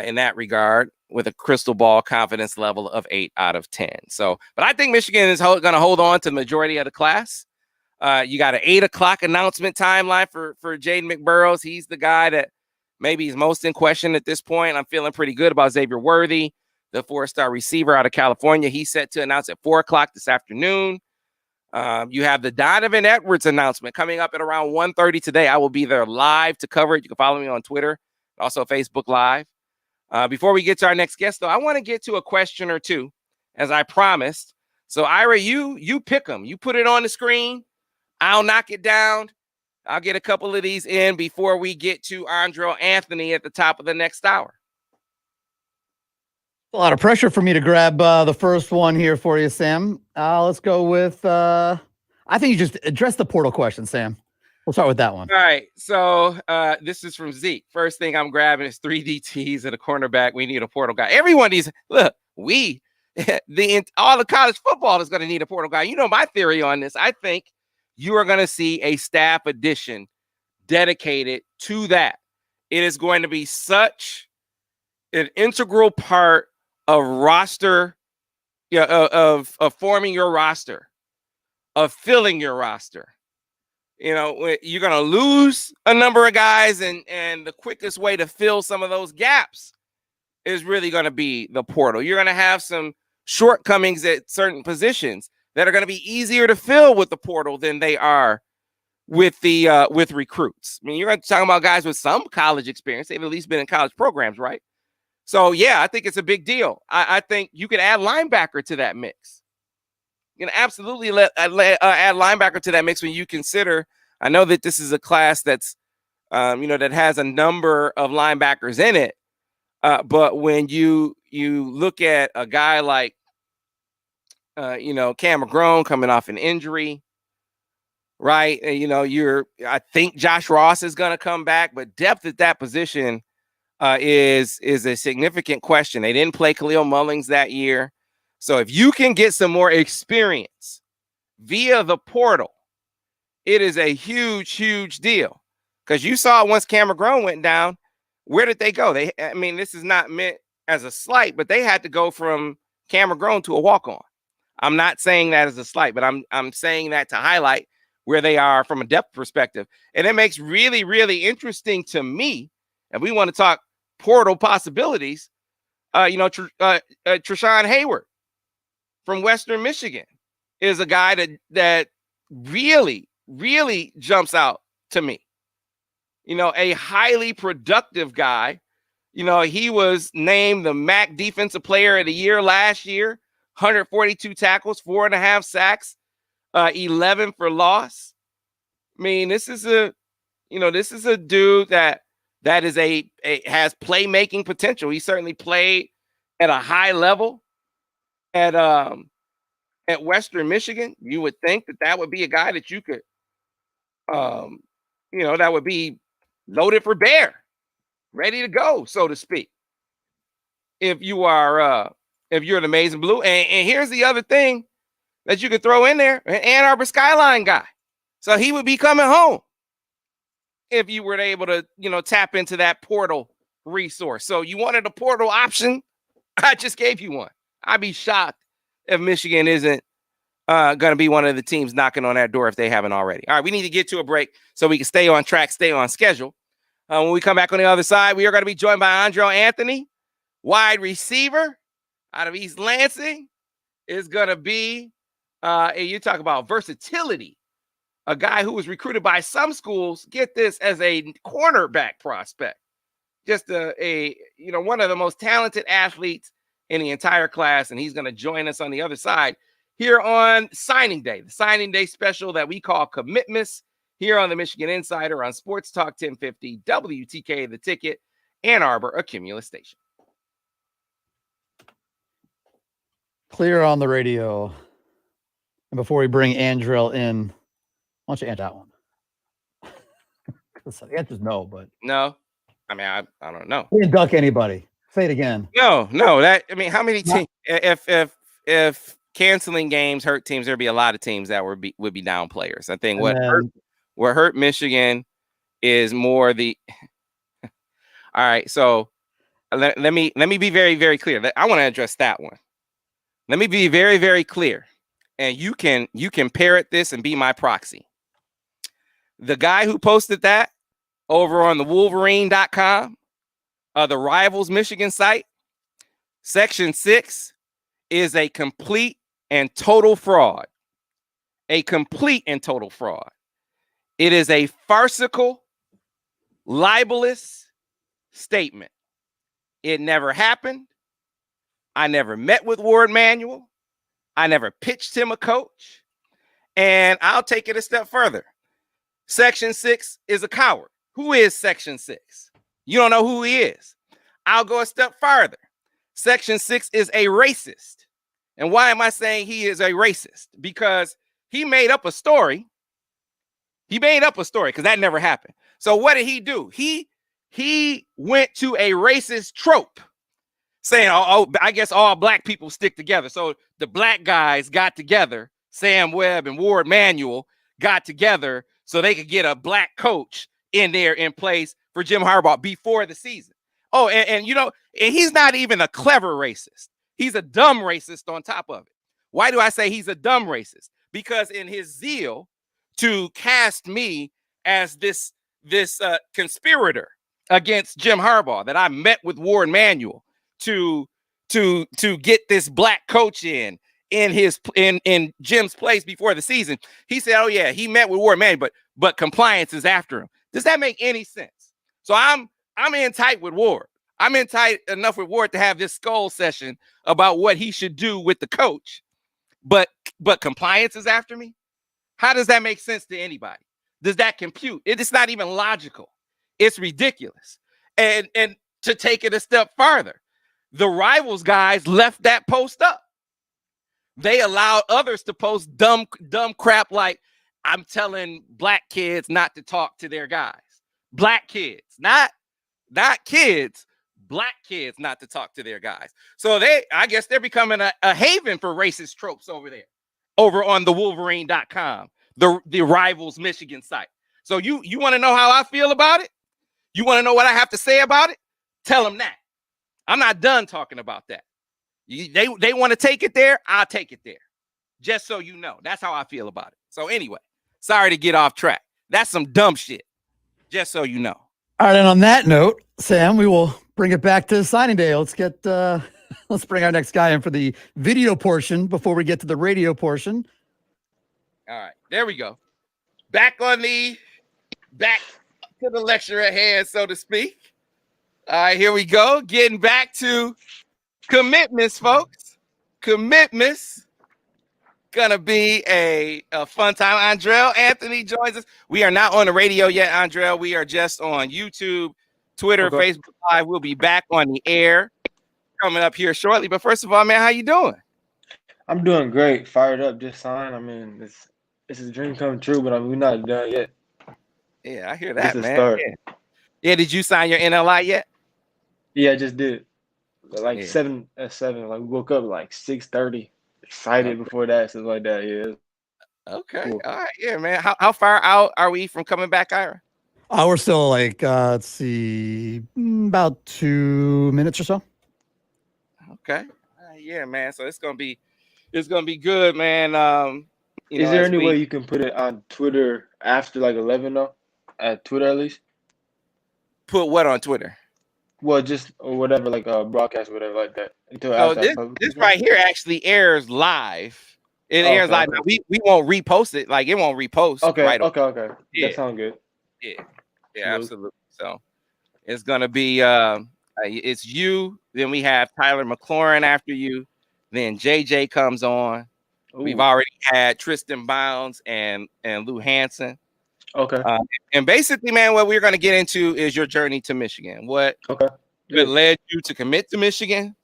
in that regard with a crystal ball confidence level of 8 out of 10. So, but I think Michigan is going to hold on to the majority of the class. You got an 8 o'clock announcement timeline for Jaden McBurrows. He's the guy that maybe is most in question at this point. I'm feeling pretty good about Xavier Worthy, the 4-star receiver out of California. He's set to announce at 4 o'clock this afternoon. You have the Donovan Edwards announcement coming up at around 1:30 today. I will be there live to cover it. You can follow me on Twitter, also Facebook Live. Before we get to our next guest, though, I want to get to a question or two, as I promised. So, Ira, you pick them. You put it on the screen. I'll knock it down. I'll get a couple of these in before we get to Andrel Anthony at the top of the next hour. A lot of pressure for me to grab the first one here for you, Sam. Let's go with, I think you just addressed the portal question, Sam. We'll start with that one. All right. So this is from Zeke. First thing I'm grabbing is 3 DTs and a cornerback. We need a portal guy. Everyone needs, all the college football is going to need a portal guy. You know my theory on this. I think you are going to see a staff addition dedicated to that. It is going to be such an integral part of roster, of forming your roster, of filling your roster. You're going to lose a number of guys, and the quickest way to fill some of those gaps is really going to be the portal. You're going to have some shortcomings at certain positions that are going to be easier to fill with the portal than they are with recruits. I mean, you're going to talk about guys with some college experience. They've at least been in college programs, right? So, yeah, I think it's a big deal. I think you could add linebacker to that mix. You can absolutely add linebacker to that mix when you consider, I know that this is a class that's, that has a number of linebackers in it. But when you look at a guy like, Cam McGrone coming off an injury, right? I think Josh Ross is going to come back, but depth at that position is a significant question. They didn't play Khalil Mullings that year. So if you can get some more experience via the portal, it is a huge, huge deal. Because you saw once Cam McGrone went down, where did they go? This is not meant as a slight, but they had to go from Cam McGrone to a walk-on. I'm not saying that as a slight, but I'm saying that to highlight where they are from a depth perspective. And it makes really, really interesting to me, if we want to talk portal possibilities, Trashian Hayward from Western Michigan is a guy that really, really jumps out to me. A highly productive guy. He was named the MAC Defensive Player of the Year last year, 142 tackles, 4.5 sacks, 11 for loss. I mean, this is a dude that is has playmaking potential. He certainly played at a high level at Western Michigan. You would think that would be a guy that you could, that would be loaded for bear, ready to go, so to speak. If you're an Amazing Blue, and here's the other thing that you could throw in there, an Ann Arbor Skyline guy. So he would be coming home if you were able to, tap into that portal resource. So you wanted a portal option? I just gave you one. I'd be shocked if Michigan isn't going to be one of the teams knocking on that door if they haven't already. All right, we need to get to a break so we can stay on track, stay on schedule. When we come back on the other side, we are going to be joined by Andre Anthony, wide receiver out of East Lansing. Is going to be, you talk about versatility, a guy who was recruited by some schools, get this, as a cornerback prospect. Just one of the most talented athletes in the entire class, and he's going to join us on the other side here on signing day, the signing day special that we call Commitments, here on the Michigan Insider on Sports Talk 1050 WTK The Ticket, Ann Arbor, a Cumulus station. Clear on the radio. And before we bring Andrell in, why don't you answer that one? The answer's no, but no. I mean, I don't know. We didn't duck anybody. Say it again. No. How many teams? If canceling games hurt teams, there'd be a lot of teams that would be down players. I think what hurt Michigan is more the. All right, so let me be very, very clear. I want to address that one. Let me be very, very clear, and you can parrot this and be my proxy. The guy who posted that over on the Wolverine.com, the Rivals Michigan site, Section 6 is a complete and total fraud. A complete and total fraud. It is a farcical, libelous statement. It never happened. I never met with Ward Manuel. I never pitched him a coach. And I'll take it a step further. Section 6 is a coward. Who is Section 6? You don't know who he is. I'll go a step farther. Section 6 is a racist. And why am I saying he is a racist? Because he made up a story. He made up a story because that never happened. So what did he do? He went to a racist trope saying, I guess all black people stick together. So the black guys got together, Sam Webb and Ward Manuel got together so they could get a black coach in there in place for Jim Harbaugh before the season. Oh, and he's not even a clever racist. He's a dumb racist on top of it. Why do I say he's a dumb racist? Because in his zeal to cast me as this conspirator against Jim Harbaugh, that I met with Ward Manuel to get this black coach in Jim's place before the season, he said, "Oh yeah, he met with Ward Manuel, but compliance is after him." Does that make any sense? So I'm in tight with Ward. I'm in tight enough with Ward to have this skull session about what he should do with the coach, but compliance is after me. How does that make sense to anybody? Does that compute? It's not even logical. It's ridiculous. And to take it a step farther, the Rivals guys left that post up. They allowed others to post dumb crap like, "I'm telling black kids not to talk to their guys." Black kids, not kids, black kids not to talk to their guys. So I guess they're becoming a haven for racist tropes over there, over on the Wolverine.com, the Rivals Michigan site. So you want to know how I feel about it? You want to know what I have to say about it? Tell them that. I'm not done talking about that. They want to take it there, I'll take it there. Just so you know. That's how I feel about it. So anyway, sorry to get off track. That's some dumb shit. Just so you know. All right, and on that note, Sam, we will bring it back to signing day. Let's bring our next guy in for the video portion before we get to the radio portion. All right, there we go. Back to the lecture at hand, so to speak. All right, here we go. Getting back to commitments, folks. commitments. Gonna be a fun time. Andrell Anthony joins us. We are not on the radio yet, Andrell. We are just on YouTube, Twitter, Facebook Live. We'll be back on the air coming up here shortly. But first of all, man, how you doing? I'm doing great. Fired up. Just signed. I mean, it's a dream come true, but we're not done yet. Yeah, I hear that, It's a man. start. Yeah, did you sign your NLI yet? Yeah, I just did. Like Yeah. 7 at 7. Like we woke up like 6:30. Excited before that, stuff like that. Yeah. Okay. Cool. All right. Yeah, man. How far out are we from coming back, Ira? We're still like, let's see, about 2 minutes or so. Okay. Yeah, man. So it's gonna be good, man. Is there any way you can put it on Twitter after like 11 though? At Twitter at least? Put what on Twitter? Well, just or whatever, like a broadcast or whatever like that. Until So after I publish this it? right here actually airs live. It airs live. Okay. We won't repost it. Like it won't repost. Okay. Right away. Okay. Yeah. That sounds good. Yeah, Smooth. absolutely. So it's gonna be it's you. Then we have Tyler McLaurin after you. Then JJ comes on. Ooh. We've already had Tristan Bounds and Lou Hansen. Okay. And basically, man, what we're gonna get into is your journey to Michigan. What led you to commit to Michigan?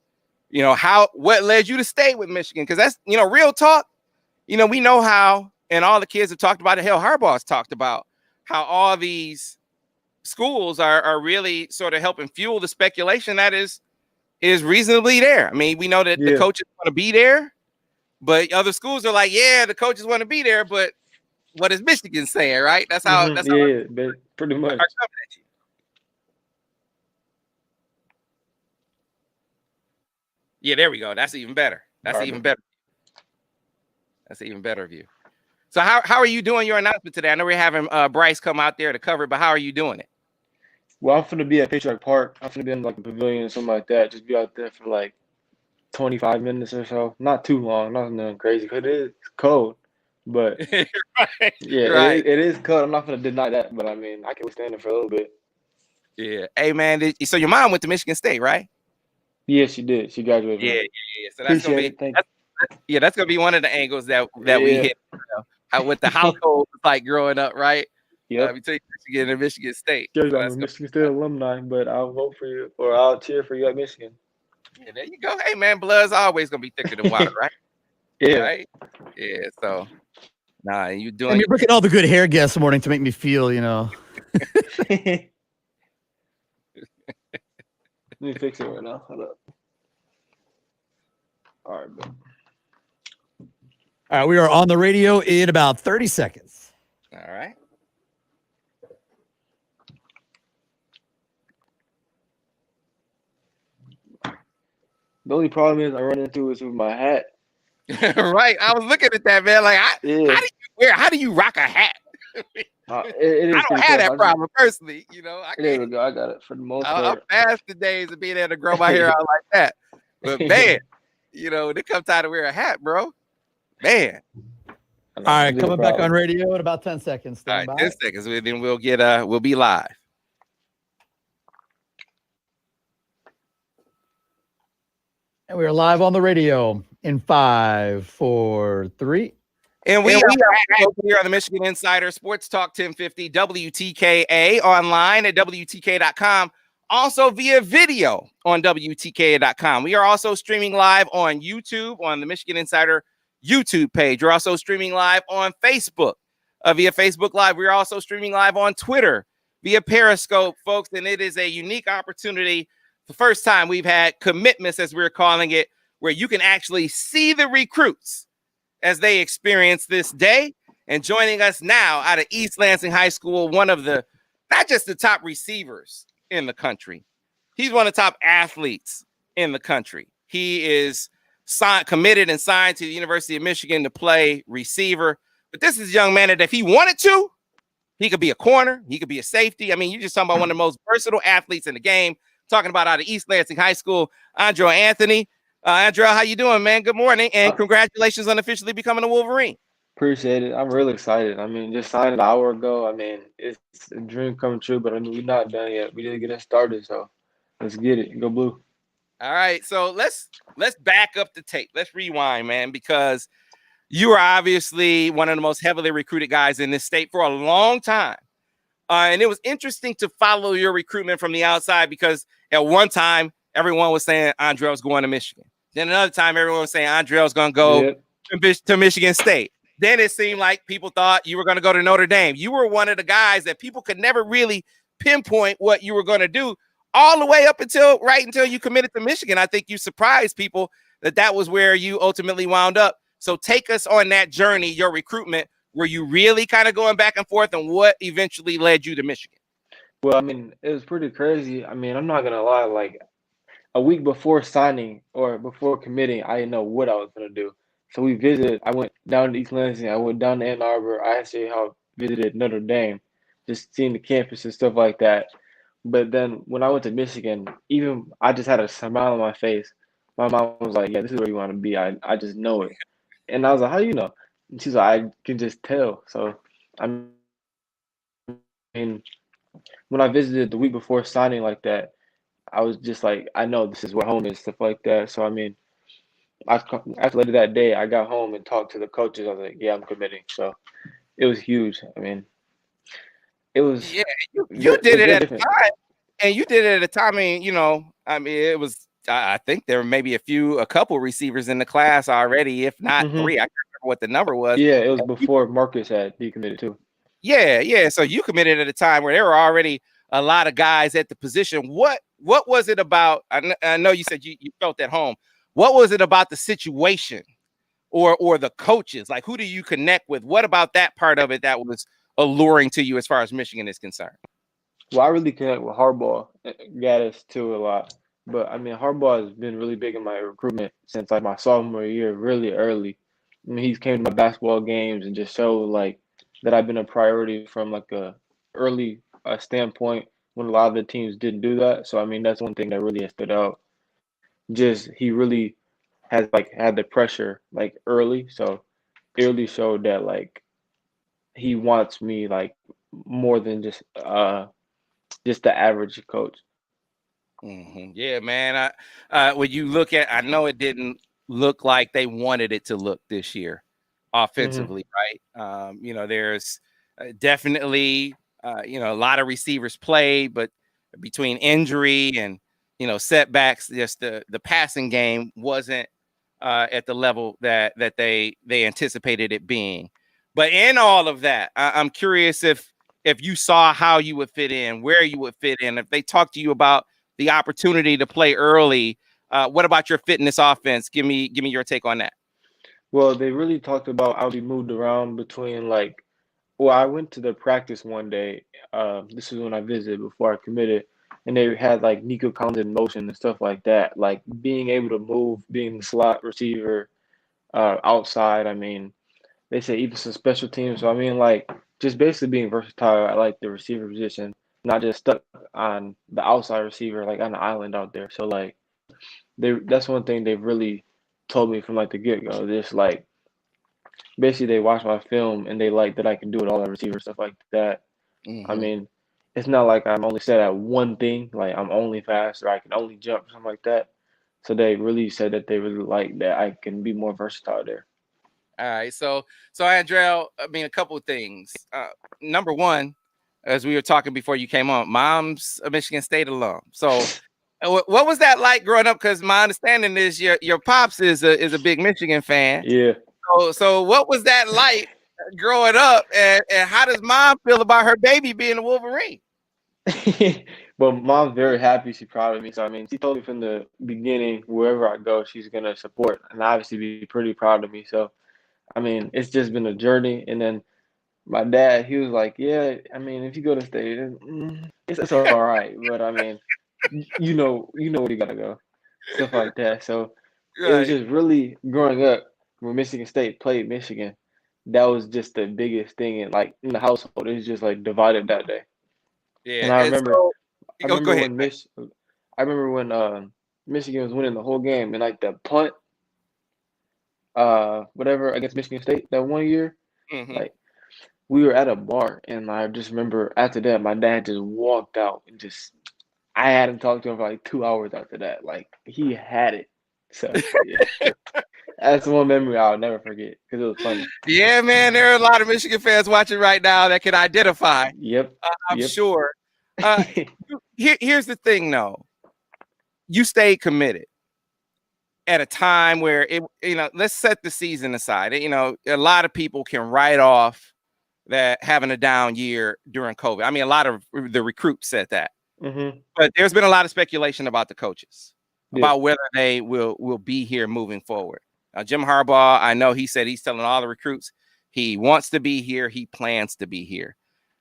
You know, what led you to stay with Michigan? Because that's, you know, real talk. You know, we know how, and all the kids have talked about it. Hell, Harbaugh's talked about how all these schools are really sort of helping fuel the speculation that is reasonably there. I mean, we know that the coaches want to be there, but other schools are like, yeah, the coaches want to be there, but what is Michigan saying, right? That's how. That's how pretty much. Yeah, there we go. That's even better. That's even better. That's an even better view. So how are you doing your announcement today? I know we're having Bryce come out there to cover it, but how are you doing it? Well, I'm finna be at Patriot Park. I'm finna be in like a pavilion or something like that. Just be out there for like 25 minutes or so. Not too long. Nothing crazy because it is cold. But right. Yeah, right. It is cold. I'm not gonna deny that, but I mean, I can withstand it for a little bit. Yeah. Hey, man. So your mom went to Michigan State, right? Yeah, she did. She graduated. Yeah. So that's gonna be that's gonna be one of the angles that we hit. You know, with the household like growing up, right? Yeah. We take Michigan and Michigan State. I'm a Michigan State alumni, but I'll vote for you or I'll cheer for you at Michigan. Yeah, there you go. Hey, man, blood's always gonna be thicker than water, right? Yeah. Right? Yeah. So, you doing? And you're bringing all the good hair guests this morning to make me feel, you know. Let me fix it right now. Hold up. All right, bro. All right, we are on the radio in about 30 seconds. All right. The only problem is I run into is with my hat. Right. I was looking at that, man. Like, how do you rock a hat? I don't have that problem personally. You know, there we go. I got it for the most part. I'm past the days of being able to grow my hair out like that. But man, you know, when it comes time to wear a hat, bro, man. All right, coming back on radio in about 10 seconds. Stand by. 10 seconds. Then we'll be live. And we are live on the radio in 5, 4, 3. And we are here on the Michigan Insider Sports Talk 1050 WTKA online at WTK.com. Also via video on WTK.com. We are also streaming live on YouTube on the Michigan Insider YouTube page. We're also streaming live on Facebook via Facebook Live. We're also streaming live on Twitter via Periscope, folks. And it is a unique opportunity. The first time we've had commitments, as we're calling it, where you can actually see the recruits as they experience this day. And joining us now out of East Lansing High School, one of the, not just the top receivers in the country, he's one of the top athletes in the country. He is committed and signed to the University of Michigan to play receiver. But this is a young man that if he wanted to, he could be a corner, he could be a safety. I mean, you're just talking about one of the most versatile athletes in the game. Talking about out of East Lansing High School, Andrell Anthony. Andrell, how you doing, man? Good morning, and congratulations on officially becoming a Wolverine. Appreciate it. I'm really excited. I mean, just signed an hour ago. I mean, it's a dream come true, but I mean, we're not done yet. We didn't get it started, so let's get it. Go Blue. All right, so let's back up the tape. Let's rewind, man, because you are obviously one of the most heavily recruited guys in this state for a long time. And it was interesting to follow your recruitment from the outside because at one time, everyone was saying Andrell's going to Michigan. Then another time, everyone was saying Andrell's going to go to Michigan State. Then it seemed like people thought you were going to go to Notre Dame. You were one of the guys that people could never really pinpoint what you were going to do all the way up until you committed to Michigan. I think you surprised people that was where you ultimately wound up. So take us on that journey, your recruitment. Were you really kind of going back and forth, and what eventually led you to Michigan? Well, I mean, it was pretty crazy. I mean, I'm not gonna lie, like a week before signing or before committing, I didn't know what I was gonna do. So we visited. I went down to East Lansing. I went down to Ann Arbor. I actually visited Notre Dame, just seeing the campus and stuff like that. But then when I went to Michigan, even I just had a smile on my face. My mom was like, "Yeah, this is where you want to be. I just know it." And I was like, "How do you know?" And she's like, "I can just tell." So I mean, when I visited the week before signing like that, I was just like, I know this is where home is, stuff like that. So I mean, after later that day, I got home and talked to the coaches. I was like, "Yeah, I'm committing." So it was huge. I mean, it was you did it at a different. time, and you did it at a time. It was. I think there were maybe a couple receivers in the class already, if not three. I can't remember what the number was. Yeah, it was before Marcus had decommitted too. Yeah. So you committed at a time where there were already a lot of guys at the position. What was it about? I know you said you felt at home. What was it about the situation or the coaches? Like, who do you connect with? What about that part of it that was alluring to you as far as Michigan is concerned? Well, I really connect with Harbaugh, Gaddis too a lot. But I mean, Harbaugh has been really big in my recruitment since like my sophomore year, really early. I mean, he's came to my basketball games and just showed like that I've been a priority from like a early standpoint when a lot of the teams didn't do that. So I mean, that's one thing that really has stood out. Just he really has like had the pressure like early, so it really showed that like he wants me like more than just the average coach. Yeah, man. When you look at, I know it didn't look like they wanted it to look this year offensively, right? There's definitely, a lot of receivers played, but between injury and, setbacks, just the passing game wasn't at the level that they anticipated it being. But in all of that, I'm curious if you saw how you would fit in, where you would fit in, if they talked to you about the opportunity to play early. What about your fitness offense? Give me your take on that. Well, they really talked about I'll be moved around between I went to the practice one day. This is when I visited before I committed, and they had like Nico Collins in motion and stuff like that. Like being able to move, being the slot receiver, outside. I mean, they say even some special teams. So I mean, like just basically being versatile. I like the receiver position, not just stuck on the outside receiver, like on the island out there. So like that's one thing they've really told me from like the get go. Just like basically they watch my film and they like that I can do it all that receiver stuff like that. I mean, it's not like I'm only set at one thing, like I'm only fast or I can only jump or something like that. So they really said that they really like that I can be more versatile there. All right. So Andrell, I mean, a couple of things. Number one, as we were talking before you came on, mom's a Michigan State alum. So what was that like growing up? Because my understanding is your pops is a big Michigan fan. Yeah. So what was that like growing up, and how does mom feel about her baby being a Wolverine? Well, mom's very happy. She's proud of me. So I mean, she told me from the beginning, wherever I go, she's gonna support and obviously be pretty proud of me. So I mean, it's just been a journey. And then my dad, he was like, "Yeah, I mean, if you go to state, it's all right, but I mean, you know where you gotta go, stuff like that." So it was just really growing up when Michigan State played Michigan. That was just the biggest thing in the household. It was just like divided that day. Yeah, And I remember, go ahead. I remember when Michigan was winning the whole game and like the punt, whatever against Michigan State that one year, like we were at a bar and I just remember after that my dad just walked out and just I hadn't talked to him for like 2 hours after that. Like he had it. So yeah, that's one memory I'll never forget because it was funny. Yeah, man, there are a lot of Michigan fans watching right now that can identify. Yep. I'm Yep. sure. Here's the thing, though. You stayed committed at a time where let's set the season aside. A lot of people can write off that having a down year during COVID. I mean, a lot of the recruits said that. Mm-hmm. But there's been a lot of speculation about the coaches, Yeah. about whether they will be here moving forward. Jim Harbaugh, I know he said he's telling all the recruits he wants to be here. He plans to be here.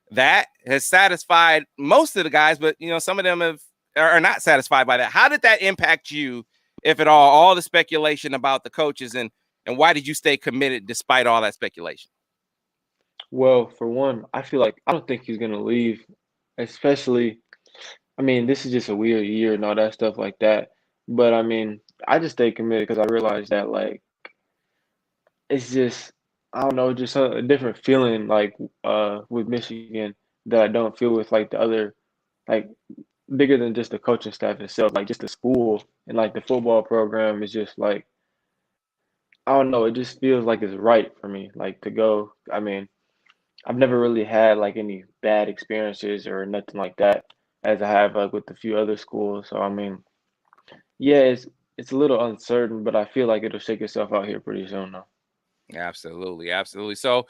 That has satisfied most of the guys, but some of them are not satisfied by that. How did that impact you, if at all the speculation about the coaches, and why did you stay committed despite all that speculation? Well, for one, I feel like I don't think he's gonna leave, especially. I mean, this is just a weird year and all that stuff like that. But I mean, I just stay committed because I realized that like it's just I don't know, just a different feeling like with Michigan that I don't feel with like the other like bigger than just the coaching staff itself, like just the school and like the football program is just like I don't know, it just feels like it's right for me, like to go. I mean, I've never really had like any bad experiences or nothing like that as I have like with a few other schools. So I mean, yeah, it's a little uncertain, but I feel like it'll shake itself out here pretty soon though. Absolutely, absolutely. So,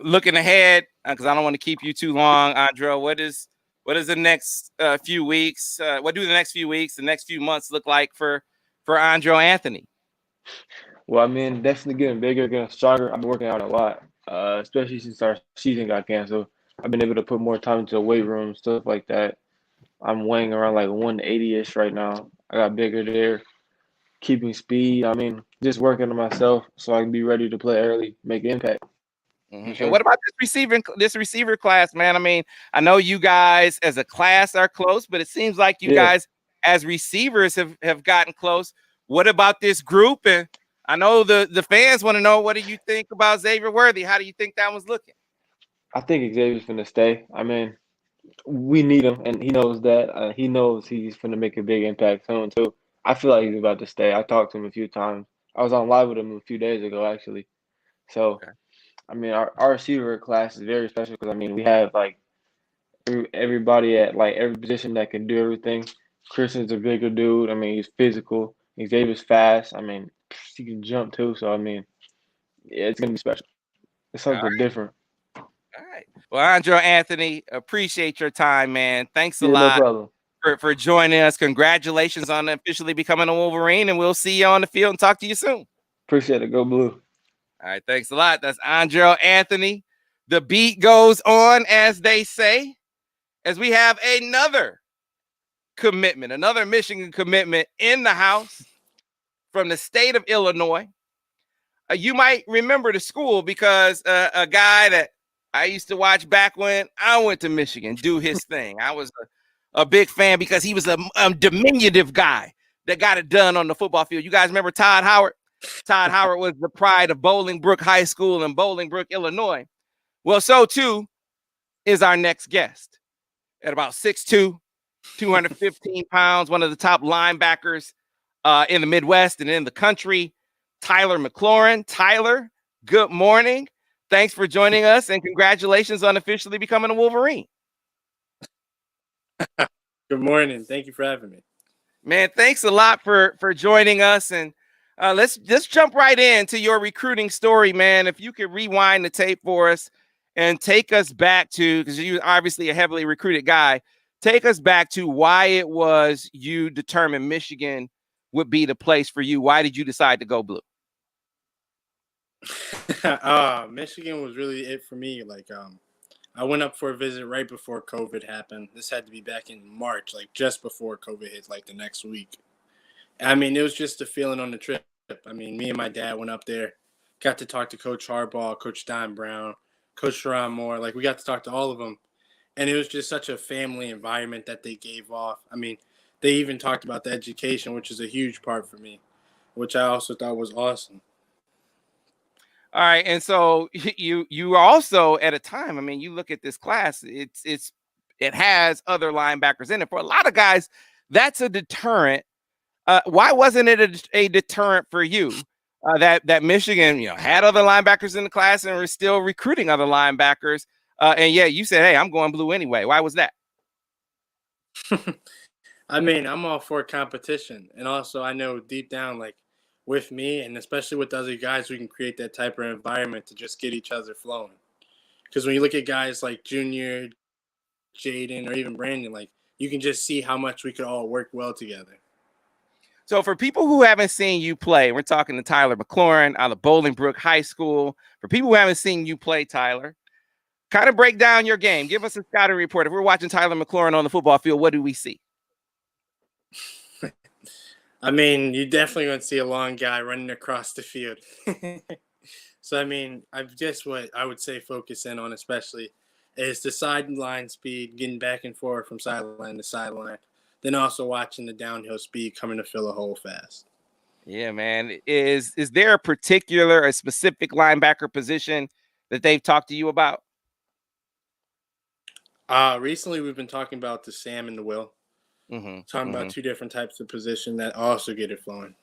looking ahead, because I don't want to keep you too long, Andro, what is the next few weeks? What do the next few weeks, the next few months look like for Andro Anthony? Well, I mean, definitely getting bigger, getting stronger. I've been working out a lot, especially since our season got canceled. I've been able to put more time into the weight room, stuff like that. I'm weighing around like 180-ish right now. I got bigger there, keeping speed. I mean, just working on myself so I can be ready to play early, make an impact. Mm-hmm. Sure. And what about this receiver class, man? I mean, I know you guys as a class are close, but it seems like you guys as receivers have gotten close. What about this group? And I know the fans want to know, what do you think about Xavier Worthy? How do you think that one's looking? I think Xavier's going to stay. I mean, we need him, and he knows that. He knows he's going to make a big impact soon, too. I feel like he's about to stay. I talked to him a few times. I was on live with him a few days ago, actually. So, Okay. I mean, our receiver class is very special because, I mean, we have, like, everybody at, like, every position that can do everything. Christian's a bigger dude. I mean, he's physical. Xavier's fast. I mean, he can jump, too. So, I mean, yeah, it's going to be special. It's something different. All right. Well, Andro Anthony, appreciate your time, man. Thanks a lot. No problem. For joining us. Congratulations on officially becoming a Wolverine, and we'll see you on the field and talk to you soon. Appreciate it. Go Blue. All right, thanks a lot. That's Andro Anthony. The beat goes on, as they say, as we have another commitment, another Michigan commitment in the house from the state of Illinois. You might remember the school because a guy that I used to watch back when I went to Michigan do his thing. I was a big fan because he was a diminutive guy that got it done on the football field. You guys remember Todd Howard? Todd Howard was the pride of Bolingbrook High School in Bolingbrook, Illinois. Well, so too is our next guest. At about 6'2", 215 pounds, one of the top linebackers in the Midwest and in the country, Tyler McLaurin. Tyler, good morning. Thanks for joining us, and congratulations on officially becoming a Wolverine. Good morning. Thank you for having me. Man, thanks a lot for joining us. And let's jump right into your recruiting story, man. If you could rewind the tape for us and take us back to, because you're obviously a heavily recruited guy, take us back to why it was you determined Michigan would be the place for you. Why did you decide to go blue? Michigan was really it for me. Like, I went up for a visit right before COVID happened. This had to be back in March, like just before COVID hit, like the next week. I mean, it was just a feeling on the trip. I mean, me and my dad went up there, got to talk to Coach Harbaugh, Coach Don Brown, Coach Sharon Moore. Like, we got to talk to all of them. And it was just such a family environment that they gave off. I mean, they even talked about the education, which is a huge part for me, which I also thought was awesome. All right, and so you also at a time. I mean, you look at this class; it's it has other linebackers in it. For a lot of guys, that's a deterrent. Why wasn't it a deterrent for you that Michigan, had other linebackers in the class and were still recruiting other linebackers? And yeah, you said, hey, I'm going blue anyway. Why was that? I mean, I'm all for competition. And also, I know deep down, like with me and especially with other guys, we can create that type of environment to just get each other flowing. Because when you look at guys like Junior, Jaden, or even Brandon, like you can just see how much we could all work well together. So for people who haven't seen you play, we're talking to Tyler McLaurin out of Bolingbrook High School. For people who haven't seen you play, Tyler, kind of break down your game. Give us a scouting report. If we're watching Tyler McLaurin on the football field, what do we see? I mean, you're definitely going to see a long guy running across the field. So, I mean, I've just what I would say focus in on especially is the sideline speed, getting back and forth from sideline to sideline, then also watching the downhill speed coming to fill a hole fast. Yeah, man. Is there a specific linebacker position that they've talked to you about? Recently, we've been talking about the Sam and the Will. Talking about two different types of position that also get it flowing.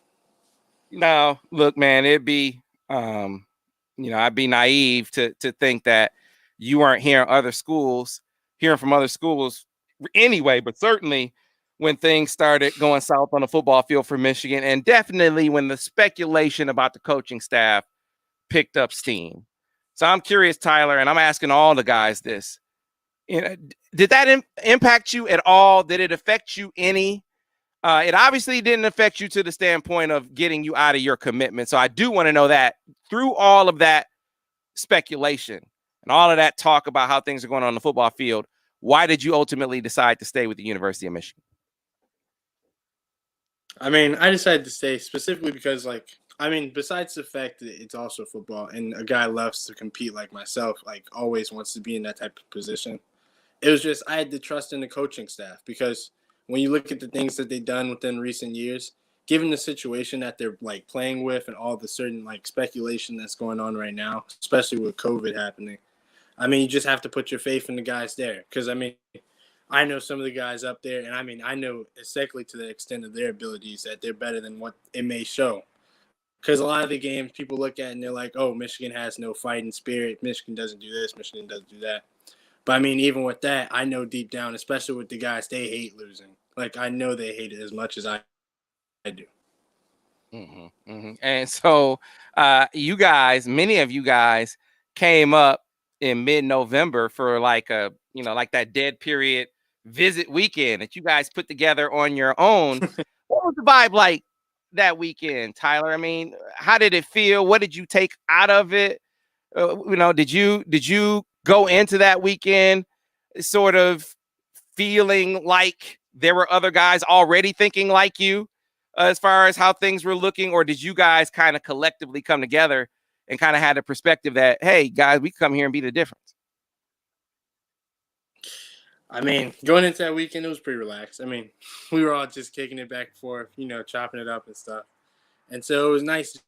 No, look, man, it'd be, I'd be naive to think that you weren't hearing from other schools anyway, but certainly when things started going south on the football field for Michigan, and definitely when the speculation about the coaching staff picked up steam. So I'm curious, Tyler, and I'm asking all the guys this. Did that impact you at all? Did it affect you any? It obviously didn't affect you to the standpoint of getting you out of your commitment. So I do want to know that through all of that speculation and all of that talk about how things are going on the football field, why did you ultimately decide to stay with the University of Michigan? I mean, I decided to stay specifically because, besides the fact that it's also football and a guy loves to compete like myself, always wants to be in that type of position, it was just I had to trust in the coaching staff because when you look at the things that they've done within recent years, given the situation that they're playing with and all the certain speculation that's going on right now, especially with COVID happening, I mean, you just have to put your faith in the guys there. Because, I mean, I know some of the guys up there, and I mean, I know exactly to the extent of their abilities that they're better than what it may show. Because a lot of the games people look at and they're like, oh, Michigan has no fighting spirit. Michigan doesn't do this. Michigan doesn't do that. But, I mean, even with that, I know deep down, especially with the guys, they hate losing. I know they hate it as much as I do. And so many of you guys came up in mid-November for that dead period visit weekend that you guys put together on your own. What was the vibe like that weekend, Tyler? I mean, how did it feel? What did you take out of it? Did you go into that weekend sort of feeling like there were other guys already thinking like you as far as how things were looking, or did you guys kind of collectively come together and kind of had a perspective that, hey, guys, we come here and be the difference? I mean, going into that weekend, it was pretty relaxed. I mean, we were all just kicking it back and forth, chopping it up and stuff. And so it was nice to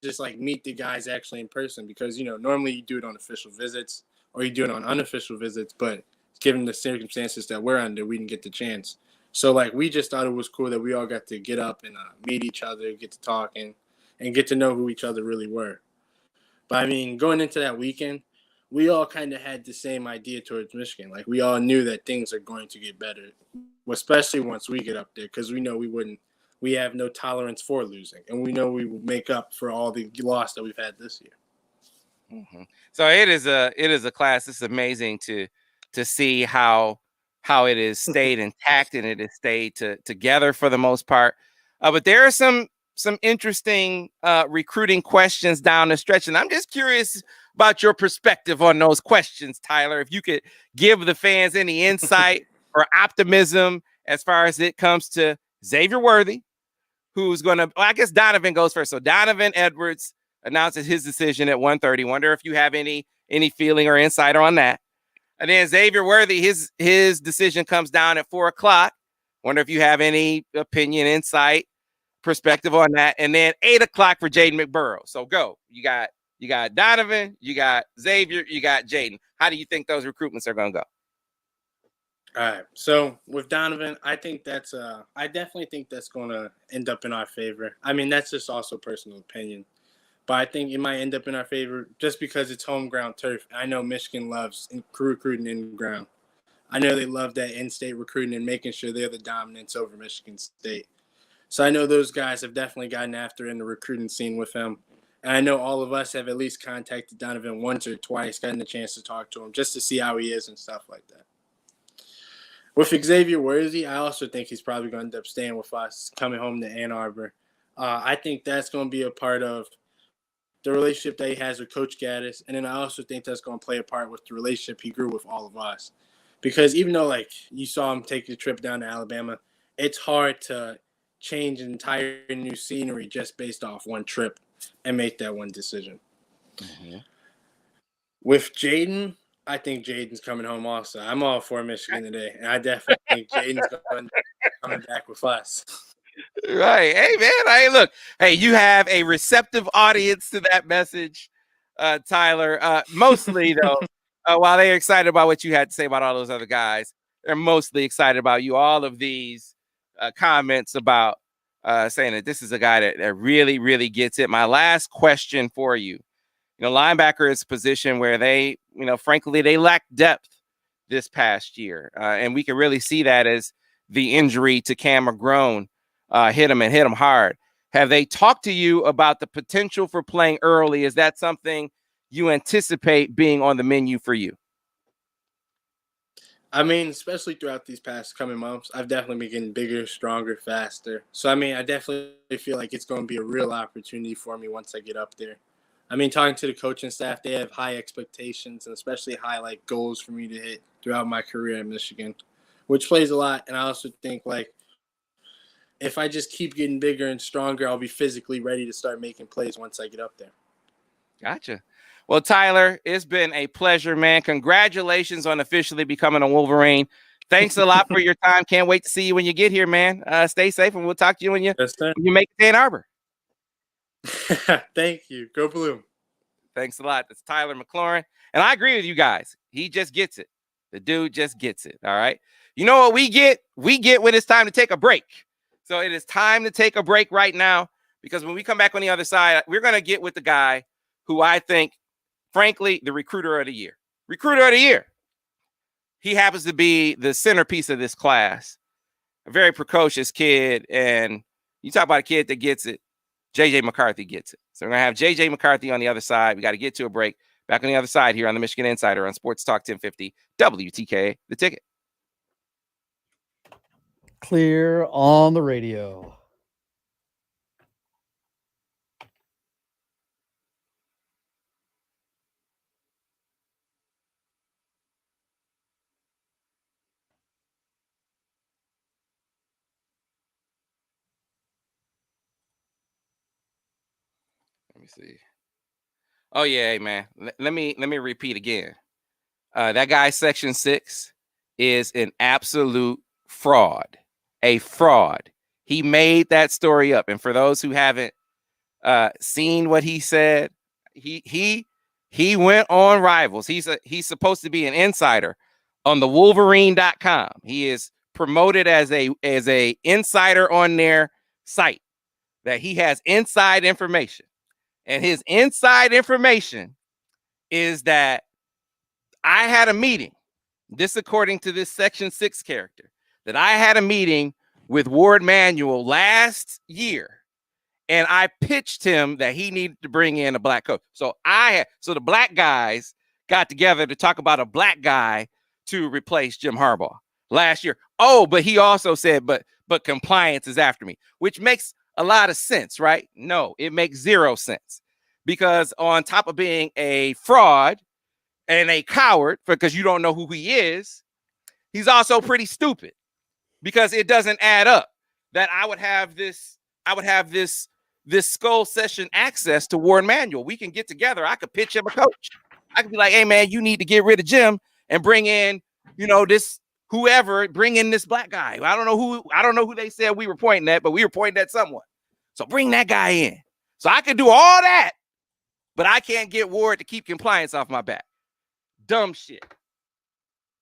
just meet the guys actually in person because, normally you do it on official visits or you do it on unofficial visits, but given the circumstances that we're under, we didn't get the chance. So, we just thought it was cool that we all got to get up and meet each other, get to talk, and get to know who each other really were. But, I mean, going into that weekend, we all kind of had the same idea towards Michigan. We all knew that things are going to get better, especially once we get up there, because we know we have no tolerance for losing, and we know we will make up for all the loss that we've had this year. So it is a class. It's amazing to see how it has stayed intact and it has stayed together for the most part. But there are some interesting recruiting questions down the stretch, and I'm just curious about your perspective on those questions, Tyler. If you could give the fans any insight or optimism as far as it comes to Xavier Worthy, who's going to, I guess Donovan goes first. So Donovan Edwards announces his decision at 1:30. Wonder if you have any feeling or insight on that. And then Xavier Worthy, his decision comes down at 4:00. Wonder if you have any opinion, insight, perspective on that. And then 8:00 for Jaden McBurrow. So go. You got Donovan, you got Xavier, you got Jaden. How do you think those recruitments are going to go? All right. So with Donovan, I definitely think that's going to end up in our favor. I mean, that's just also personal opinion, but I think it might end up in our favor just because it's home ground turf. I know Michigan loves recruiting in ground. I know they love that in-state recruiting and making sure they're the dominance over Michigan State. So I know those guys have definitely gotten after in the recruiting scene with him. And I know all of us have at least contacted Donovan once or twice, gotten the chance to talk to him just to see how he is and stuff like that. With Xavier Worthy, I also think he's probably going to end up staying with us, coming home to Ann Arbor. I think that's going to be a part of the relationship that he has with Coach Gaddis. And then I also think that's going to play a part with the relationship he grew with all of us. Because even though, like, you saw him take the trip down to Alabama, it's hard to change an entire new scenery just based off one trip and make that one decision. Mm-hmm. With Jaden, I think Jaden's coming home also. I'm all for Michigan today, and I definitely think Jaden's coming back with us. Right. Hey, man. Hey, look. Hey, you have a receptive audience to that message, Tyler. Mostly, though, while they're excited about what you had to say about all those other guys, they're mostly excited about you. All of these comments about saying that this is a guy that really, really gets it. My last question for you. Linebacker is a position where they, frankly, they lack depth this past year. And we can really see that as the injury to Cam McGrone hit him hard. Have they talked to you about the potential for playing early? Is that something you anticipate being on the menu for you? I mean, especially throughout these past coming months, I've definitely been getting bigger, stronger, faster. So, I mean, I definitely feel like it's going to be a real opportunity for me once I get up there. I mean, talking to the coaching staff, they have high expectations and especially high, goals for me to hit throughout my career in Michigan, which plays a lot. And I also think, if I just keep getting bigger and stronger, I'll be physically ready to start making plays once I get up there. Gotcha. Well, Tyler, it's been a pleasure, man. Congratulations on officially becoming a Wolverine. Thanks a lot for your time. Can't wait to see you when you get here, man. Stay safe, and we'll talk to you when you make it to Ann Arbor. Thank you. Go Blue. Thanks a lot. That's Tyler McLaurin. And I agree with you guys. He just gets it. The dude just gets it. All right. You know what we get? We get when it's time to take a break. So it is time to take a break right now, because when we come back on the other side, we're going to get with the guy who I think, frankly, the recruiter of the year. Recruiter of the year. He happens to be the centerpiece of this class. A very precocious kid. And you talk about a kid that gets it. Jj Mccarthy gets it. So we're going to have Jj Mccarthy on the other side. We got to get to a break. Back on the other side here on the Michigan Insider on Sports Talk 1050 WTK, The Ticket. Clear on the radio. Let me see. Oh yeah, hey, man. Let me repeat again. That guy, Section 6, is an absolute fraud. A fraud. He made that story up. And for those who haven't seen what he said, he went on Rivals. He's supposed to be an insider on the Wolverine.com. He is promoted as a insider on their site, that he has inside information. And his inside information is that I had a meeting, this according to this Section 6 character, that I had a meeting with Ward Manuel last year, and I pitched him that he needed to bring in a black coach. So the black guys got together to talk about a black guy to replace Jim Harbaugh last year. Oh, but he also said, but compliance is after me, which makes a lot of sense, right? No, it makes zero sense, because on top of being a fraud and a coward, because you don't know who he is, he's also pretty stupid, because it doesn't add up that I would have this skull session access to Ward Manuel. We can get together. I could pitch him a coach. I could be like, hey man, you need to get rid of Jim and bring in, this whoever, bring in this black guy. I don't know who they said we were pointing at, but we were pointing at someone. So bring that guy in. So I could do all that, but I can't get Ward to keep compliance off my back. Dumb shit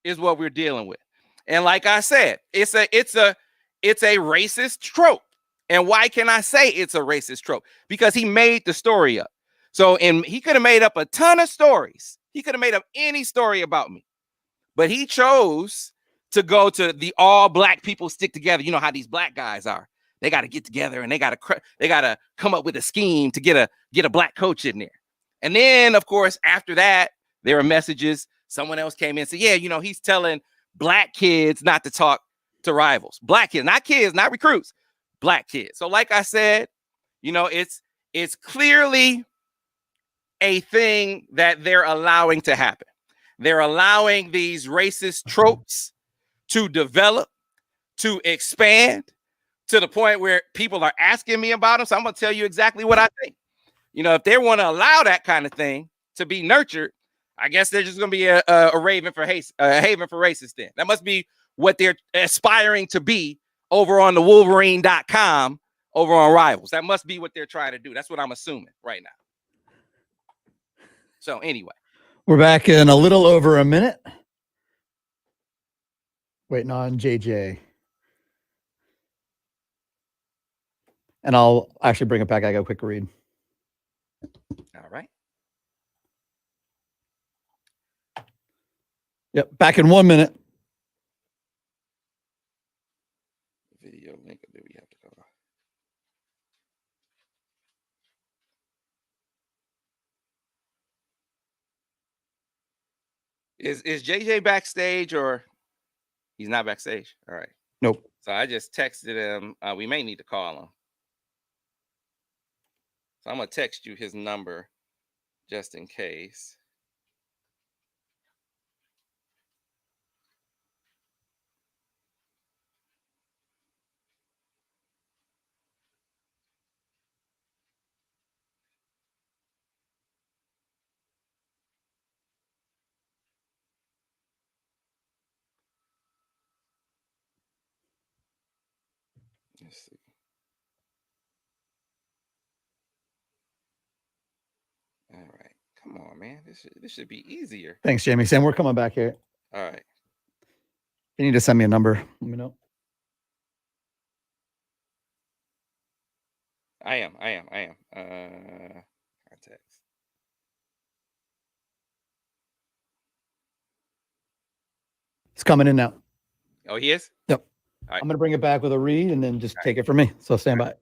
is what we're dealing with. And like I said, it's a racist trope. And why can I say it's a racist trope? Because he made the story up. So, and he could have made up a ton of stories. He could have made up any story about me, but he chose to go to the all black people stick together. You know how these black guys are. They got to get together and they got to come up with a scheme to get a black coach in there. And then, of course, after that, there are messages. Someone else came in and said, yeah, you know, he's telling black kids not to talk to rivals. Black kids, not recruits, black kids. So like I said, you know, it's clearly a thing that they're allowing to happen. They're allowing these racist tropes to develop, to expand to the point where people are asking me about them. So I'm going to tell you exactly what I think. You know, if they want to allow that kind of thing to be nurtured, I guess they're just going to be a haven for racists then. That must be what they're aspiring to be over on the Wolverine.com over on Rivals. That must be what they're trying to do. That's what I'm assuming right now. So anyway. We're back in a little over a minute. Waiting on JJ. And I'll actually bring it back. I got a quick read. All right. Yep, back in 1 minute. Video link. Do we have to go? Is JJ backstage or he's not backstage? All right. Nope. So I just texted him. We may need to call him. So I'm going to text you his number just in case. Let's see. All right. Come on, man. This should be easier. Thanks, Jamie. Sam, we're coming back here. All right. You need to send me a number. Let me know. I am. Contacts. It's coming in now. Oh, he is? Yep. All right. I'm going to bring it back with a read and then just take it from me. So stand by.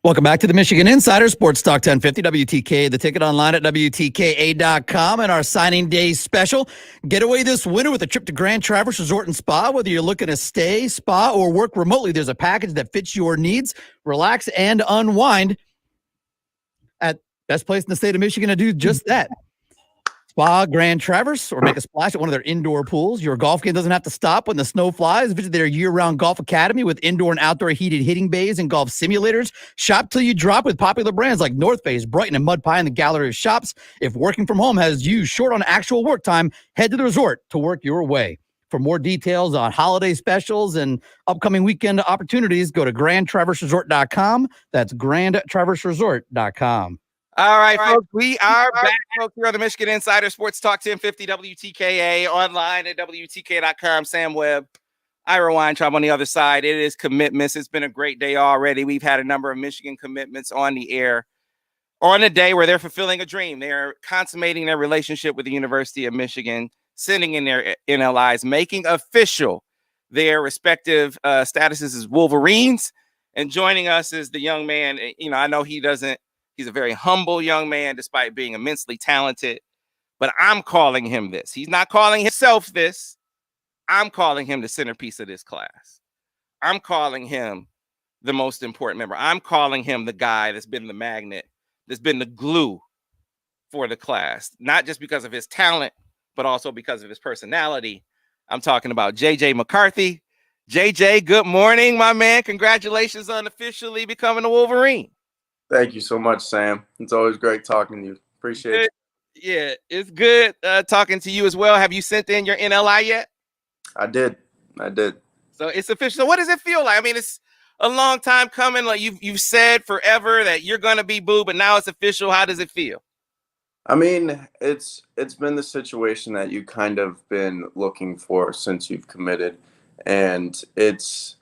Welcome back to the Michigan Insider Sports Talk 1050 WTK. The ticket online at WTKA.com and our signing day special. Get away this winter with a trip to Grand Traverse Resort and Spa. Whether you're looking to stay, spa, or work remotely, there's a package that fits your needs. Relax and unwind at best place in the state of Michigan to do just that. Spa Grand Traverse, or make a splash at one of their indoor pools. Your golf game doesn't have to stop when the snow flies. Visit their year-round golf academy with indoor and outdoor heated hitting bays and golf simulators. Shop till you drop with popular brands like North Face, Brighton, and Mud Pie in the gallery of shops. If working from home has you short on actual work time, head to the resort to work your way. For more details on holiday specials and upcoming weekend opportunities, go to grandtraverseresort.com. That's grandtraverseresort.com. All right, folks, we are back, folks, here on the Michigan Insider Sports Talk 1050 WTKA, online at WTK.com. Sam Webb, Ira Weintraub on the other side. It is commitments. It's been a great day already. We've had a number of Michigan commitments on the air on a day where they're fulfilling a dream. They're consummating their relationship with the University of Michigan, sending in their NLIs, making official their respective statuses as Wolverines. And joining us is the young man. You know, I know he's a very humble young man, despite being immensely talented. But I'm calling him this. He's not calling himself this. I'm calling him the centerpiece of this class. I'm calling him the most important member. I'm calling him the guy that's been the magnet, that's been the glue for the class. Not just because of his talent, but also because of his personality. I'm talking about Jj Mccarthy. JJ, good morning, my man. Congratulations on officially becoming a Wolverine. Thank you so much, Sam. It's always great talking to you. Appreciate it. Yeah, it's good talking to you as well. Have you sent in your NLI yet? I did. So it's official. So what does it feel like? I mean, it's a long time coming. Like you've said forever that you're gonna be Boo, but now it's official. How does it feel? I mean, it's been the situation that you kind of been looking for since you've committed, and it's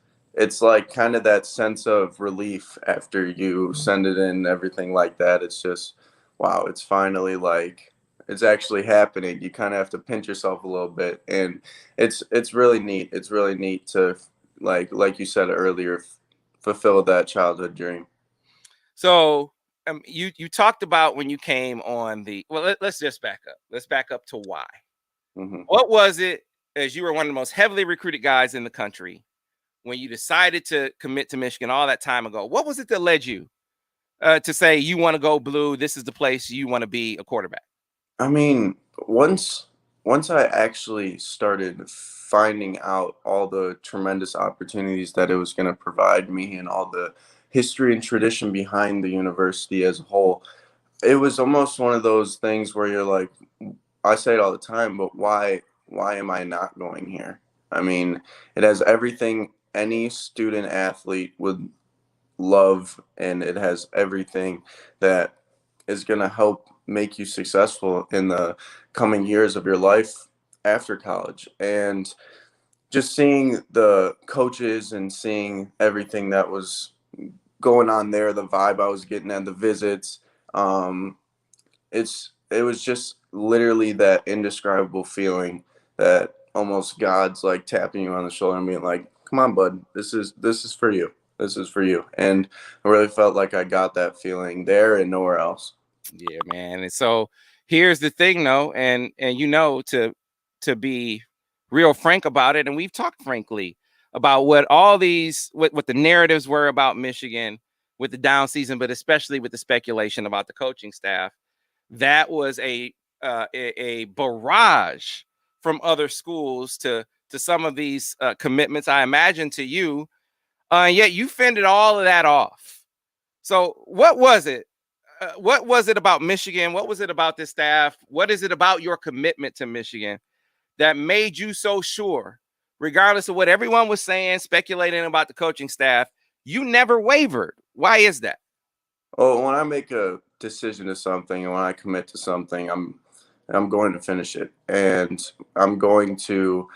like kind of that sense of relief after you send it in and everything like that. It's just wow, it's finally like it's actually happening. You kind of have to pinch yourself a little bit, and it's really neat. It's really neat to like you said earlier, fulfill that childhood dream. So you talked about when you came on the let's just back up. Let's back up to why. Mm-hmm. What was it, as you were one of the most heavily recruited guys in the country, when you decided to commit to Michigan all that time ago? What was it that led you to say you want to go blue? This is the place you want to be a quarterback. I mean, once I actually started finding out all the tremendous opportunities that it was going to provide me and all the history and tradition behind the university as a whole, it was almost one of those things where you're like, I say it all the time, but why am I not going here? I mean, it has everything any student athlete would love, and it has everything that is going to help make you successful in the coming years of your life after college. And just seeing the coaches and seeing everything that was going on there, the vibe I was getting at the visits, it was just literally that indescribable feeling that almost God's like tapping you on the shoulder and being like, come on, bud, this is for you. This is for you. And I really felt like I got that feeling there and nowhere else. Yeah, man. And so here's the thing, though, and to be real frank about it, and we've talked frankly about what all these what the narratives were about Michigan with the down season, but especially with the speculation about the coaching staff. That was a barrage from other schools to some of these commitments, I imagine, to you. Yet you fended all of that off. So what was it? What was it about Michigan? What was it about this staff? What is it about your commitment to Michigan that made you so sure, regardless of what everyone was saying, speculating about the coaching staff, you never wavered? Why is that? Well, when I make a decision to something and when I commit to something, I'm going to finish it, and I'm going to.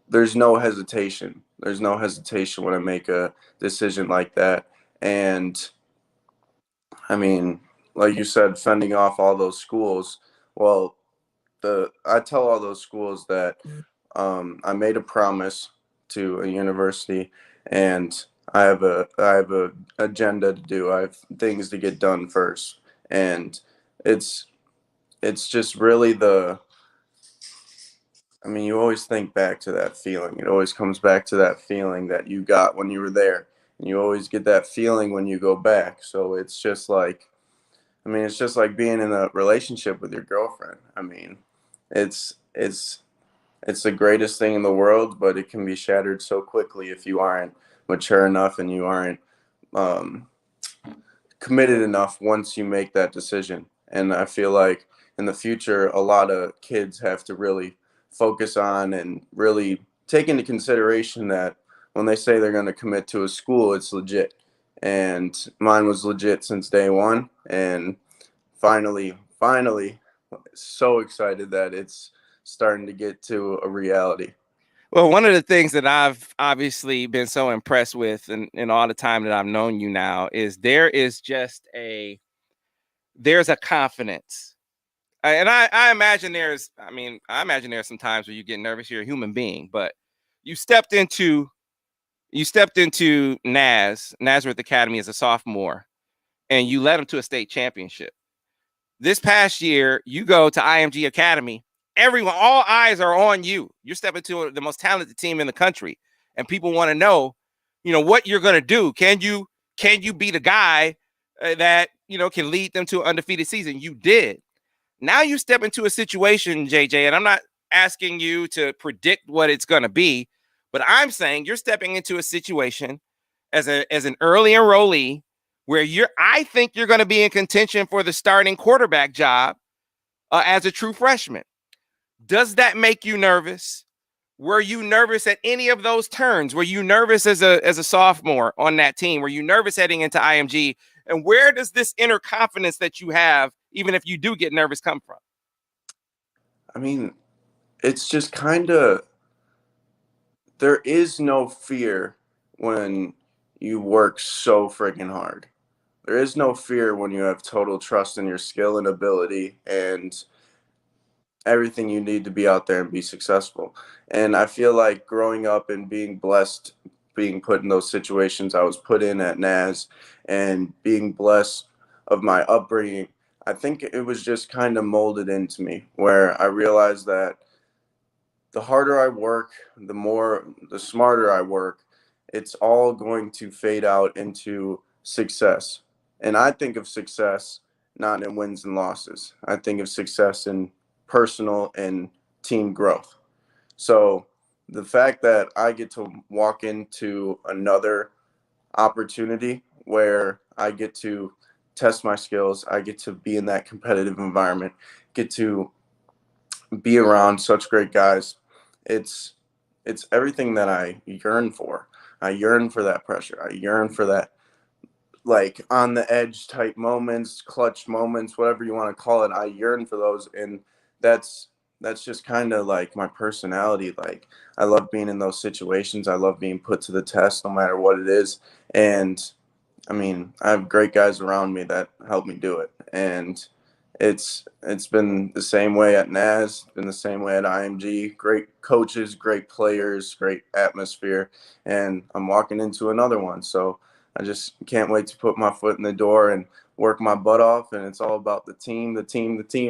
There's no hesitation. There's no hesitation when I make a decision like that. And I mean, like you said, fending off all those schools. Well, I tell all those schools that I made a promise to a university, and I have a agenda to do. I have things to get done first, and it's just really I mean, you always think back to that feeling. It always comes back to that feeling that you got when you were there, and you always get that feeling when you go back. So it's just like, I mean, it's just like being in a relationship with your girlfriend. I mean, it's the greatest thing in the world, but it can be shattered so quickly if you aren't mature enough and you aren't committed enough once you make that decision. And I feel like in the future, a lot of kids have to really focus on and really take into consideration that when they say they're going to commit to a school, it's legit. And mine was legit since day one. And finally, so excited that it's starting to get to a reality. Well, one of the things that I've obviously been so impressed with in all the time that I've known you now is there's a confidence. And I imagine there's some times where you get nervous. You're a human being, but you stepped into Nazareth Academy as a sophomore, and you led them to a state championship. This past year, you go to IMG Academy. All eyes are on you. You're stepping to the most talented team in the country, and people want to know, what you're going to do. Can you be the guy that can lead them to an undefeated season? You did. Now you step into a situation, JJ, and I'm not asking you to predict what it's going to be, but I'm saying you're stepping into a situation as an early enrollee where I think you're going to be in contention for the starting quarterback job as a true freshman. Does that make you nervous? Were you nervous at any of those turns? Were you nervous as a sophomore on that team? Were you nervous heading into IMG? And where does this inner confidence that you have even if you do get nervous, come from? I mean, it's just kind of, there is no fear when you work so freaking hard. There is no fear when you have total trust in your skill and ability and everything you need to be out there and be successful. And I feel like growing up and being blessed, being put in those situations I was put in at NAS, and being blessed of my upbringing, I think it was just kind of molded into me, where I realized that the harder I work, the smarter I work, it's all going to fade out into success. And I think of success not in wins and losses. I think of success in personal and team growth. So the fact that I get to walk into another opportunity where I get to test my skills, I get to be in that competitive environment, get to be around such great guys, it's everything that I yearn for. I yearn for that pressure. I yearn for that, like, on the edge type moments, clutch moments, whatever you want to call it. I yearn for those, and that's just kind of like my personality. Like, I love being in those situations. I love being put to the test no matter what it is. And I mean, I have great guys around me that help me do it. And it's been the same way at NAS, been the same way at IMG. Great coaches, great players, great atmosphere, and I'm walking into another one. So I just can't wait to put my foot in the door and work my butt off. And it's all about the team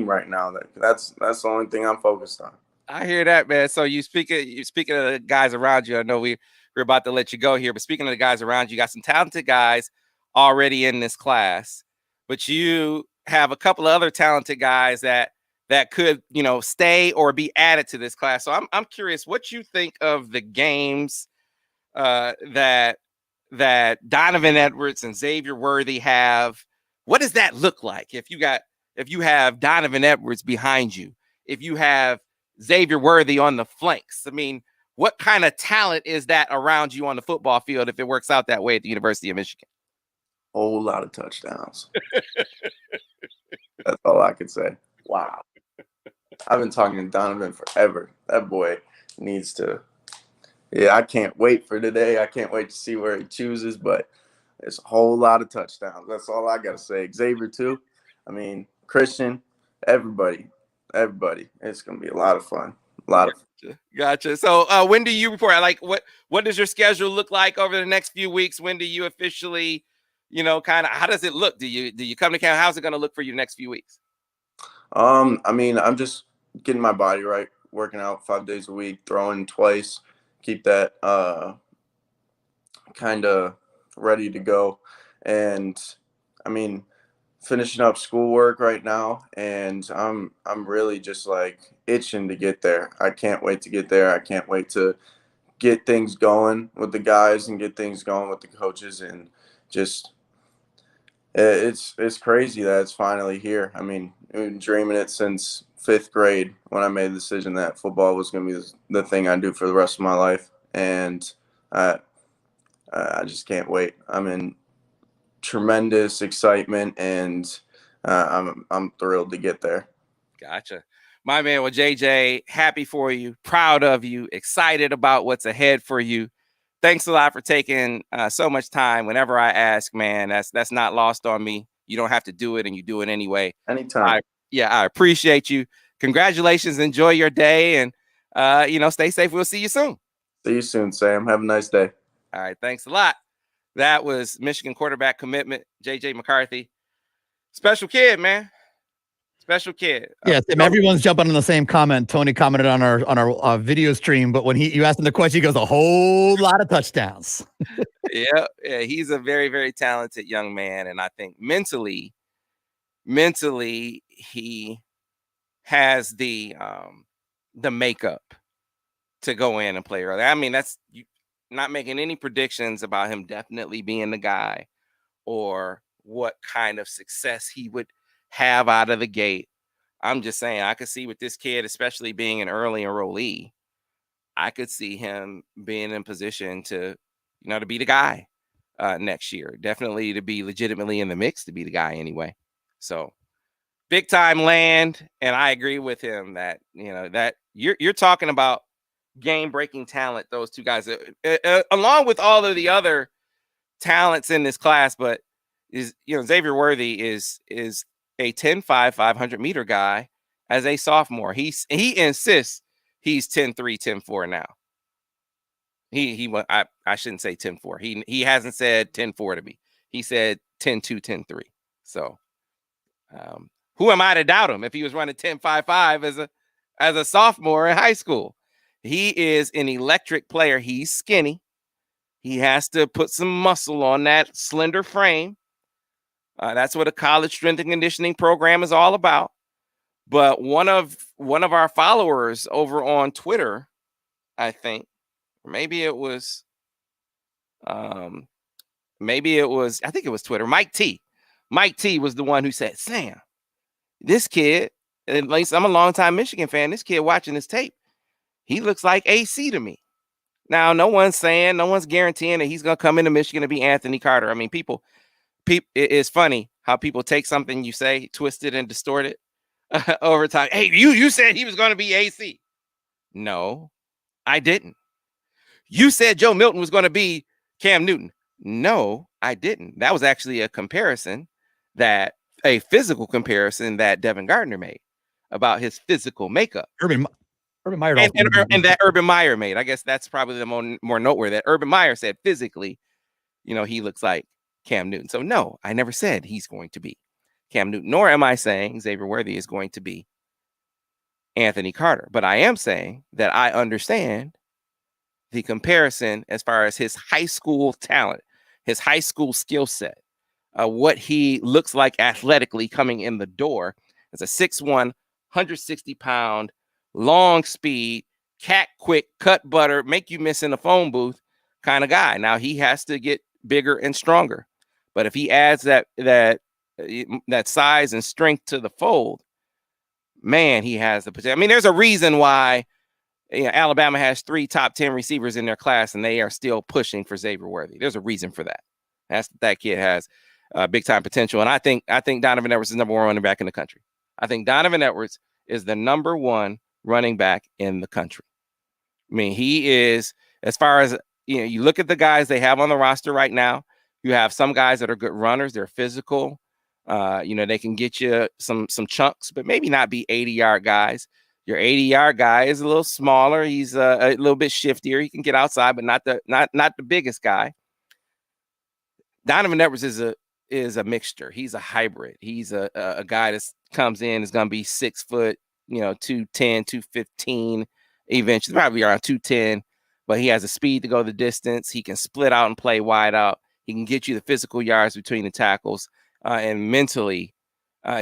right now. That's the only thing I'm focused on. I hear that, man. So you speaking of the guys around you. I know we're about to let you go here, but speaking of the guys around you, got some talented guys already in this class, but you have a couple of other talented guys that could, stay or be added to this class. So I'm curious what you think of the games that Donovan Edwards and Xavier Worthy have. What does that look like if you have Donovan Edwards behind you, if you have Xavier Worthy on the flanks? I mean, what kind of talent is that around you on the football field if it works out that way at the University of Michigan? Whole lot of touchdowns. That's all I could say. Wow. I've been talking to Donovan forever. That boy needs to. Yeah, I can't wait for today. I can't wait to see where he chooses, but it's a whole lot of touchdowns. That's all I got to say. Xavier, too. I mean, Christian, everybody. It's going to be a lot of fun. Gotcha. So when do you report? Like, what does your schedule look like over the next few weeks? When do you officially, kind of, how does it look? Do you come to camp? How's it going to look for you the next few weeks? I mean, I'm just getting my body right, working out 5 days a week, throwing twice, keep that kind of ready to go. And I mean, finishing up schoolwork right now, and I'm really just like itching to get there. I can't wait to get there. I can't wait to get things going with the guys and get things going with the coaches, and just it's crazy that it's finally here. I mean, I've been dreaming it since 5th grade when I made the decision that football was going to be the thing I do for the rest of my life, and I just can't wait. I'm in tremendous excitement, and I'm thrilled to get there. Gotcha. My man, well, JJ, happy for you, proud of you, excited about what's ahead for you. Thanks a lot for taking so much time. Whenever I ask, man, that's not lost on me. You don't have to do it, and you do it anyway. Anytime. I appreciate you. Congratulations. Enjoy your day, and stay safe. We'll see you soon. See you soon, Sam. Have a nice day. All right. Thanks a lot. That was Michigan quarterback commitment, Jj Mccarthy. Special kid, man. Special kid. Yeah, Tim, everyone's jumping on the same comment. Tony commented on our video stream, but when you asked him the question, he goes, a whole lot of touchdowns. Yeah, he's a very, very talented young man, and I think mentally he has the makeup to go in and play early. I mean, that's not making any predictions about him definitely being the guy or what kind of success he would have out of the gate. I'm just saying, I could see with this kid, especially being an early enrollee, I could see him being in position to, to be the guy next year. Definitely to be legitimately in the mix to be the guy anyway. So big time land, and I agree with him that that you're talking about game breaking talent. Those two guys, along with all of the other talents in this class, but Xavier Worthy is a 10.5 500-meter guy as a sophomore. He insists he's 10.3 10.4 now. I shouldn't say 10.4. He hasn't said 10.4 to me. He said 10.2 10.3. So who am I to doubt him if he was running 10.55 as a sophomore in high school? He is an electric player. He's skinny. He has to put some muscle on that slender frame. That's what a college strength and conditioning program is all about. But one of our followers over on Twitter, I think, maybe it was I think it was Twitter. Mike T was the one who said, Sam, this kid, at least I'm a longtime Michigan fan, this kid watching this tape, he looks like AC to me. Now, no one's guaranteeing that he's going to come into Michigan to be Anthony Carter. I mean, it's funny how people take something you say, twist it and distort it over time. Hey, you said he was going to be AC. No, I didn't. You said Joe Milton was going to be Cam Newton. No, I didn't. That was actually a physical comparison that Devin Gardner made about his physical makeup. Urban Meyer and that Urban Meyer made. I guess that's probably the more noteworthy. That Urban Meyer said physically, he looks like Cam Newton. So no, I never said he's going to be Cam Newton, nor am I saying Xavier Worthy is going to be Anthony Carter. But I am saying that I understand the comparison as far as his high school talent, his high school skill set, what he looks like athletically coming in the door as a 6'1", 160-pound, long speed, cat quick, cut butter, make you miss in a phone booth kind of guy. Now he has to get bigger and stronger, but if he adds that size and strength to the fold, man, he has the potential. I mean, there's a reason why Alabama has 3 top 10 receivers in their class, and they are still pushing for Xavier Worthy. There's a reason for that. That kid has big time potential, and I think Donovan Edwards is number 1 running back in the country. I think Donovan Edwards is the number 1 running back in the country. I mean, he is, as far as you look at the guys they have on the roster right now. You have some guys that are good runners. They're physical. They can get you some chunks, but maybe not be 80-yard guys. Your 80-yard guy is a little smaller. He's a little bit shiftier. He can get outside, but not the biggest guy. Donovan Edwards is a mixture. He's a hybrid. He's a guy that comes in, is going to be 6 foot, 210, 215, eventually probably around 210, but he has the speed to go the distance. He can split out and play wide out. He can get you the physical yards between the tackles, and mentally,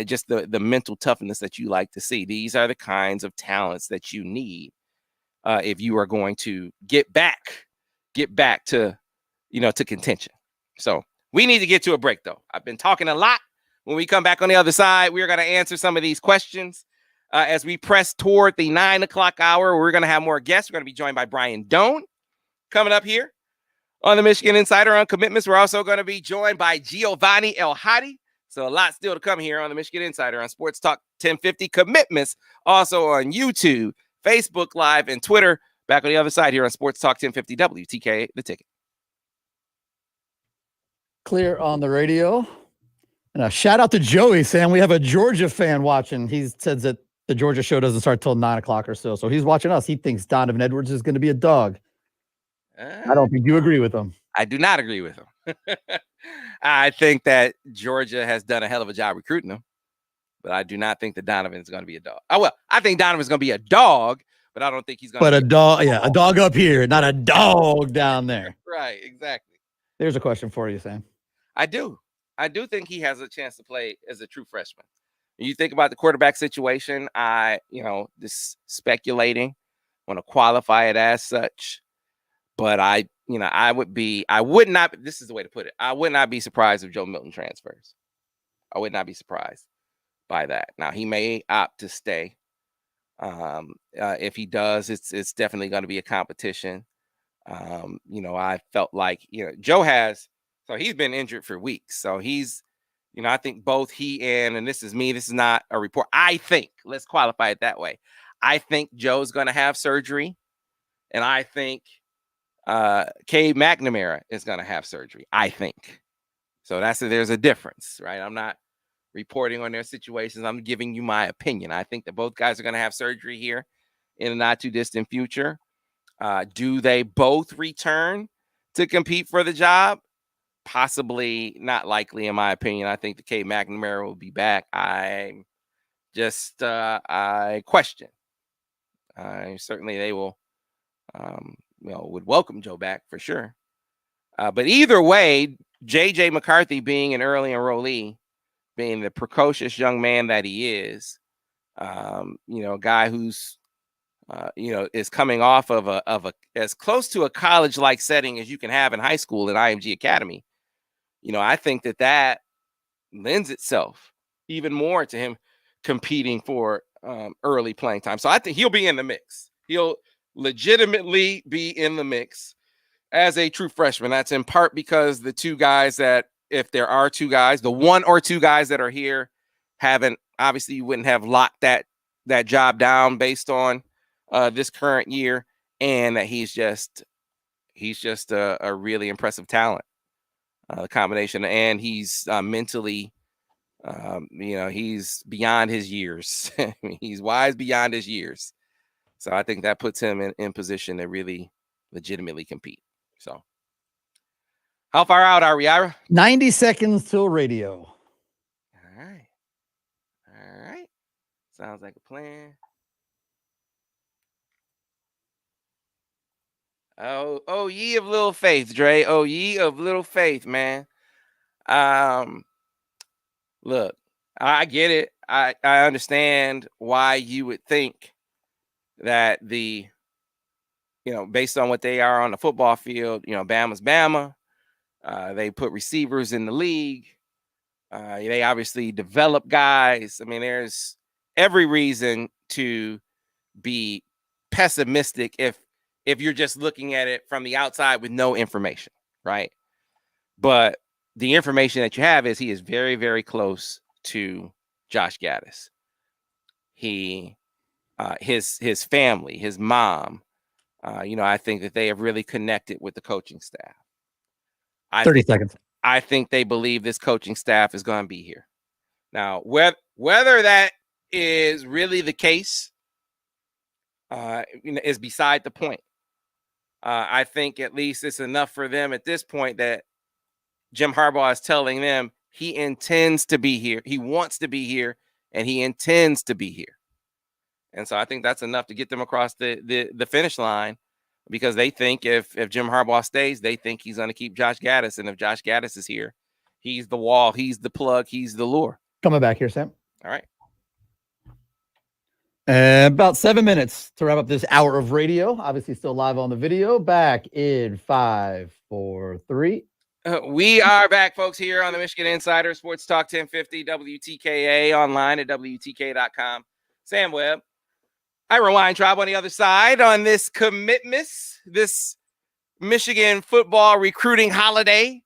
just the mental toughness that you like to see. These are the kinds of talents that you need if you are going to get back to to contention. So we need to get to a break, though. I've been talking a lot. When we come back on the other side, we're going to answer some of these questions as we press toward the 9 o'clock hour. We're going to have more guests. We're going to be joined by Brian Doan coming up here on the Michigan Insider on Commitments. We're also going to be joined by Giovanni El Hadi. So a lot still to come here on the Michigan Insider on Sports Talk 1050. Commitments also on YouTube, Facebook Live, and Twitter. Back on the other side here on Sports Talk 1050 WTK, The Ticket. Clear on the radio. And a shout out to Joey saying we have a Georgia fan watching. He says that the Georgia show doesn't start till 9 o'clock or so. So he's watching us. He thinks Donovan Edwards is going to be a dog. I don't think you agree with him. I do not agree with him. I think that Georgia has done a hell of a job recruiting him, but I do not think that Donovan is going to be a dog. I think Donovan's going to be a dog, but I don't think he's going to be a dog. Yeah, a dog up here, not a dog down there. Right, exactly. There's a question for you, Sam. I do think he has a chance to play as a true freshman. When you think about the quarterback situation, this speculating, want to qualify it as such, but I would not, this is the way to put it. I would not be surprised if Joe Milton transfers. I would not be surprised by that. Now, he may opt to stay. If he does, it's definitely going to be a competition. I felt like, Joe he's been injured for weeks. So he's You know, I think both he and this is me, this is not a report. I think, let's qualify it that way. I think Joe's going to have surgery, and I think Cade McNamara is going to have surgery. I think. So there's a difference, right? I'm not reporting on their situations. I'm giving you my opinion. I think that both guys are going to have surgery here in the not too distant future. Do they both return to compete for the job? Possibly, not likely, in my opinion. I think the Cade McNamara will be back. I question. Certainly they will, would welcome Joe back for sure. But either way, Jj McCarthy being an early enrollee, being the precocious young man that he is, a guy who's, is coming off of a as close to a college-like setting as you can have in high school at IMG Academy. I think that lends itself even more to him competing for early playing time. So I think he'll be in the mix. He'll legitimately be in the mix as a true freshman. That's in part because the two guys that, if there are two guys, the one or two guys that are here obviously you wouldn't have locked that job down based on this current year, and that he's just a really impressive talent. The combination, and he's mentally, he's beyond his years. I mean, he's wise beyond his years. So I think that puts him in position to really legitimately compete. So how far out are we, Ira? 90 seconds till radio. All right. Sounds like a plan. Oh, ye of little faith, Dre. Oh, ye of little faith, man. Look, I get it. I understand why you would think that based on what they are on the football field, Bama's Bama. They put receivers in the league. They obviously develop guys. I mean, there's every reason to be pessimistic if you're just looking at it from the outside with no information, right? But the information that you have is he is very, very close to Josh Gaddis. He, his family, his mom, I think that they have really connected with the coaching staff. 30 seconds. I think they believe this coaching staff is going to be here. Now, whether that is really the case is beside the point. I think at least it's enough for them at this point that Jim Harbaugh is telling them he intends to be here. He wants to be here, and he intends to be here. And so I think that's enough to get them across the finish line, because they think if Jim Harbaugh stays, they think he's going to keep Josh Gaddis. And if Josh Gaddis is here, he's the wall, he's the plug, he's the lure. Coming back here, Sam. All right. About 7 minutes to wrap up this hour of radio. Obviously still live on the video. Back in 5, 4, 3. We are back, folks, here on the Michigan Insider Sports Talk 1050 WTKA, online at WTK.com. Sam Webb, Ira Weintraub on the other side on this commitments, this Michigan football recruiting holiday,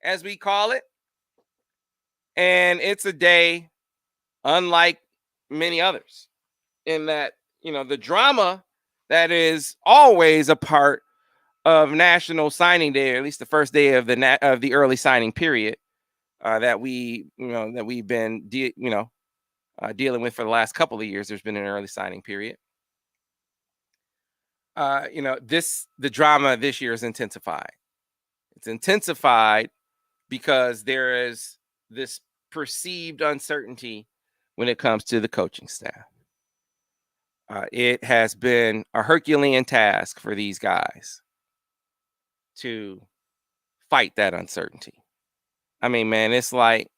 as we call it. And it's a day unlike many others in that, the drama that is always a part of National Signing Day, or at least the first day of the early signing period, that we've been dealing with for the last couple of years. There's been an early signing period. The drama this year is intensified. It's intensified because there is this perceived uncertainty when it comes to the coaching staff. It has been a Herculean task for these guys to fight that uncertainty. I mean, man, it's like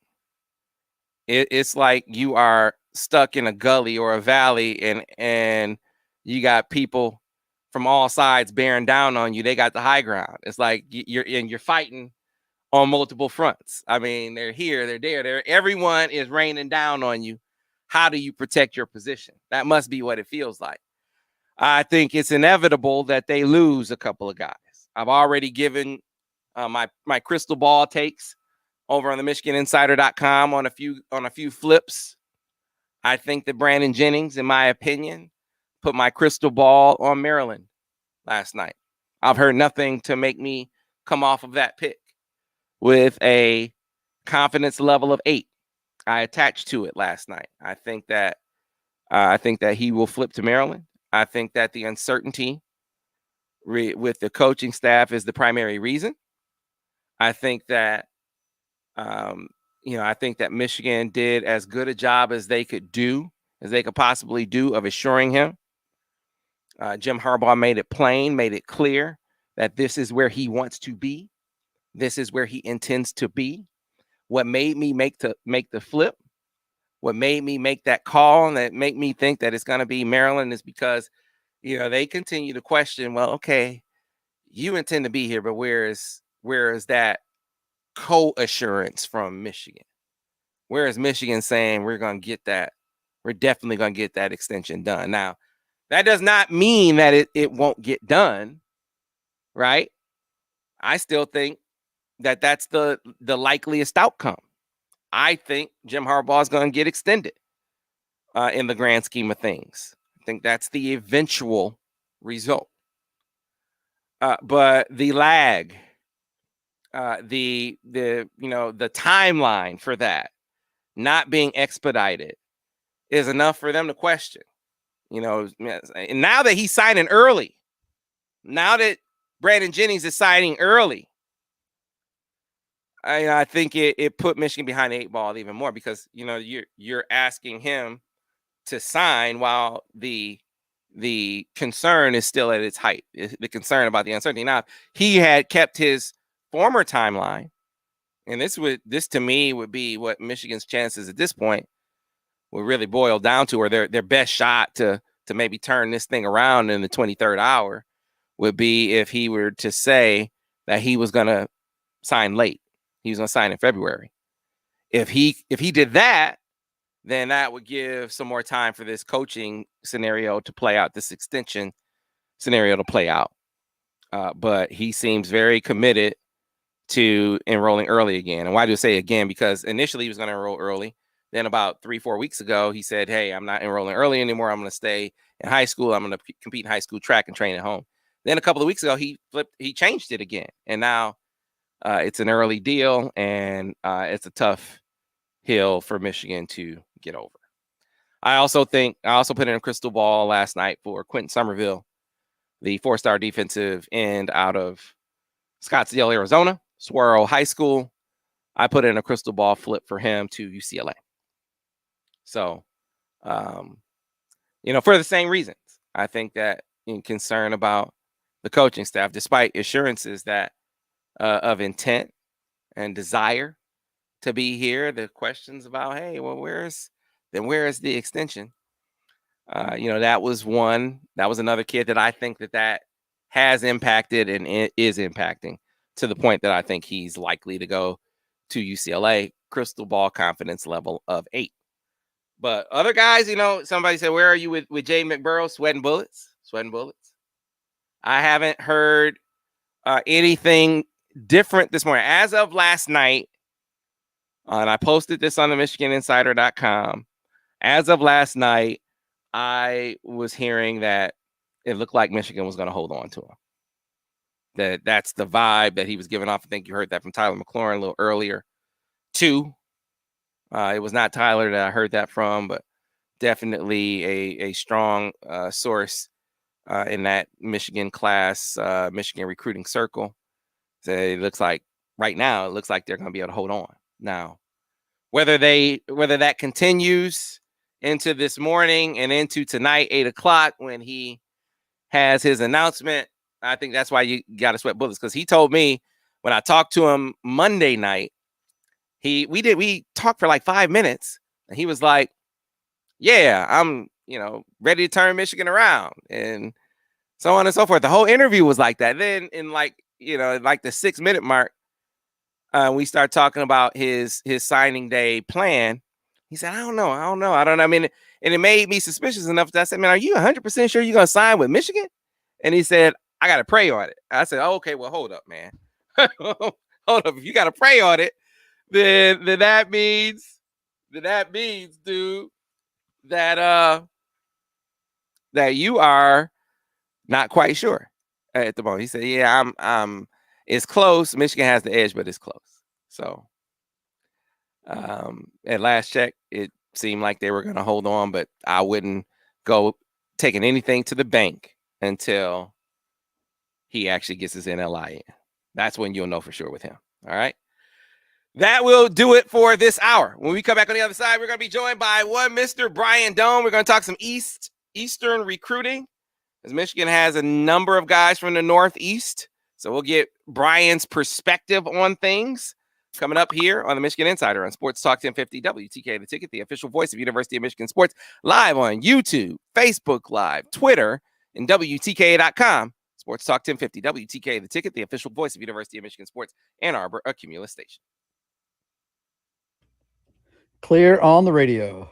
you are stuck in a gully or a valley, and you got people from all sides bearing down on you. They got the high ground. It's like you're fighting on multiple fronts. I mean, they're here, they're there, everyone is raining down on you. How do you protect your position? That must be what it feels like. I think it's inevitable that they lose a couple of guys. I've already given my crystal ball takes over on the MichiganInsider.com on a few flips. I think that Brandon Jennings, in my opinion, put my crystal ball on Maryland last night. I've heard nothing to make me come off of that pick with a confidence level of 8. I attached to it last night. I think that he will flip to Maryland. I think that the uncertainty with the coaching staff is the primary reason. I think that I think that Michigan did as good a job as they could possibly do of assuring him. Jim Harbaugh made it plain, made it clear that this is where he wants to be. This is where he intends to be. What made me make the flip, what made me make that call, and that made me think that it's going to be Maryland is because, they continue to question, well, okay, you intend to be here, but where is that co-assurance from Michigan? Where is Michigan saying we're going to get that? We're definitely going to get that extension done. Now, that does not mean that it won't get done, right? I still think that that's the likeliest outcome. I think Jim Harbaugh is going to get extended in the grand scheme of things. I think that's the eventual result. But the lag, the timeline for that not being expedited is enough for them to question. And now that he's signing early, now that Brandon Jennings is signing early, I think it put Michigan behind the 8 ball even more because you're asking him to sign while the concern is still at its height. The concern about the uncertainty. Now, he had kept his former timeline, and this to me would be what Michigan's chances at this point would really boil down to, or their best shot to maybe turn this thing around in the 23rd hour would be if he were to say that he was going to sign late. He was going to sign in February. If he did that, then that would give some more time for this coaching scenario to play out, this extension scenario to play out. But he seems very committed to enrolling early again. And why do I say again? Because initially he was going to enroll early. Then about 3-4 weeks ago, he said, hey, I'm not enrolling early anymore. I'm going to stay in high school. I'm going to compete in high school track and train at home. Then a couple of weeks ago, he changed it again. And now it's an early deal, and it's a tough hill for Michigan to get over. I also put in a crystal ball last night for Quinton Somerville, the 4-star defensive end out of Scottsdale, Arizona, Saguaro High School. I put in a crystal ball flip for him to UCLA. So, for the same reasons, I think that in concern about the coaching staff, despite assurances that of intent and desire to be here, the questions about, hey, well, where is the extension? That was another kid that I think that has impacted and it is impacting to the point that I think he's likely to go to UCLA. Crystal ball confidence level of 8. But other guys, somebody said, where are you with Jay McBurrow? Sweating bullets. I haven't heard anything different this morning. As of last night, and I posted this on the MichiganInsider.com. As of last night, I was hearing that it looked like Michigan was going to hold on to him. That's the vibe that he was giving off. I think you heard that from Tyler McLaurin a little earlier, too. It was not Tyler that I heard that from, but definitely a strong source in that Michigan class, Michigan recruiting circle. So it looks like right now, it looks like they're going to be able to hold on. Now, whether that continues into this morning and into tonight, 8:00, when he has his announcement, I think that's why you got to sweat bullets, because he told me when I talked to him Monday night, we talked for like 5 minutes, and he was like, yeah, I'm, ready to turn Michigan around, and so on and so forth. The whole interview was like that. Then in like the 6-minute mark, we start talking about his signing day plan. He said, I don't know. I mean, and it made me suspicious enough that I said, man, are you 100% sure you're going to sign with Michigan? And he said, I got to pray on it. I said, oh, okay, well, hold up, man. Hold up. If you got to pray on it, then that means dude, that that you are not quite sure at the moment. He said, "Yeah, I'm. It's close. Michigan has the edge, but it's close." So, at last check, it seemed like they were going to hold on, but I wouldn't go taking anything to the bank until he actually gets his NLI in. That's when you'll know for sure with him. All right. That will do it for this hour. When we come back on the other side, we're going to be joined by one Mr. Brian Doan. We're going to talk some Eastern recruiting, as Michigan has a number of guys from the Northeast. So we'll get Brian's perspective on things coming up here on the Michigan Insider on Sports Talk 1050 WTK The Ticket, the official voice of University of Michigan Sports, live on YouTube, Facebook Live, Twitter, and WTKA.com. Sports Talk 1050 WTK The Ticket, the official voice of University of Michigan Sports, Ann Arbor, a Cumulus station. Clear on the radio.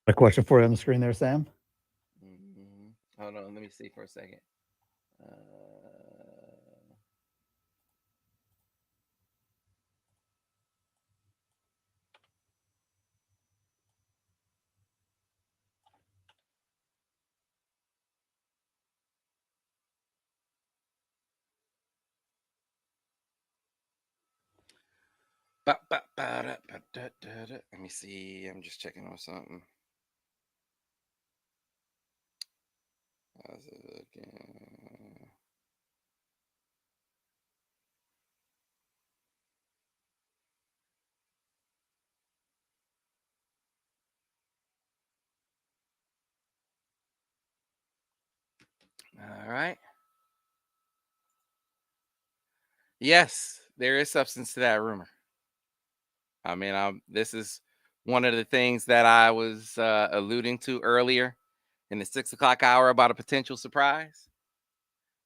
A question for you on the screen there, Sam. Hold on, let me see for a second. Let me see. I'm just checking on something. How's it looking? All right. Yes, there is substance to that rumor. I mean, this is one of the things that I was alluding to earlier in the 6 o'clock hour about a potential surprise.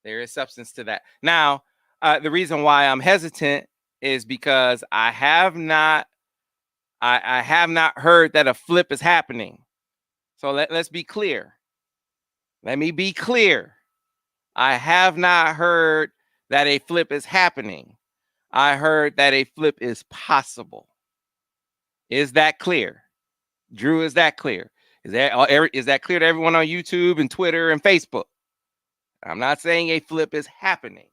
There is substance to that. Now, the reason why I'm hesitant is because I have not heard that a flip is happening. So let's be clear. Let me be clear. I have not heard that a flip is happening. I heard that a flip is possible. Is that clear? Drew, is that clear? Is that clear to everyone on YouTube and Twitter and Facebook? I'm not saying a flip is happening.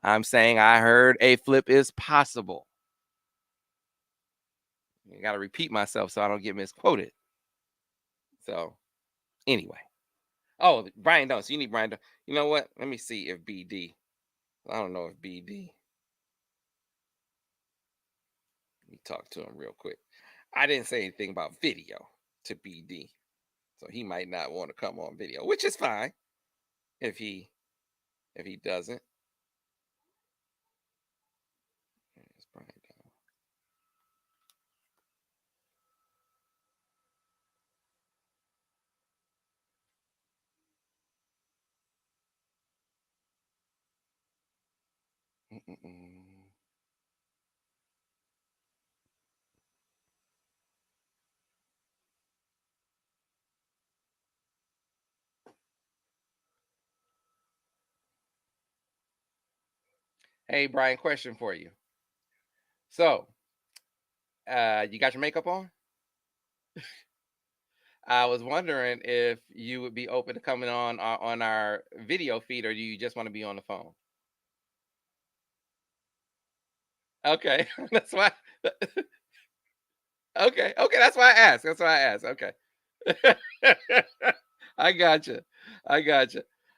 I'm saying I heard a flip is possible. I got to repeat myself so I don't get misquoted. So, anyway. Oh, Brian Doan. So you need Brian Doan. You know what? Let me see if BD. I don't know if BD. Let me talk to him real quick. I didn't say anything about video to BD. So he might not want to come on video, which is fine if he doesn't. There's Brian Doan. Hey, Brian, question for you. So, you got your makeup on? I was wondering if you would be open to coming on our video feed, or do you just want to be on the phone? Okay, that's why. Okay, that's why I asked. Okay. I gotcha.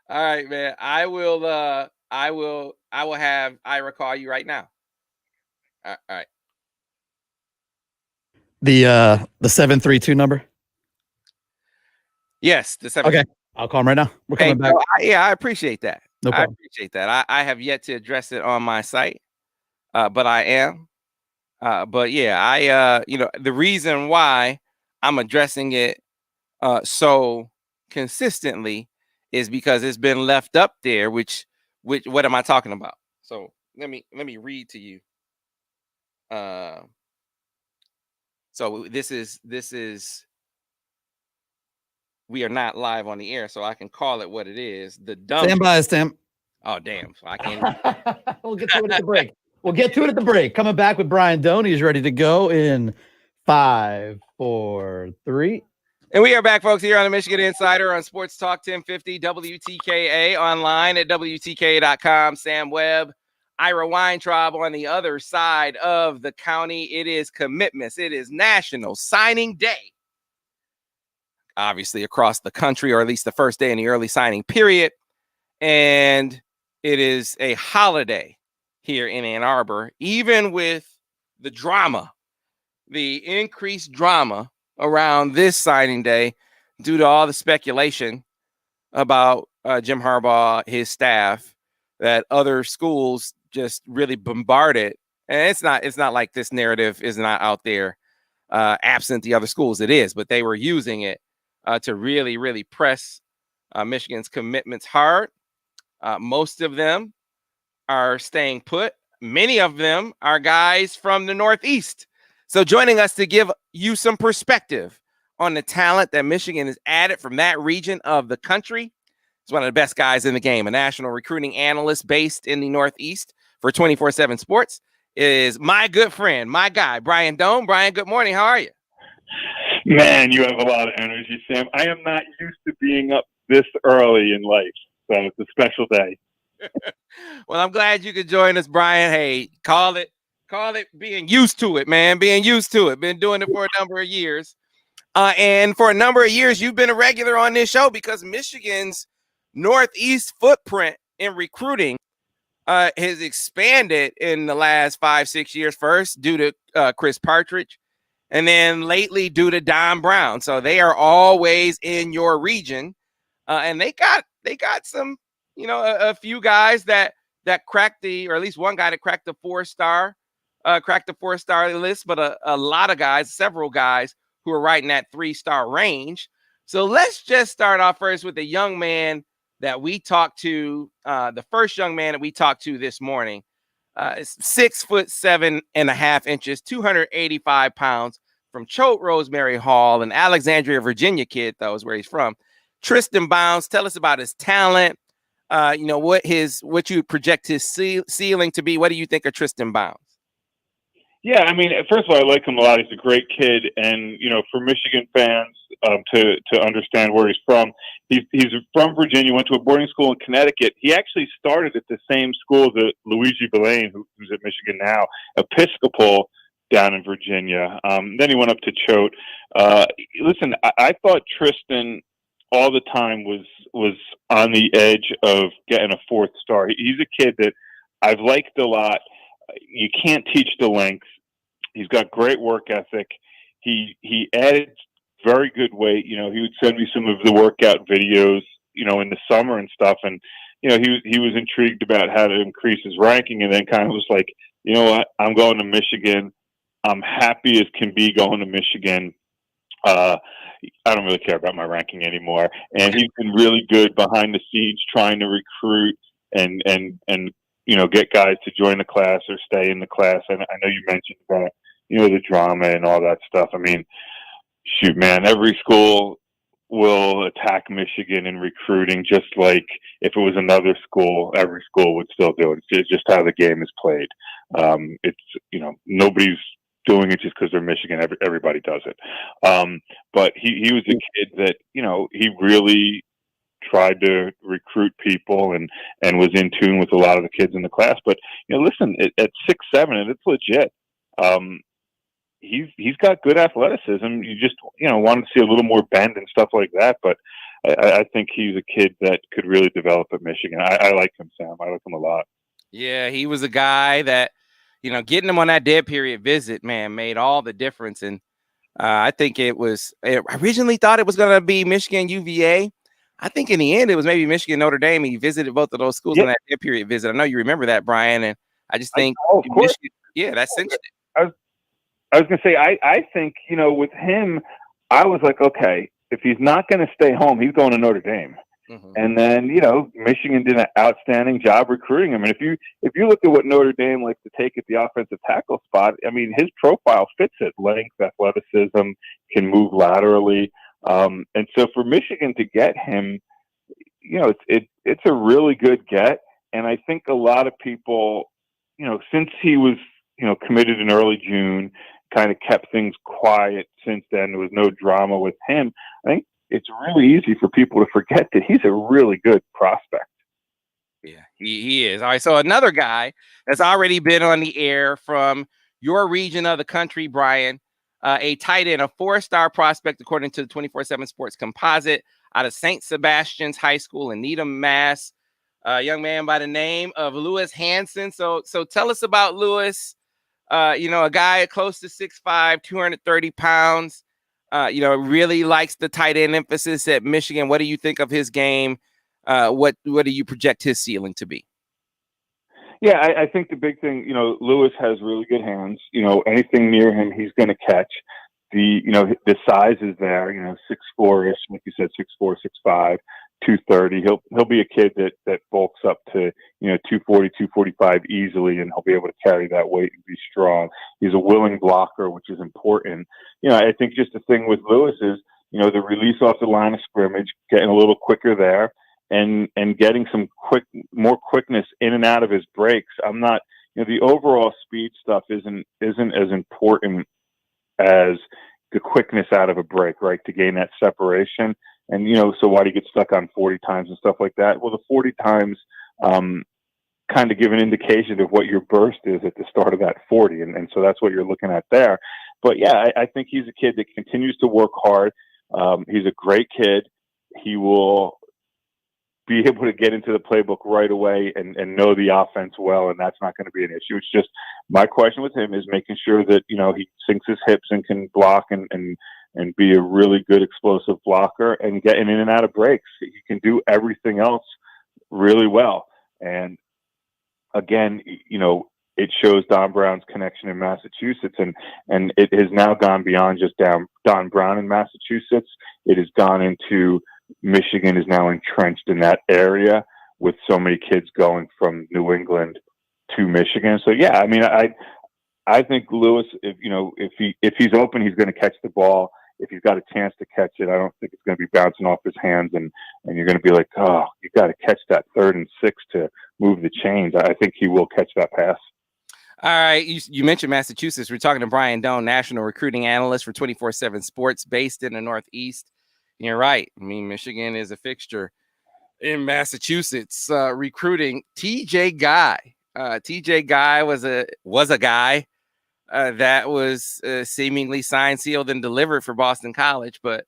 All right, man. I will have Ira call you right now. All right. The 732 number. Yes, the 7. Okay, I'll call him right now. We're coming back. I appreciate that. No problem. I appreciate that. I have yet to address it on my site, but I am. But yeah, the reason why I'm addressing it so consistently is because it's been left up there. Which what am I talking about? So let me read to you. So we are not live on the air, so I can call it what it is. The dumb. Stand by, Tim. Oh, damn. I can't. We'll get to it at the break. Coming back with Brian Doan. He's ready to go in 5, 4, 3. And we are back, folks, here on the Michigan Insider on Sports Talk 1050 WTKA, online at WTKA.com. Sam Webb, Ira Weintraub on the other side of the county. It is commitments. It is National Signing Day. Obviously across the country, or at least the first day in the early signing period. And it is a holiday here in Ann Arbor, even with the drama, the increased drama around this signing day due to all the speculation about Jim Harbaugh, his staff, that other schools just really bombarded. And it's not like this narrative is not out there absent the other schools. It is, but they were using it to really, really press Michigan's commitments hard. Most of them are staying put. Many of them are guys from the Northeast. So joining us to give you some perspective on the talent that Michigan has added from that region of the country. He's one of the best guys in the game, a national recruiting analyst based in the Northeast for 24/7 Sports, is my good friend, my guy, Brian Doan. Brian, good morning. How are you? Man, you have a lot of energy, Sam. I am not used to being up this early in life, so it's a special day. Well, I'm glad you could join us, Brian. Hey, call it being used to it, man. Being used to it. Been doing it for a number of years. And for a number of years, you've been a regular on this show because Michigan's Northeast footprint in recruiting has expanded in the last 5-6 years. First, due to Chris Partridge, and then lately due to Don Brown. So they are always in your region, and they got some, a few guys that cracked or at least one guy that cracked the 4-star list, but a lot of guys, several guys who are right in that 3-star range. So let's just start off first with the young man that we talked to, the first young man that we talked to this morning. 6'7.5" 285 pounds, from Choate Rosemary Hall, an Alexandria, Virginia kid, that was where he's from. Tristan Bounds, tell us about his talent. What you project his ceiling to be. What do you think of Tristan Bounds? Yeah, I mean, first of all, I like him a lot. He's a great kid, and for Michigan fans to understand where he's from, he's from Virginia. Went to a boarding school in Connecticut. He actually started at the same school that Luigi Belaine, who's at Michigan now, Episcopal down in Virginia. Then he went up to Choate. Listen, I thought Tristan all the time was on the edge of getting a 4th star. He's a kid that I've liked a lot. You can't teach the length. He's got great work ethic. He added very good weight. He would send me some of the workout videos, in the summer and stuff. And, he was intrigued about how to increase his ranking, and then kind of was like, you know what, I'm going to Michigan. I'm happy as can be going to Michigan. I don't really care about my ranking anymore. And he's been really good behind the scenes trying to recruit and get guys to join the class or stay in the class. And I know you mentioned about, the drama and all that stuff. I mean, shoot, man, every school will attack Michigan in recruiting, just like if it was another school, every school would still do it. It's just how the game is played. Nobody's doing it just because they're Michigan. Everybody does it. But he was a kid that, he really tried to recruit people and was in tune with a lot of the kids in the class. But, listen, at 6'7", and it's legit. He's got good athleticism. You just, want to see a little more bend and stuff like that. But I think he's a kid that could really develop at Michigan. I like him, Sam. I like him a lot. Yeah, he was a guy that, getting him on that dead period visit, man, made all the difference. And I think I originally thought it was going to be Michigan UVA. I think in the end, it was maybe Michigan Notre Dame. He visited both of those schools on that dead period visit. I know you remember that, Brian. And I just think, Michigan, that cinched it. I was going to say, I think, with him, I was like, okay, if he's not going to stay home, he's going to Notre Dame. And then, you know, Michigan did an outstanding job recruiting him. And if you look at what Notre Dame likes to take at the offensive tackle spot, I mean, his profile fits it: length, athleticism, can move laterally. And so for Michigan to get him, you know, it's a really good get. And I think a lot of people, you know, since he was, you know, committed in early June, kind of kept things quiet since then. There was no drama with him. I think it's really easy for people to forget that he's a really good prospect. Yeah, he is. All right, so another guy that's already been on the air from your region of the country, Brian, a tight end, a 4-star prospect, according to the 24/7 Sports Composite, out of St. Sebastian's High School in Needham, Mass. A young man by the name of Lewis Hansen. So tell us about Lewis. You know, a guy close to 6'5", 230 pounds. You know, really likes the tight end emphasis at Michigan. What do you think of his game? What do you project his ceiling to be? Yeah, I think the big thing, you know, Lewis has really good hands. You know, anything near him, he's going to catch. You know, the size is there. You know, 6'4"-ish, like you said, 6'4", 6'5", 230. He'll be a kid that bulks up to, you know, 240, 245 easily, and he'll be able to carry that weight and be strong. He's a willing blocker, which is important. You know, I think just the thing with Lewis is, you know, the release off the line of scrimmage, getting a little quicker there, and getting some more quickness in and out of his breaks. I'm not, you know, the overall speed stuff isn't as important as the quickness out of a break, right? To gain that separation. And, you know, so why do you get stuck on 40 times and stuff like that? Well, the 40 times kind of give an indication of what your burst is at the start of that 40. And so that's what you're looking at there. But yeah, I think he's a kid that continues to work hard. He's a great kid. He will be able to get into the playbook right away and know the offense well, and that's not going to be an issue. It's just my question with him is making sure that, you know, he sinks his hips and can block and be a really good explosive blocker and getting in and out of breaks. He can do everything else really well. And again, you know, it shows Don Brown's connection in Massachusetts, and it has now gone beyond just Don Brown in Massachusetts. It has gone into Michigan is now entrenched in that area with so many kids going from New England to Michigan. So yeah, I mean, I think Lewis, if he's open, he's going to catch the ball. If he's got a chance to catch it, I don't think it's going to be bouncing off his hands and you're going to be like, oh, you got to catch that 3rd and 6 to move the chains. I think he will catch that pass. All right. You mentioned Massachusetts. We're talking to Brian Doan, national recruiting analyst for 24/7 Sports, based in the Northeast. You're right. I mean, Michigan is a fixture in Massachusetts recruiting. TJ Guy. TJ Guy was a guy that was seemingly signed, sealed, and delivered for Boston College, but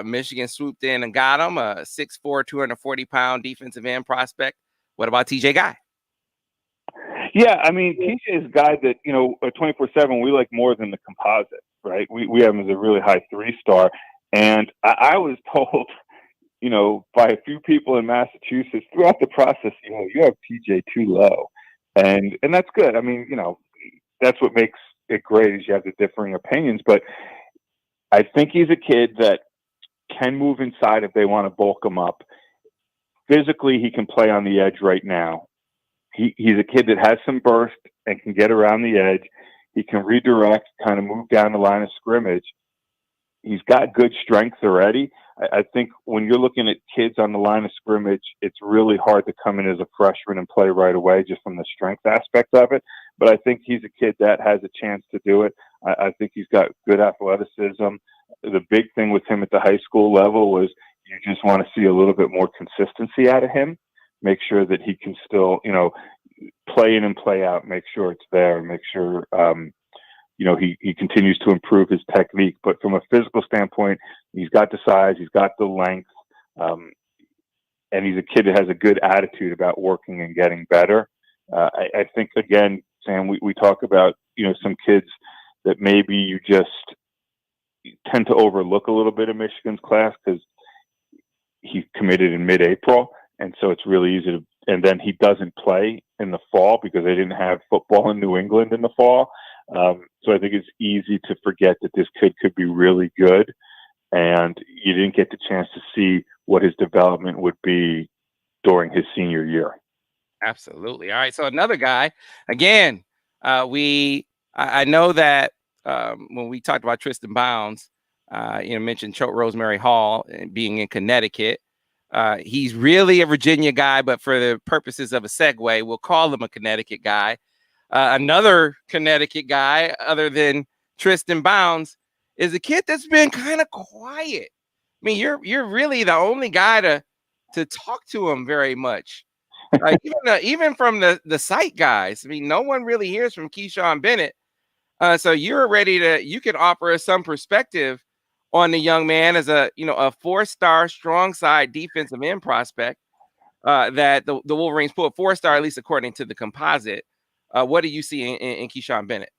Michigan swooped in and got him, a 6'4", 240-pound defensive end prospect. What about TJ Guy? Yeah, I mean, TJ is a guy that, you know, at 24/7 we like more than the composite, right? We have him as a really high 3-star. And I was told, you know, by a few people in Massachusetts throughout the process, you know, you have TJ too low. And that's good. I mean, you know, that's what makes it great is you have the differing opinions. But I think he's a kid that can move inside if they want to bulk him up. Physically, he can play on the edge right now. He's a kid that has some burst and can get around the edge. He can redirect, kind of move down the line of scrimmage. He's got good strength already. I think when you're looking at kids on the line of scrimmage, it's really hard to come in as a freshman and play right away just from the strength aspect of it. But I think he's a kid that has a chance to do it. I think he's got good athleticism. The big thing with him at the high school level was you just want to see a little bit more consistency out of him. Make sure that he can still, you know, play in and play out, make sure it's there, make sure, you know, he continues to improve his technique. But from a physical standpoint, he's got the size, he's got the length, and he's a kid that has a good attitude about working and getting better. I think, again, Sam, we talk about, you know, some kids that maybe you just tend to overlook a little bit of Michigan's class because he committed in mid-April. And so it's really easy to, and then he doesn't play in the fall because they didn't have football in New England in the fall. So I think it's easy to forget that this kid could be really good. And you didn't get the chance to see what his development would be during his senior year. Absolutely. All right. So another guy, again, I know that when we talked about Tristan Bounds, mentioned Choate Rosemary Hall being in Connecticut. He's really a Virginia guy, but for the purposes of a segue, we'll call him a Connecticut guy. Another Connecticut guy, other than Tristan Bounds, is a kid that's been kind of quiet. I mean, you're really the only guy to talk to him very much. Even from the site guys. I mean, no one really hears from Keyshawn Bennett. So you can offer us some perspective on the young man as a 4-star strong side defensive end prospect that the Wolverines put 4-star, at least according to the composite. What do you see in Keyshawn Bennett?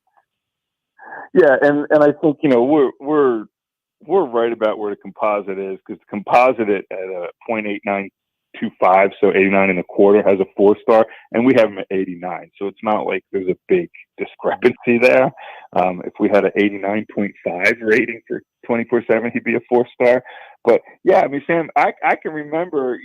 Yeah, and I think we're right about where the composite is, because the composite at a 0.8925, so 89.25, has a 4-star, and we have him at 89. So it's not like there's a big discrepancy there. If we had an 89.5 rating for 24/7, he'd be a 4-star. But yeah, I mean, Sam, I can remember,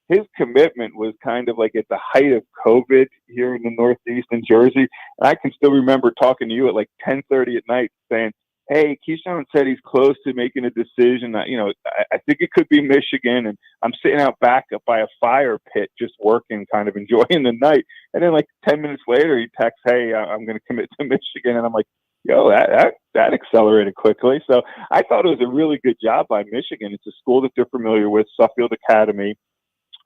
his commitment was kind of like at the height of COVID here in the Northeast in Jersey. And I can still remember talking to you at like 10:30 at night saying, hey, Keyshawn said he's close to making a decision. I think it could be Michigan. And I'm sitting out back up by a fire pit, just working, kind of enjoying the night. And then like 10 minutes later, he texts, hey, I'm going to commit to Michigan. And I'm like, yo, that accelerated quickly. So I thought it was a really good job by Michigan. It's a school that they're familiar with, Suffield Academy.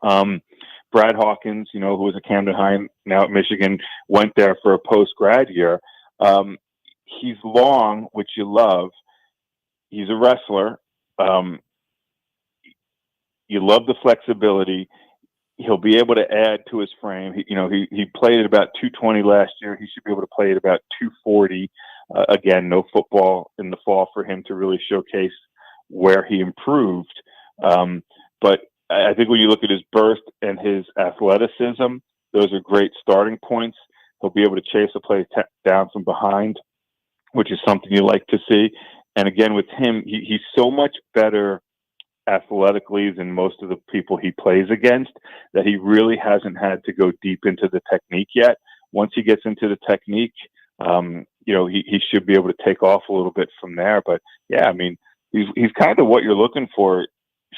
Brad Hawkins, who was at Camden High, now at Michigan, went there for a post-grad year. He's long, which you love. He's a wrestler. You love the flexibility. He'll be able to add to his frame. He played at about 220 last year. He should be able to play at about 240. Again, no football in the fall for him to really showcase where he improved. But I think when you look at his burst and his athleticism, those are great starting points. He'll be able to chase a play down from behind, which is something you like to see. And again, with him, he's so much better athletically than most of the people he plays against that he really hasn't had to go deep into the technique yet. Once he gets into the technique, he should be able to take off a little bit from there. But yeah, I mean, he's kind of what you're looking for,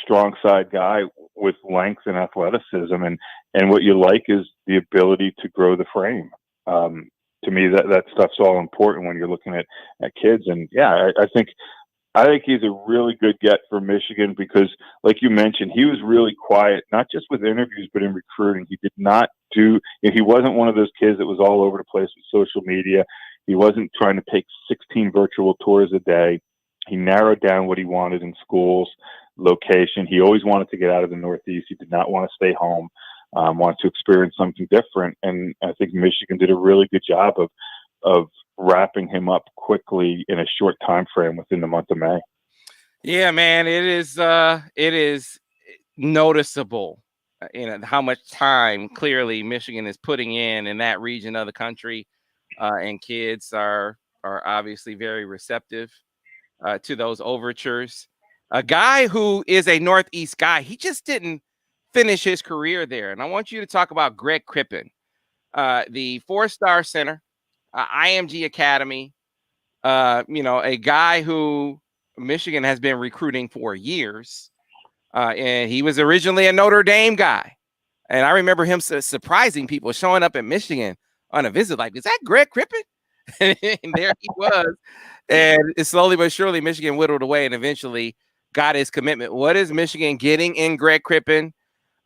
strong side guy with length and athleticism. And what you like is the ability to grow the frame. To me, that stuff's all important when you're looking at kids. And yeah, I think he's a really good get for Michigan because, like you mentioned, he was really quiet, not just with interviews, but in recruiting. He did not he wasn't one of those kids that was all over the place with social media. He wasn't trying to take 16 virtual tours a day. He narrowed down what he wanted in schools, location. He always wanted to get out of the Northeast. He did not want to stay home. Wanted to experience something different. And I think Michigan did a really good job of wrapping him up quickly in a short time frame within the month of May. Yeah, man, it is noticeable, how much time clearly Michigan is putting in that region of the country, and kids are obviously very receptive to those overtures. A guy who is a Northeast guy, he just didn't finish his career there. And I want you to talk about Greg Crippen, the 4-star center, IMG Academy, a guy who Michigan has been recruiting for years. And he was originally a Notre Dame guy. And I remember him surprising people, showing up in Michigan on a visit like, is that Greg Crippen? And there he was. And slowly but surely, Michigan whittled away and eventually got his commitment. What is Michigan getting in Greg Crippen?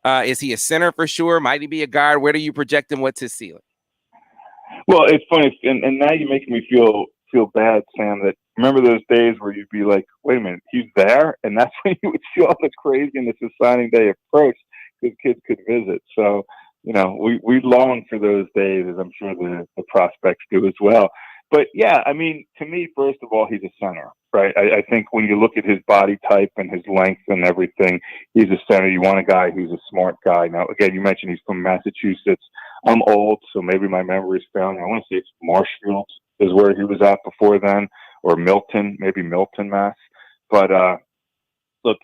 Is he a center for sure? Might he be a guard? Where do you project him? What's his ceiling? Well, it's funny, and now you're making me feel bad, Sam. That remember those days where you'd be like, "Wait a minute, he's there," and that's when you would see all the craziness as signing day approached because kids could visit. So, we long for those days, as I'm sure the prospects do as well. But yeah, I mean, to me, first of all, he's a center, right? I think when you look at his body type and his length and everything, he's a center. You want a guy who's a smart guy. Now, again, you mentioned he's from Massachusetts. I'm old, so maybe my memory is failing. I want to say it's Marshfield is where he was at before then, or Milton, maybe Milton, Mass. But look,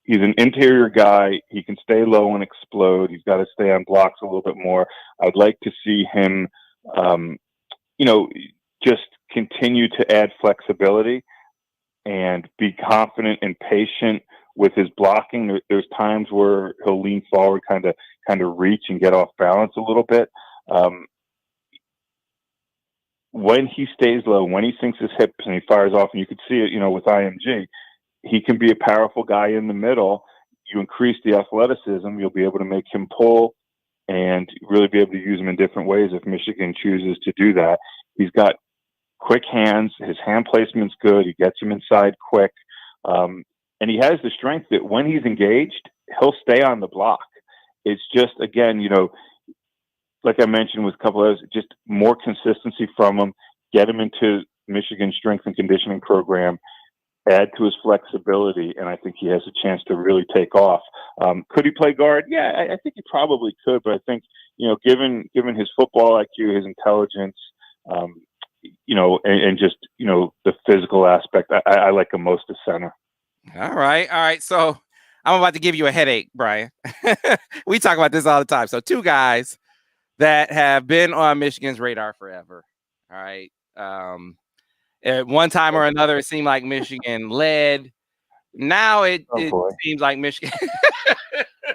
He's an interior guy. He can stay low and explode. He's got to stay on blocks a little bit more. I'd like to see him, just continue to add flexibility and be confident and patient with his blocking. There's times where he'll lean forward, kind of reach and get off balance a little bit. When he stays low, when he sinks his hips and he fires off, and you could see it, with IMG, he can be a powerful guy in the middle. You increase the athleticism, you'll be able to make him pull and really be able to use him in different ways if Michigan chooses to do that. He's got quick hands. His hand placement's good. He gets him inside quick. And he has the strength that when he's engaged, he'll stay on the block. It's just, again, like I mentioned with a couple of others, just more consistency from him, get him into Michigan's strength and conditioning program, add to his flexibility, and I think he has a chance to really take off. Could he play guard? Yeah, I think he probably could, but I think, given his football IQ, his intelligence, and just, the physical aspect, I like him most as center. All right. So I'm about to give you a headache, Brian. We talk about this all the time. So two guys that have been on Michigan's radar forever. All right. At one time or another, it seemed like Michigan led. Now it seems like Michigan.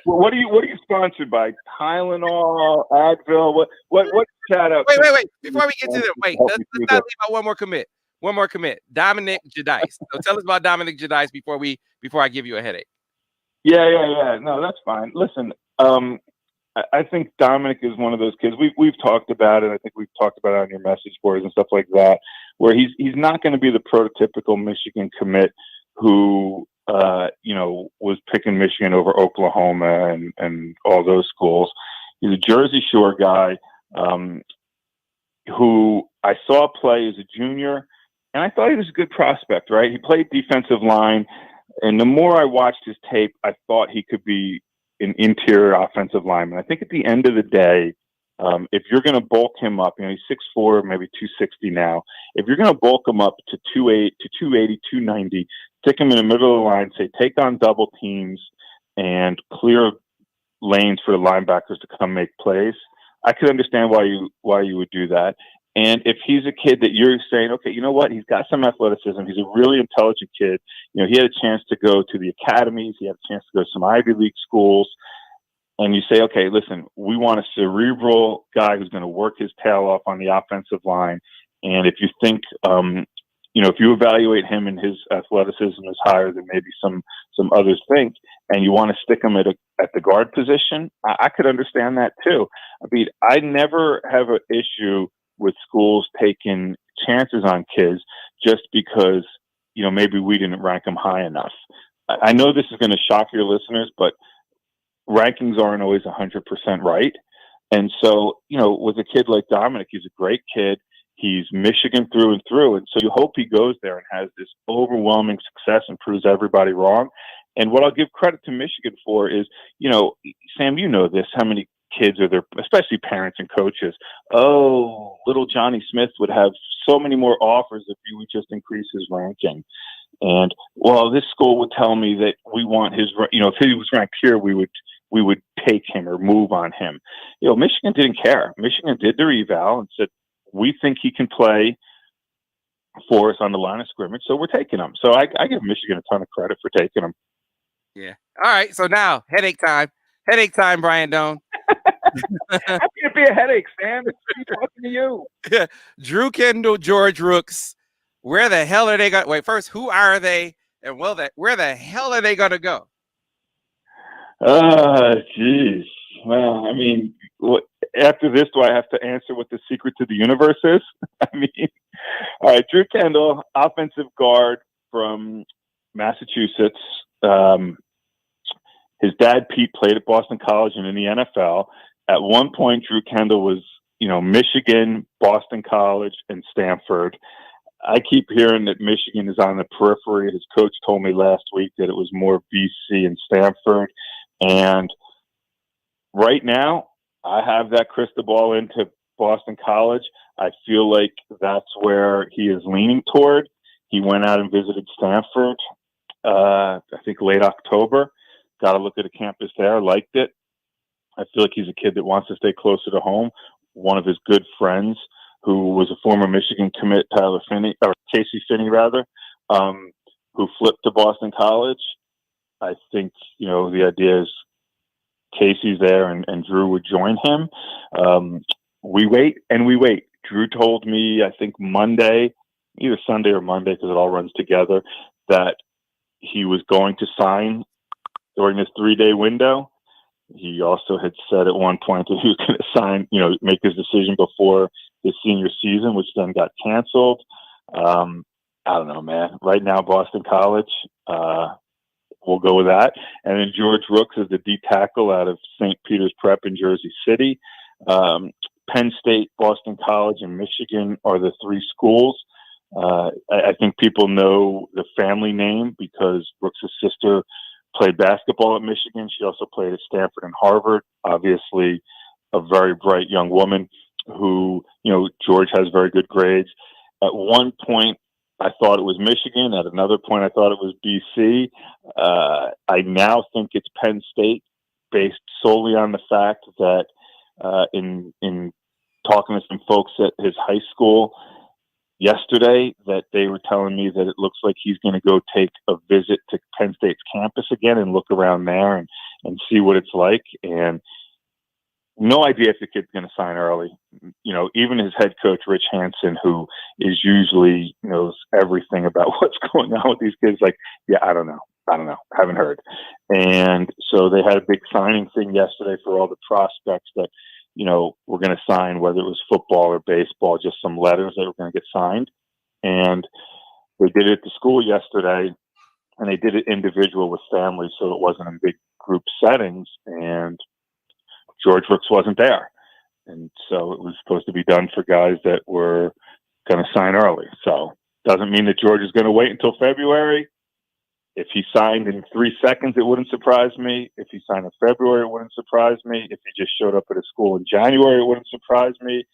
Well, what are you sponsored by? Tylenol, Advil? What chat up? Wait. Before we get to that, let's not leave out one more commit. Dominic Jedice. So tell us about Dominic Jedice before I give you a headache. Yeah. No, that's fine. Listen, I think Dominic is one of those kids. We've talked about it. I think we've talked about it on your message boards and stuff like that, where he's not going to be the prototypical Michigan commit who was picking Michigan over Oklahoma and all those schools. He's a Jersey Shore guy who I saw play as a junior, and I thought he was a good prospect, right? He played defensive line, and the more I watched his tape, I thought he could be an interior offensive lineman. I think at the end of the day, if you're going to bulk him up, he's 6'4", maybe 260 now. If you're going to bulk him up to 280, 290, stick him in the middle of the line, say take on double teams and clear lanes for the linebackers to come make plays, I could understand why you would do that. And if he's a kid that you're saying, okay, you know what, he's got some athleticism, he's a really intelligent kid. He had a chance to go to the academies, he had a chance to go to some Ivy League schools, and you say, okay, listen, we want a cerebral guy who's going to work his tail off on the offensive line. And if you think, if you evaluate him and his athleticism is higher than maybe some others think, and you want to stick him at the guard position, I could understand that too. I mean, I never have an issue with schools taking chances on kids just because, maybe we didn't rank them high enough. I know this is going to shock your listeners, but rankings aren't always 100% right. And so, with a kid like Dominic, he's a great kid. He's Michigan through and through. And so you hope he goes there and has this overwhelming success and proves everybody wrong. And what I'll give credit to Michigan for is, Sam, this, how many kids are there, especially parents and coaches. Oh, little Johnny Smith would have so many more offers if you would just increase his ranking. And this school would tell me that we want his, if he was ranked here, we would take him or move on him. Michigan didn't care. Michigan did their eval and said, we think he can play for us on the line of scrimmage, so we're taking him. So I give Michigan a ton of credit for taking him. Yeah. All right. So now headache time, Brian Doan. Happy to be a headache, Sam. It's talking to you. Drew Kendall, George Rooks. Where the hell are they going? Wait, first, who are they? And where the hell are they going to go? Geez. Well, I mean, after this, do I have to answer what the secret to the universe is? All right, Drew Kendall, offensive guard from Massachusetts. His dad, Pete, played at Boston College and in the NFL. At one point, Drew Kendall was, Michigan, Boston College, and Stanford. I keep hearing that Michigan is on the periphery. His coach told me last week that it was more BC and Stanford. And right now, I have that crystal ball into Boston College. I feel like that's where he is leaning toward. He went out and visited Stanford, I think late October. got a look at a campus there, liked it. I feel like he's a kid that wants to stay closer to home. One of his good friends, who was a former Michigan commit, Casey Finney rather, who flipped to Boston College. I think, the idea is Casey's there and Drew would join him. We wait and we wait. Drew told me, I think Monday, either Sunday or Monday, because it all runs together, that he was going to sign during this 3-day window. He also had said at one point that he was going to sign, make his decision before his senior season, which then got canceled. I don't know, man. Right now, Boston College, we'll go with that. And then George Rooks is the D tackle out of St. Peter's Prep in Jersey City. Penn State, Boston College, and Michigan are the 3 schools. I think people know the family name because Rooks' sister played basketball at Michigan. She also played at Stanford and Harvard. Obviously, a very bright young woman who, George has very good grades. At one point, I thought it was Michigan. At another point, I thought it was BC. I now think it's Penn State, based solely on the fact that in talking to some folks at his high school yesterday, that they were telling me that it looks like he's going to go take a visit to Penn State's campus again and look around there and see what it's like. And no idea if the kid's going to sign early. Even his head coach, Rich Hansen, who is usually knows everything about what's going on with these kids, like, yeah, I don't know. Haven't heard. And so they had a big signing thing yesterday for all the prospects that, were going to sign, whether it was football or baseball, just some letters that were going to get signed. And they did it at the school yesterday, and they did it individual with families, so it wasn't in big group settings. And George Rooks wasn't there. And so it was supposed to be done for guys that were going to sign early. So doesn't mean that George is going to wait until February. If he signed in 3 seconds, it wouldn't surprise me. If he signed in February, it wouldn't surprise me. If he just showed up at a school in January, it wouldn't surprise me.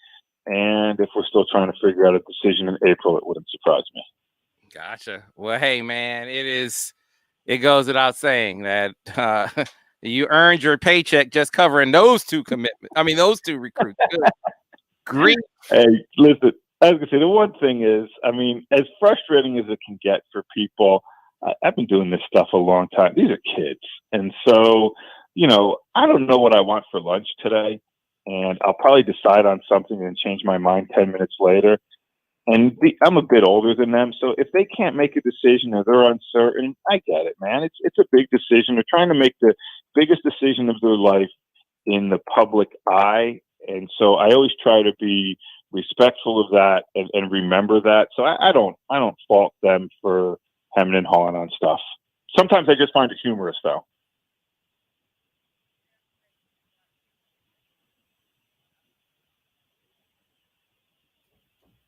And if we're still trying to figure out a decision in April, it wouldn't surprise me. Gotcha. Well, hey, man, it goes without saying that you earned your paycheck just covering those 2 commitments. I mean, those 2 recruits. Good grief. Hey, listen, I was going to say, the one thing is, as frustrating as it can get for people, I've been doing this stuff a long time. These are kids. And so, I don't know what I want for lunch today. And I'll probably decide on something and change my mind 10 minutes later. And I'm a bit older than them. So if they can't make a decision or they're uncertain, I get it, man. It's a big decision. They're trying to make the biggest decision of their life in the public eye. And so I always try to be respectful of that and remember that. So I don't fault them for hemming and hawing on stuff. Sometimes I just find it humorous, though.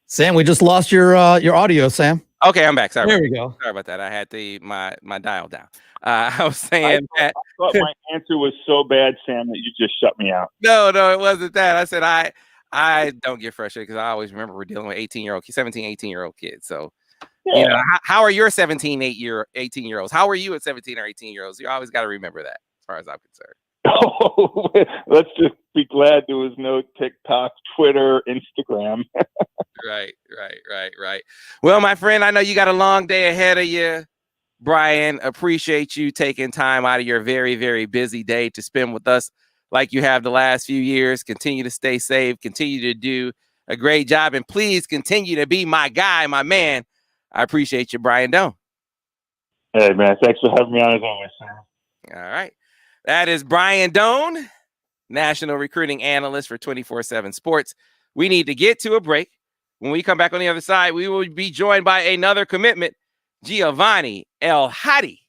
Sam, we just lost your audio, Sam. Okay, I'm back. Sorry. There we go. Sorry about that. I had my dial down. I was saying that. I thought my answer was so bad, Sam, that you just shut me out. No, it wasn't that. I said I don't get frustrated because I always remember we're dealing with 17, 18-year-old kids. So, yeah. How are your 17, 18-year-olds? How are you at 17 or 18-year-olds? You always got to remember that, as far as I'm concerned. Oh, let's just be glad there was no TikTok, Twitter, Instagram. Right. Well, my friend, I know you got a long day ahead of you. Brian, appreciate you taking time out of your very, very busy day to spend with us like you have the last few years. Continue to stay safe. Continue to do a great job. And please continue to be my guy, my man. I appreciate you, Brian Doan. Hey, man. Thanks for having me on as always, Sam. All right. That is Brian Doan, national recruiting analyst for 24/7 Sports. We need to get to a break. When we come back on the other side, we will be joined by another commitment. Giovanni El Hadi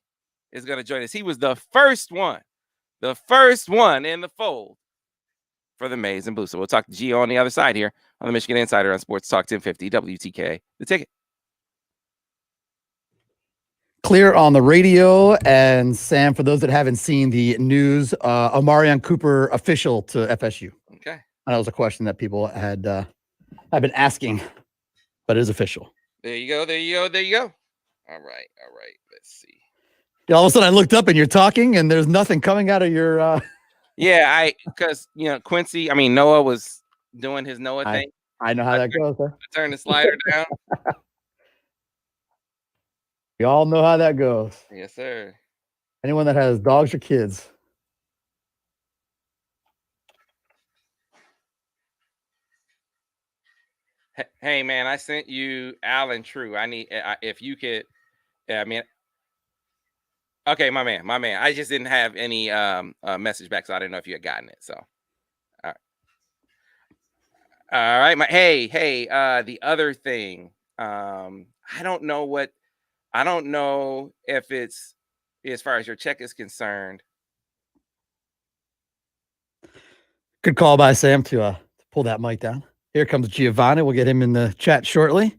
is going to join us. He was the first one in the fold for the Maize and Blue. So we'll talk to Gio on the other side here on the Michigan Insider on Sports Talk 1050 WTK. The Ticket. Clear on the radio. And Sam, for those that haven't seen the news, Amarion Cooper official to FSU. Okay. That was a question that people had been asking, but it is official. There you go. All right. Let's see. All of a sudden, I looked up and you're talking, and there's nothing coming out of your. Yeah, because Noah was doing his Noah thing. I know how that goes. Huh? I turned the slider down. We all know how that goes. Yes, sir. Anyone that has dogs or kids. Hey, man, I sent you Alan True. I need if you could. Okay, my man. I just didn't have any message back, so I didn't know if you had gotten it. So, all right. The other thing. I don't know if it's as far as your check is concerned. Good call by Sam to pull that mic down. Here comes Giovanni. We'll get him in the chat shortly.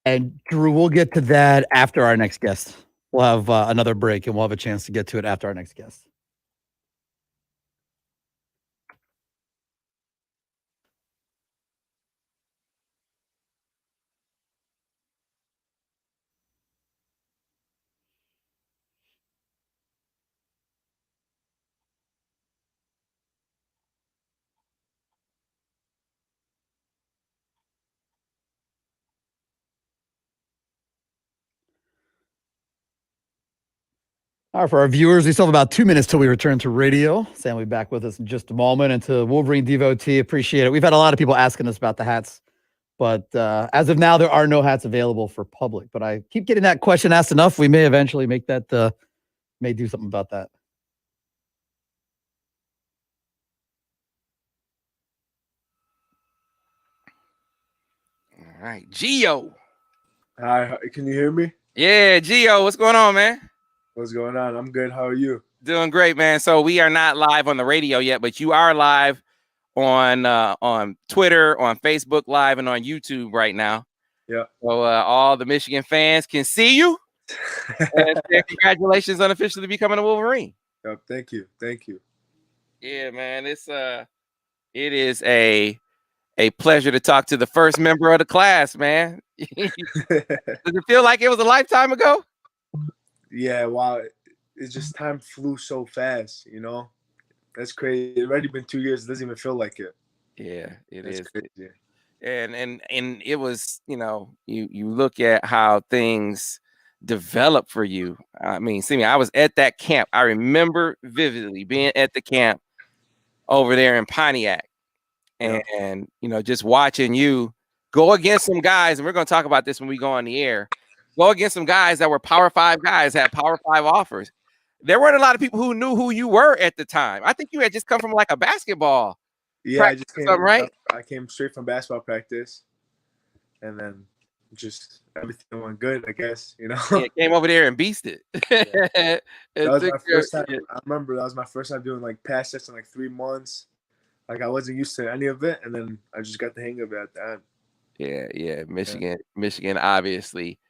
And Drew, we'll get to that after our next guest. We'll have another break, and we'll have a chance to get to it after our next guest. All right, for our viewers, we still have about 2 minutes till we return to radio. Sam will be back with us in just a moment. And to Wolverine devotee, appreciate it. We've had a lot of people asking us about the hats, but as of now, there are no hats available for public. But I keep getting that question asked enough. We may eventually make that, may do something about that. All right, Gio. Hi, can you hear me? Yeah, Gio, what's going on, man? What's going on? I'm good. How are you? Doing great, man. So we are not live on the radio yet, but you are live on Twitter, on Facebook Live, and on YouTube right now. Yeah. So all the Michigan fans can see you. And congratulations on officially becoming a Wolverine. Yep. Thank you. Thank you. Yeah, man. It is a pleasure to talk to the first member of the class, man. Does it feel like it was a lifetime ago? Yeah, wow. It's just time flew so fast, you know? That's crazy. It's already been 2 years. It doesn't even feel like it. Yeah, That's is. Crazy. And it was, you look at how things developed for you. I mean, see me, I was at that camp. I remember vividly being at the camp over there in Pontiac. And just watching you go against some guys, and we're going to talk about this when we go on the air. Go against some guys that were Power 5 guys, had Power 5 offers. There weren't a lot of people who knew who you were at the time. I think you had just come from like a basketball. Yeah, I just came, right? I came straight from basketball practice, and then just everything went good, I guess, Yeah, came over there and beasted. That was my first time. I remember that was my first time doing like pass sets in like 3 months. Like I wasn't used to any of it, and then I just got the hang of it at the end. Yeah. Michigan, obviously.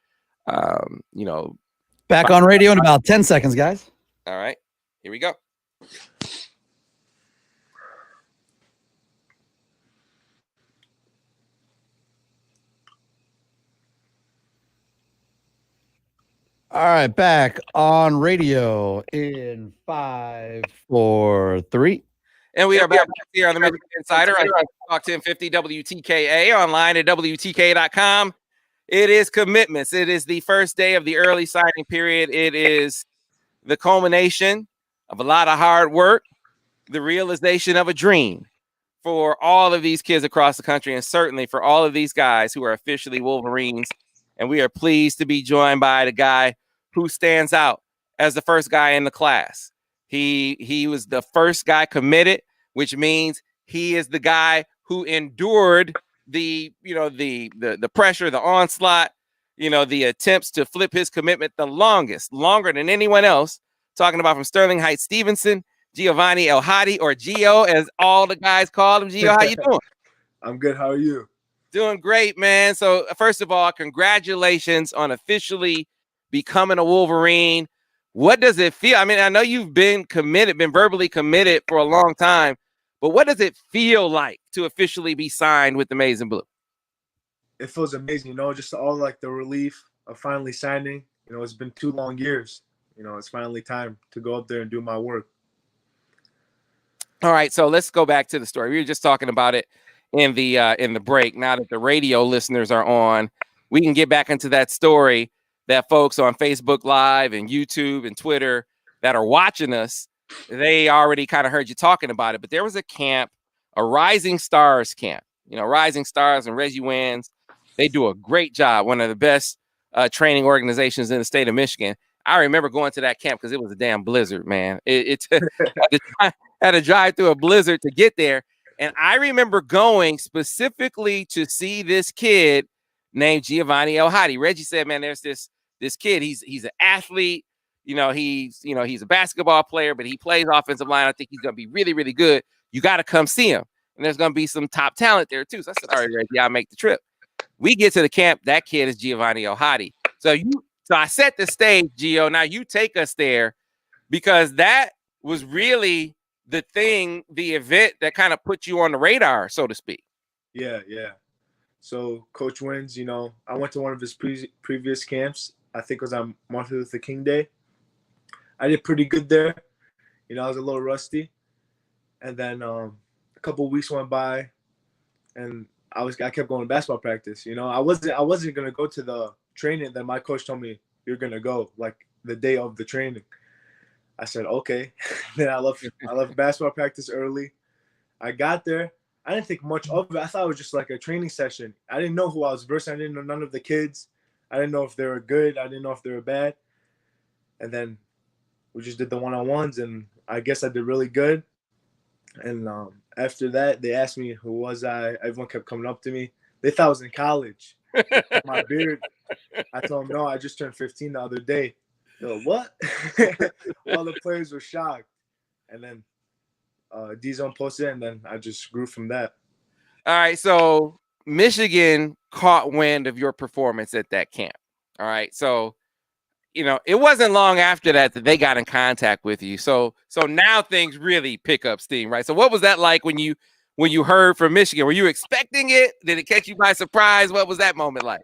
Back on radio in about 10 seconds, guys. All right, here we go. All right, back on radio in 5, 4, 3. And we are back here on the Michigan Insider. I talk 1050 WTKA, online at WTKA.com. It is commitments. It is the first day of the early signing period. It is the culmination of a lot of hard work, the realization of a dream for all of these kids across the country, and certainly for all of these guys who are officially Wolverines. And we are pleased to be joined by the guy who stands out as the first guy in the class. He was the first guy committed, which means he is the guy who endured the pressure, the onslaught, the attempts to flip his commitment the longer than anyone else. Talking about from Sterling Heights Stevenson, Giovanni El Hadi, or Gio, as all the guys call him. Gio, how you doing? I'm good. How are you? Doing great, man. So first of all, congratulations on officially becoming a Wolverine. What does it feel? I mean, I know you've been verbally committed for a long time, but what does it feel like to officially be signed with the Maize and Blue? It feels amazing, just all like the relief of finally signing. It's been 2 long years. It's finally time to go up there and do my work. All right, so let's go back to the story. We were just talking about it in the break. Now that the radio listeners are on, we can get back into that story that folks on Facebook Live and YouTube and Twitter that are watching us, they already kind of heard you talking about it. But there was a camp, a Rising Stars camp. Rising Stars and Reggie Wins, they do a great job. One of the best training organizations in the state of Michigan. I remember going to that camp because it was a damn blizzard, man. I had to drive through a blizzard to get there. And I remember going specifically to see this kid named Giovanni El Hadi. Reggie said, man, there's this kid. He's an athlete. He's a basketball player, but he plays offensive line. I think he's going to be really, really good. You got to come see him. And there's going to be some top talent there too. So I said, all right, Reggie, I'll make the trip. We get to the camp. That kid is Giovanni El Hadi. So I set the stage, Gio. Now you take us there because that was really the event that kind of put you on the radar, so to speak. Yeah. So Coach Wins, I went to one of his previous camps. I think it was on Martin Luther King Day. I did pretty good there. I was a little rusty. And then a couple of weeks went by, and I kept going to basketball practice. I wasn't gonna go to the training. Then my coach told me, you're gonna go, like the day of the training. I said, okay. Then I left basketball practice early. I got there. I didn't think much of it. I thought it was just like a training session. I didn't know who I was versing. I didn't know none of the kids. I didn't know if they were good. I didn't know if they were bad. And then we just did the one-on-ones, and I guess I did really good. And after that, they asked me who was I. Everyone kept coming up to me. They thought I was in college. My beard. I told them, no, I just turned 15 the other day. They're like, what? All the players were shocked. And then D-Zone posted it, and then I just grew from that. All right, so Michigan caught wind of your performance at that camp. All right, so it wasn't long after that they got in contact with you. So now things really pick up steam, right? So what was that like when you heard from Michigan? Were you expecting it? Did it catch you by surprise? What was that moment like?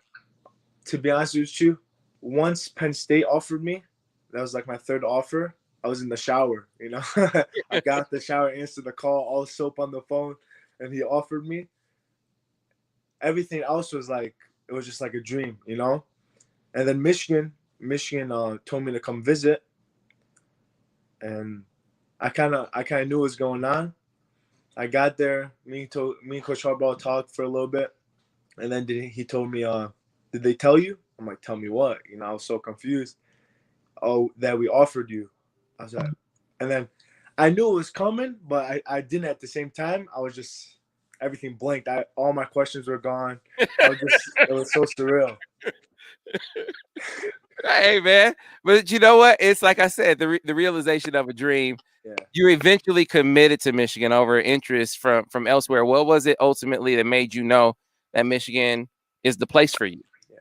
To be honest with you, once Penn State offered me, that was like my third offer. I was in the shower, I got out the shower, answered the call, all soap on the phone, and he offered me. Everything else was like, it was just like a dream, And then Michigan told me to come visit, and I kind of knew what was going on. I got there. Me and Coach Harbaugh talked for a little bit, and then he told me, "Did they tell you?" I'm like, "Tell me what?" I was so confused. Oh, that we offered you. I was like, and then I knew it was coming, but I didn't at the same time. I was just everything blanked. All my questions were gone. It was so surreal. Hey, man. But you know what? It's like I said, the realization of a dream. Yeah. You eventually committed to Michigan over interest from elsewhere. What was it ultimately that made you know that Michigan is the place for you? Yeah.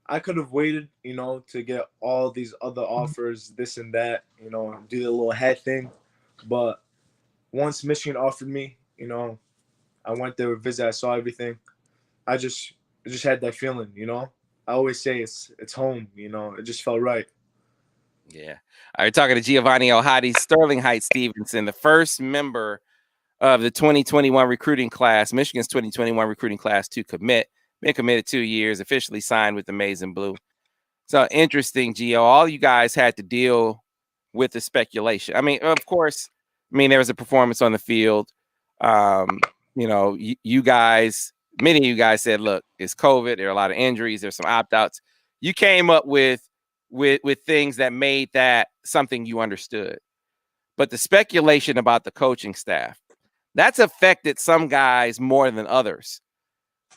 I could have waited, to get all these other offers, this and that, do the little head thing. But once Michigan offered me, I went there to visit. I saw everything. I just had that feeling, I always say it's home, it just felt right. Yeah. All right, talking to Giovanni El Hadi, Sterling Heights Stevenson, the first member of the 2021 recruiting class, Michigan's 2021 recruiting class to commit. Been committed 2 years, officially signed with the Maize and Blue. So interesting, Gio. All you guys had to deal with the speculation. I mean, of course, there was a performance on the field. You guys, many of you guys said, look, it's COVID. There are a lot of injuries. There's some opt-outs. You came up with things that made that something you understood. But the speculation about the coaching staff, that's affected some guys more than others.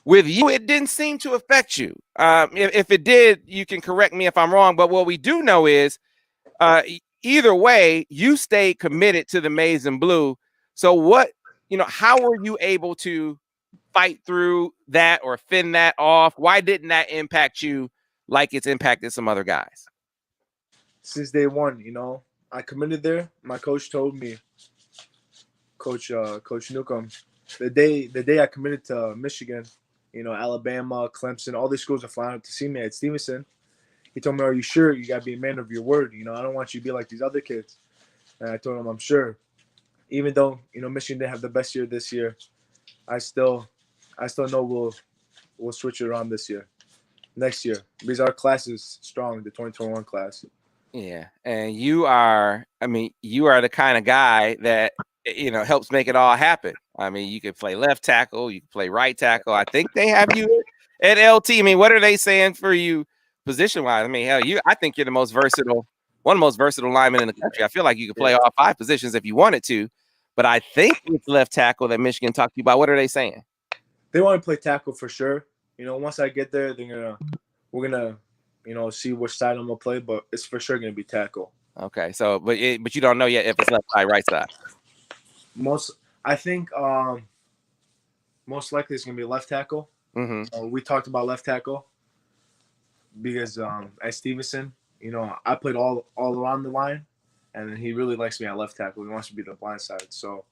With you, it didn't seem to affect you. If it did, you can correct me if I'm wrong. But what we do know is either way, you stayed committed to the Maize and Blue. So how were you able to fight through that or fend that off? Why didn't that impact you like it's impacted some other guys? Since day one, I committed there. My coach told me, Coach Newcomb, the day I committed to Michigan, Alabama, Clemson, all these schools are flying up to see me at Stevenson. He told me, "Are you sure? You gotta be a man of your word. I don't want you to be like these other kids." And I told him, "I'm sure." Even though Michigan didn't have the best year this year, I still know we'll switch it around next year, because our class is strong, the 2021 class. Yeah, and you are the kind of guy that helps make it all happen. I mean, you can play left tackle, you can play right tackle. I think they have you at LT. I mean, what are they saying for you position wise? I mean, hell, I think you're one of the most versatile linemen in the country. I feel like you could play all 5 positions if you wanted to, but I think it's left tackle that Michigan talked to you about. What are they saying? They want to play tackle for sure. Once I get there, we're gonna see which side I'm gonna play, but it's for sure gonna be tackle. Okay, so but you don't know yet if it's left side, right side. I think most likely it's gonna be left tackle. Mm-hmm. We talked about left tackle because at Stevenson, I played all around the line, and then he really likes me at left tackle. He wants to be the blind side, so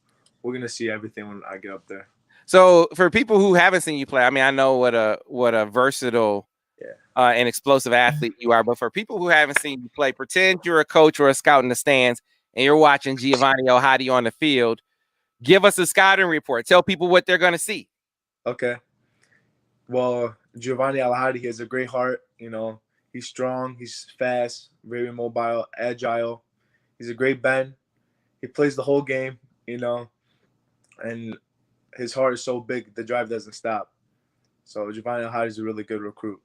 we're gonna see everything when I get up there. So for people who haven't seen you play, I mean, I know what a versatile and explosive athlete you are, but for people who haven't seen you play, pretend you're a coach or a scout in the stands and you're watching Giovanni El Hadi on the field. Give us a scouting report. Tell people what they're going to see. Okay. Well, Giovanni El Hadi, he has a great heart. He's strong. He's fast, very mobile, agile. He's a great bend. He plays the whole game, and his heart is so big, the drive doesn't stop. So Giovanni El Hadi is a really good recruit.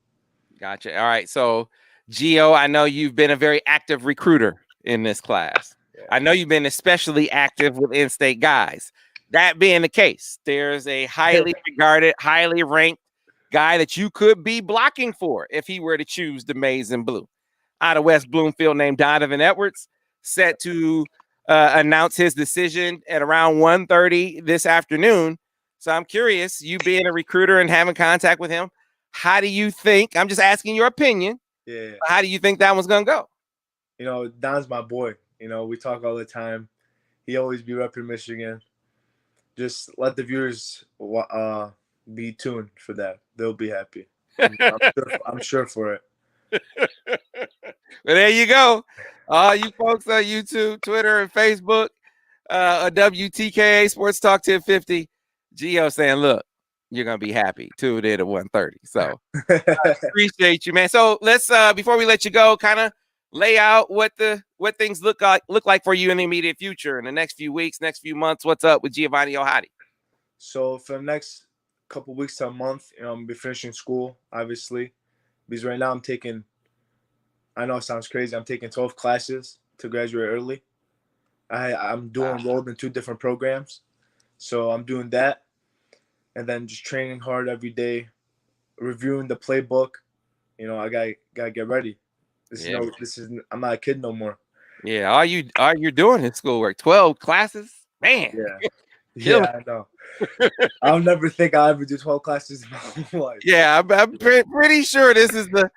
Gotcha. All right. So, Gio, I know you've been a very active recruiter in this class. Yeah. I know you've been especially active with in-state guys. That being the case, there's a highly regarded, highly ranked guy that you could be blocking for if he were to choose the maize and blue. Out of West Bloomfield, named Donovan Edwards, set to announce his decision at around 1:30 this afternoon. So I'm curious, you being a recruiter and having contact with him, how do you think, I'm just asking your opinion, how do you think that one's going to go? Don's my boy. We talk all the time. He always be repping Michigan. Just let the viewers be tuned for that. They'll be happy. I'm sure for it. Well, there you go. All you folks on YouTube, Twitter, and Facebook, WTKA Sports Talk 1050. Gio saying, look, you're going to be happy. Tuned in at 1:30. So I appreciate you, man. So let's, before we let you go, kind of lay out what things look like for you in the immediate future, in the next few weeks, next few months. What's up with Giovanni El Hadi? So for the next couple weeks to a month, I'm going to be finishing school, obviously, because right now I know it sounds crazy, I'm taking 12 classes to graduate early. I'm enrolled in 2 different programs. So I'm doing that, and then just training hard every day, reviewing the playbook. I gotta get ready. I'm not a kid no more. Yeah, all you're doing is schoolwork. 12 classes, man. Yeah, I know. I'll never think I'll ever do 12 classes in my whole life. Yeah, I'm pretty sure this is the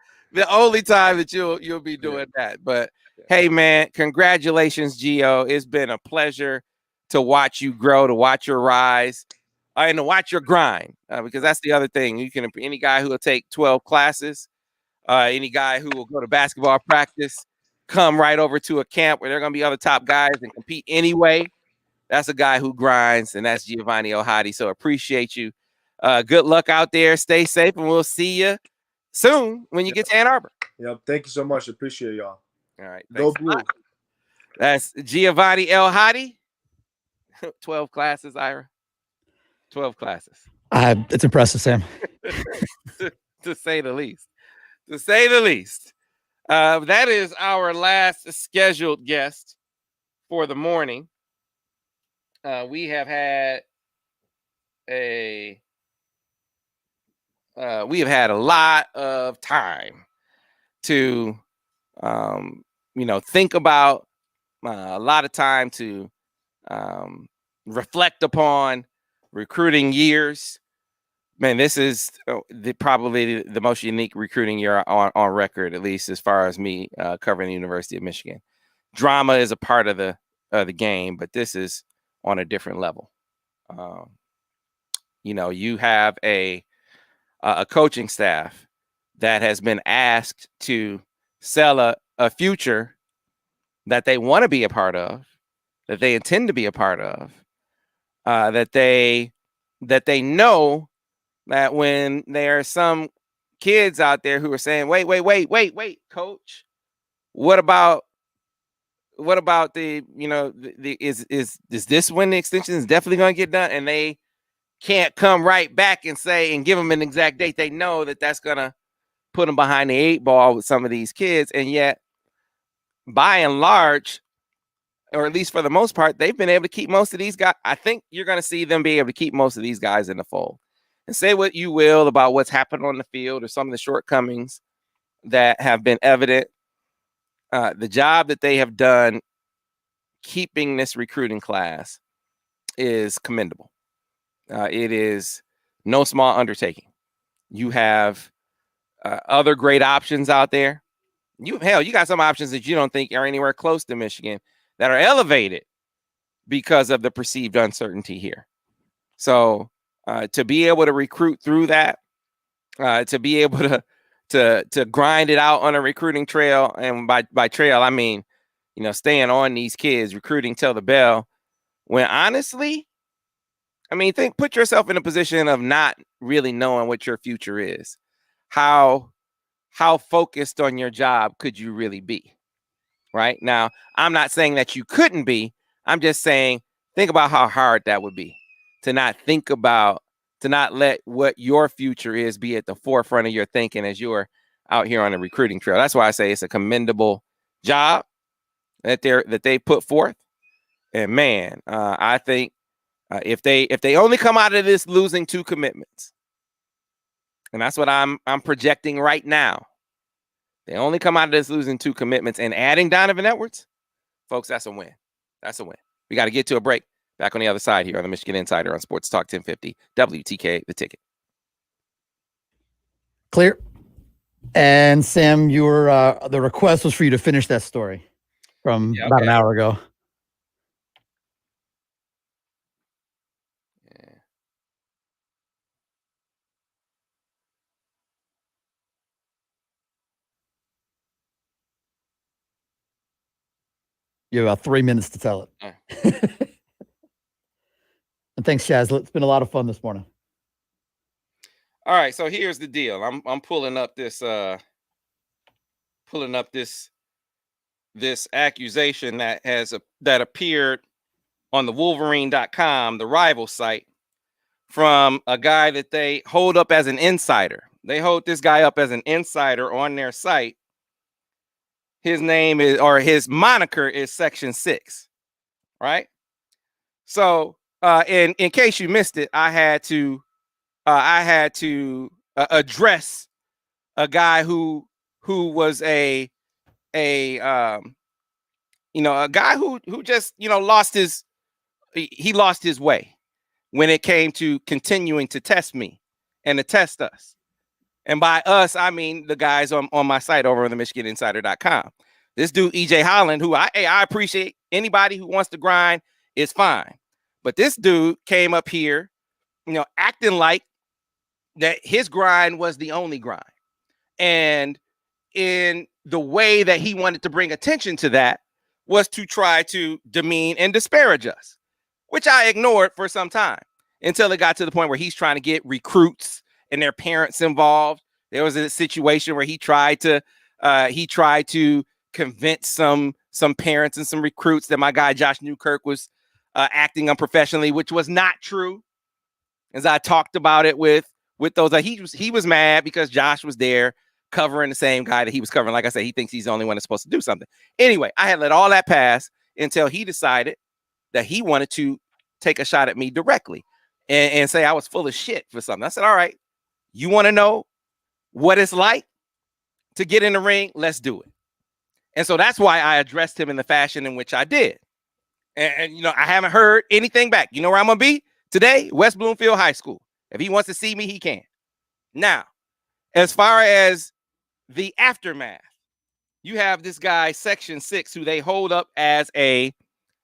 only time that you'll be doing that. But hey, man, congratulations, Gio. It's been a pleasure to watch you grow, to watch your rise, and to watch your grind. Because that's the other thing. Any guy who will take 12 classes, any guy who will go to basketball practice, come right over to a camp where there are going to be other top guys and compete anyway. That's a guy who grinds, and that's Giovanni El Hadi. So appreciate you. Good luck out there. Stay safe, and we'll see you soon when you get to Ann Arbor. Yep. Thank you so much. Appreciate y'all. All right. Go Blue. That's Giovanni El Hadi. 12 classes, Ira. 12 classes. It's impressive, Sam. to say the least. To say the least. That is our last scheduled guest for the morning. We have had a lot of time to think about, a lot of time to reflect upon recruiting years, Man, this is probably the most unique recruiting year on record, at least as far as me covering the University of Michigan. Drama is a part of the game, but this is on a different level. You have a coaching staff that has been asked to sell a future that they want to be a part of, that they intend to be a part of, that they know that when there are some kids out there who are saying, wait, coach, what about is this when the extension is definitely going to get done? And they can't come right back and say and give them an exact date. They know that that's going to put them behind the 8 ball with some of these kids. And yet, by and large, or at least for the most part, they've been able to keep most of these guys. I think you're going to see them be able to keep most of these guys in the fold. And say what you will about what's happened on the field or some of the shortcomings that have been evident. The job that they have done keeping this recruiting class is commendable. It is no small undertaking. You have other great options out there. You got some options that you don't think are anywhere close to Michigan that are elevated because of the perceived uncertainty here. So to be able to recruit through that, to be able to grind it out on a recruiting trail, and by trail I mean, staying on these kids, recruiting till the bell. When honestly, I mean, put yourself in a position of not really knowing what your future is. How focused on your job could you really be? Right now, I'm not saying that you couldn't be. I'm just saying, think about how hard that would be to not let what your future is be at the forefront of your thinking as you're out here on a recruiting trail. That's why I say it's a commendable job that they put forth. And man, I think if they only come out of this losing 2 commitments, and that's what I'm projecting right now. They only come out of this losing 2 commitments and adding Donovan Edwards, folks, that's a win. That's a win. We got to get to a break. Back on the other side here on the Michigan Insider on Sports Talk 1050 WTK, The Ticket. Clear. And Sam, the request was for you to finish that story from about an hour ago. Yeah. You have about 3 minutes to tell it. And thanks, Chaz. It's been a lot of fun this morning. All right, so here's the deal. I'm pulling up this accusation that appeared on the Wolverine.com, the rival site, from a guy that they hold up as an insider. They hold this guy up as an insider on their site. His name is, or his moniker is Section 6, right? So, in case you missed it, I had to address a guy who was a guy who just lost his way when it came to continuing to test me and to test us. And by us, I mean the guys on my site over on the MichiganInsider.com. This dude, EJ Holland, who I appreciate. Anybody who wants to grind is fine. But this dude came up here, acting like that his grind was the only grind. And in the way that he wanted to bring attention to that was to try to demean and disparage us, which I ignored for some time until it got to the point where he's trying to get recruits and their parents involved. There was a situation where he tried to convince some parents and some recruits that my guy Josh Newkirk was acting unprofessionally, which was not true. As I talked about it with those, he was mad because Josh was there covering the same guy that he was covering. Like I said, he thinks he's the only one that's supposed to do something. Anyway, I had let all that pass until he decided that he wanted to take a shot at me directly and say I was full of shit for something. I said, all right, you want to know what it's like to get in the ring? Let's do it. And so that's why I addressed him in the fashion in which I did. And I haven't heard anything back. You know where I'm going to be today? West Bloomfield High School If he wants to see me, he can. Now, as far as the aftermath, you have this guy, Section 6, who they hold up as an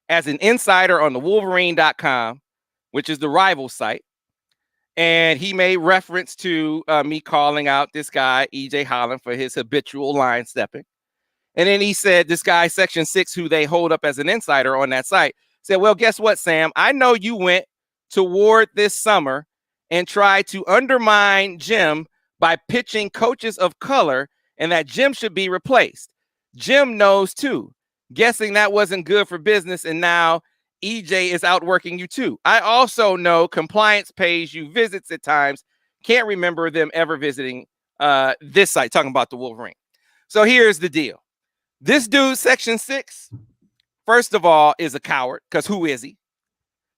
insider on the Wolverine.com, which is the rival site. And he made reference to me calling out this guy, E.J. Holland, for his habitual line stepping. And then he said, this guy, Section 6, who they hold up as an insider on that site, said, well, guess what, Sam? I know you went to Ward this summer and tried to undermine Jim by pitching coaches of color and that Jim should be replaced. Jim knows too. Guessing that wasn't good for business, and now EJ is outworking you too. I also know compliance pays you visits at times. Can't remember them ever visiting this site, talking about the Wolverine. So here's the deal. This dude, Section 6, first of all, is a coward, because who is he?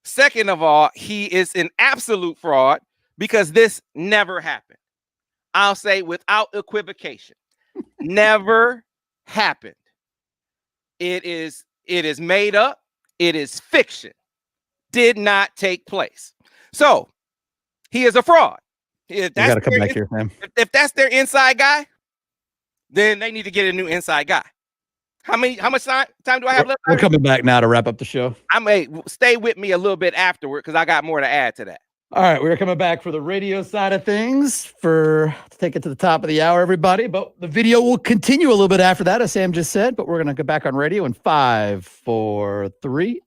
Second of all, he is an absolute fraud, because this never happened. I'll say without equivocation, never happened. It is made up. It is fiction. Did not take place. So he is a fraud. If that's, you gotta come back here, man. If that's their inside guy, then they need to get a new inside guy. How much time do I have left? We're coming back now to wrap up the show. I may stay with me a little bit afterward, because I got more to add to that. All right, we're coming back for the radio side of things to take it to the top of the hour, everybody. But the video will continue a little bit after that, as Sam just said. But we're going to go back on radio in 5, 4, 3.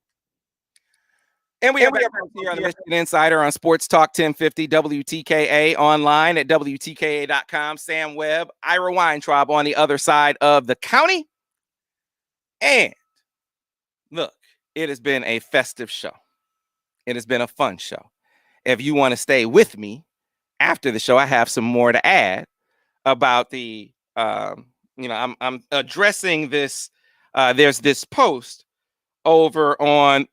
And we have here on the Michigan Insider on Sports Talk 1050 WTKA, online at WTKA.com. Sam Webb, Ira Weintraub on the other side of the county. And look, it has been a festive show. It has been a fun show. If you want to stay with me after the show, I have some more to add about the, I'm addressing this. There's this post over on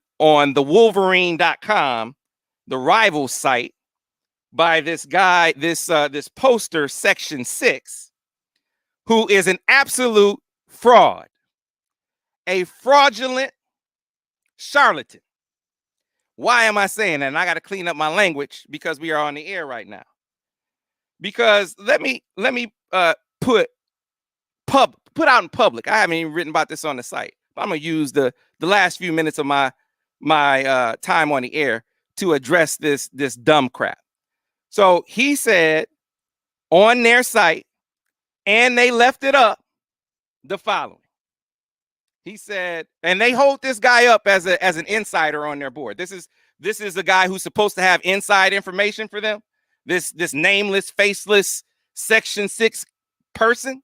the Wolverine.com, the rival site, by this guy, this poster, Section 6, who is an absolute fraud, a fraudulent charlatan. Why am I saying that? And I got to clean up my language, because we are on the air right now. Because let me put out in public. I haven't even written about this on the site, but I'm gonna use the last few minutes of my time on the air to address this dumb crap. So he said on their site, and they left it up, the following. He said, and they hold this guy up as an insider on their board. This is a guy who's supposed to have inside information for them. This nameless, faceless Section 6 person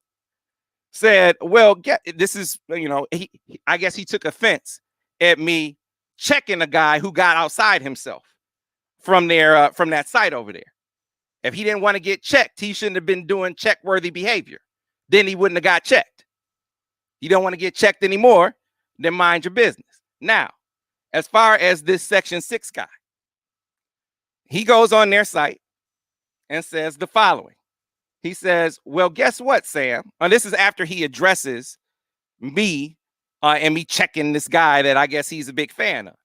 said, well, this is, I guess he took offense at me checking a guy who got outside himself from that site over there. If he didn't want to get checked, he shouldn't have been doing check-worthy behavior. Then he wouldn't have got checked. You don't want to get checked anymore, then mind your business. Now, as far as this Section 6 guy, he goes on their site and says the following. He says, well, guess what, Sam? And this is after he addresses me and me checking this guy that I guess he's a big fan of.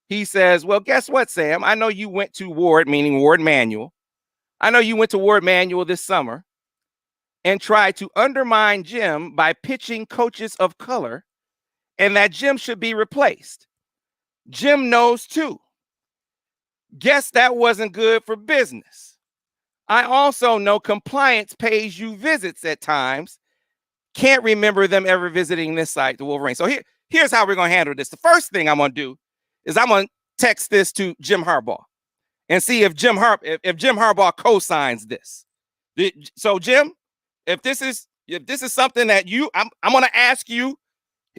He says, well, guess what, Sam? I know you went to Ward, meaning Ward Manual. I know you went to Ward Manual this summer and tried to undermine Jim by pitching coaches of color, and that Jim should be replaced. Jim knows too. Guess that wasn't good for business. I also know compliance pays you visits at times. Can't remember them ever visiting this site, the Wolverine. So here's how we're going to handle this. The first thing I'm going to do is I'm going to text this to Jim Harbaugh and see if Jim Harbaugh co-signs this. So Jim, if this is something that I'm going to ask you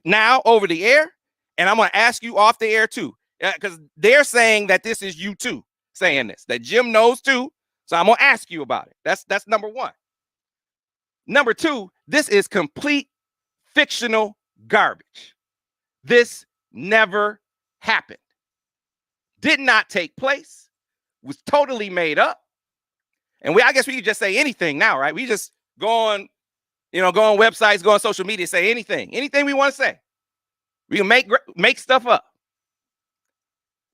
now over the air, and I'm going to ask you off the air too, because they're saying that this is you too saying this, that Jim knows too. So I'm going to ask you about it. That's number one. Number two, this is complete fictional garbage. This never happened. Did not take place. Was totally made up. And I guess we could just say anything now, right? We just go on websites, go on social media, say anything we want to say. We can make stuff up.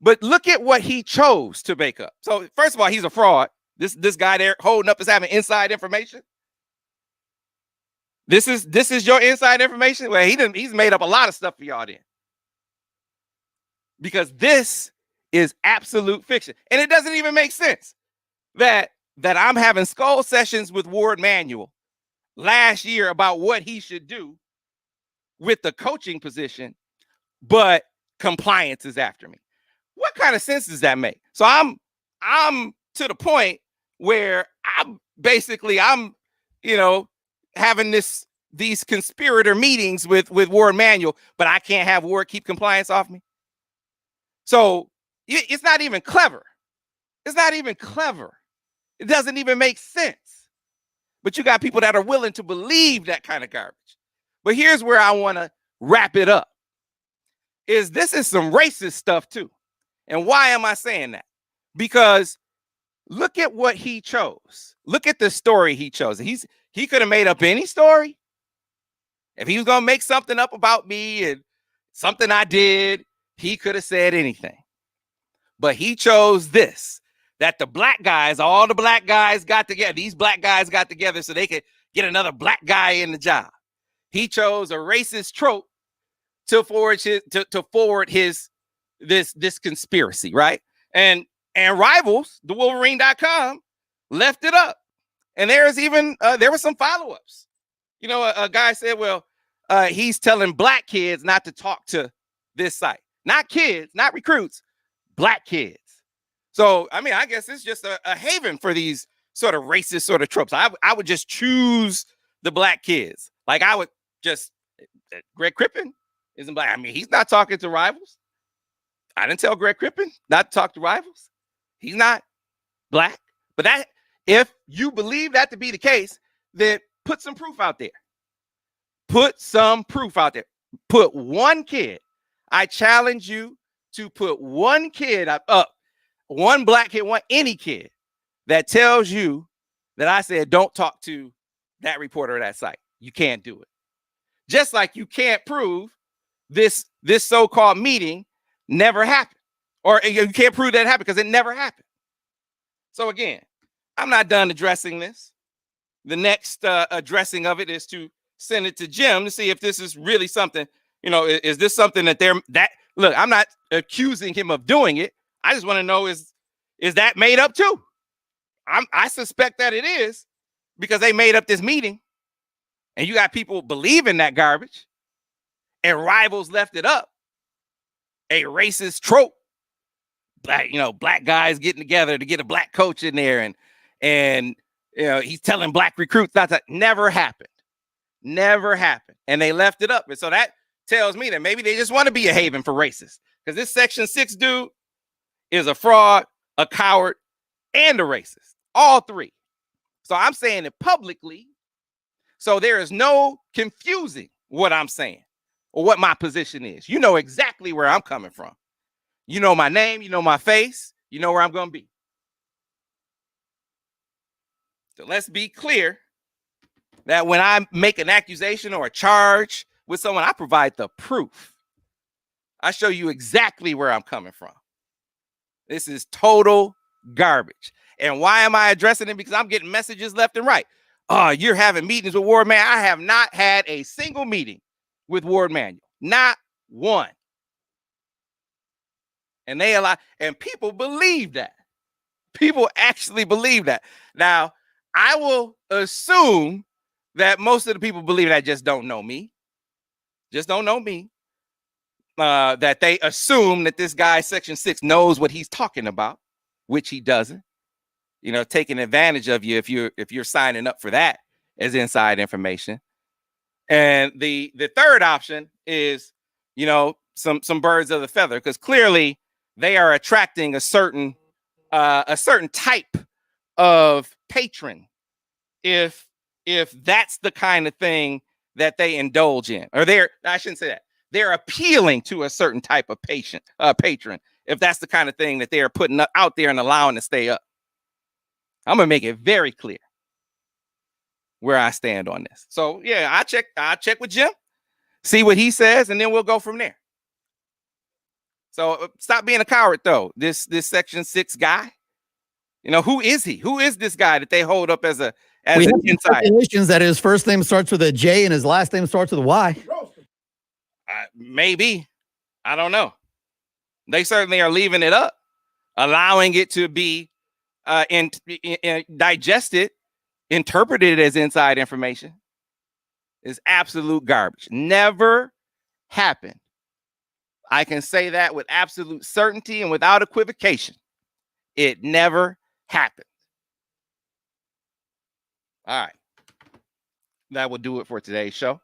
But look at what he chose to make up. So first of all, he's a fraud. This guy there holding up is having inside information. This is your inside information. Well, he's made up a lot of stuff for y'all then. Because this is absolute fiction. And it doesn't even make sense that I'm having skull sessions with Ward Manuel last year about what he should do with the coaching position, but compliance is after me. What kind of sense does that make? So I'm to the point where I'm having these conspirator meetings with Ward Manuel, but I can't have Ward keep compliance off me. So it's not even clever. It's not even clever. It doesn't even make sense. But you got people that are willing to believe that kind of garbage. But here's where I want to wrap it up. This is some racist stuff too. And why am I saying that? Because look at what he chose. Look at the story he chose. He could have made up any story. If he was going to make something up about me and something I did, he could have said anything. But he chose this, that all the black guys got together. These black guys got together so they could get another black guy in the job. He chose a racist trope to forward this conspiracy, right? And Rivals, the Wolverine.com, left it up. And there were some follow-ups. A guy said, well, he's telling black kids not to talk to this site. Not kids, not recruits, black kids. So, I guess it's just a haven for these sort of racist sort of tropes. I would just choose the black kids. Like I would just, Greg Crippen isn't black. He's not talking to Rivals. I didn't tell Greg Crippen not to talk to Rivals. He's not black. But if you believe that to be the case, then put some proof out there. Put some proof out there. Put one kid. I challenge you to put one kid up, one black kid, any kid that tells you that I said don't talk to that reporter or that site. You can't do it. Just like you can't prove this so-called meeting never happened. Or you can't prove that it happened because it never happened. So again, I'm not done addressing this. The next addressing of it is to send it to Jim to see if this is really something, is this something look, I'm not accusing him of doing it. I just want to know, is that made up too? I suspect that it is because they made up this meeting and you got people believing that garbage and Rivals left it up. A racist trope. Black guys getting together to get a black coach in there and he's telling black recruits that never happened. Never happened. And they left it up. And so that tells me that maybe they just want to be a haven for racists. Because this Section 6 dude is a fraud, a coward, and a racist. All three. So I'm saying it publicly. So there is no confusing what I'm saying or what my position is. You know exactly where I'm coming from. You know my name. You know my face. You know where I'm going to be. So let's be clear that when I make an accusation or a charge with someone, I provide the proof. I show you exactly where I'm coming from. This is total garbage. And why am I addressing it? Because I'm getting messages left and right. Oh, you're having meetings with Ward Manuel. I have not had a single meeting with Ward Manuel. Not one. And and people believe that. People actually believe that. Now, I will assume that most of the people believe that just don't know me. Just don't know me. That they assume that this guy, Section 6, knows what he's talking about, which he doesn't. Taking advantage of you if you're signing up for that as inside information. And the third option is, some birds of the feather, because clearly they are attracting a certain type of patron if that's the kind of thing that they indulge in, or I shouldn't say that. They're appealing to a certain type of patron if that's the kind of thing that they are putting out there and allowing to stay up. I'm going to make it very clear where I stand on this. So yeah, I'll check with Jim, see what he says, and then we'll go from there. So stop being a coward, though. This Section 6 guy, who is he? Who is this guy that they hold up as an insider? Speculations that his first name starts with a J and his last name starts with a Y. Maybe. I don't know. They certainly are leaving it up, allowing it to be digested, interpreted as inside information. Is absolute garbage. Never happened. I can say that with absolute certainty and without equivocation. It never happened. All right. That will do it for today's show.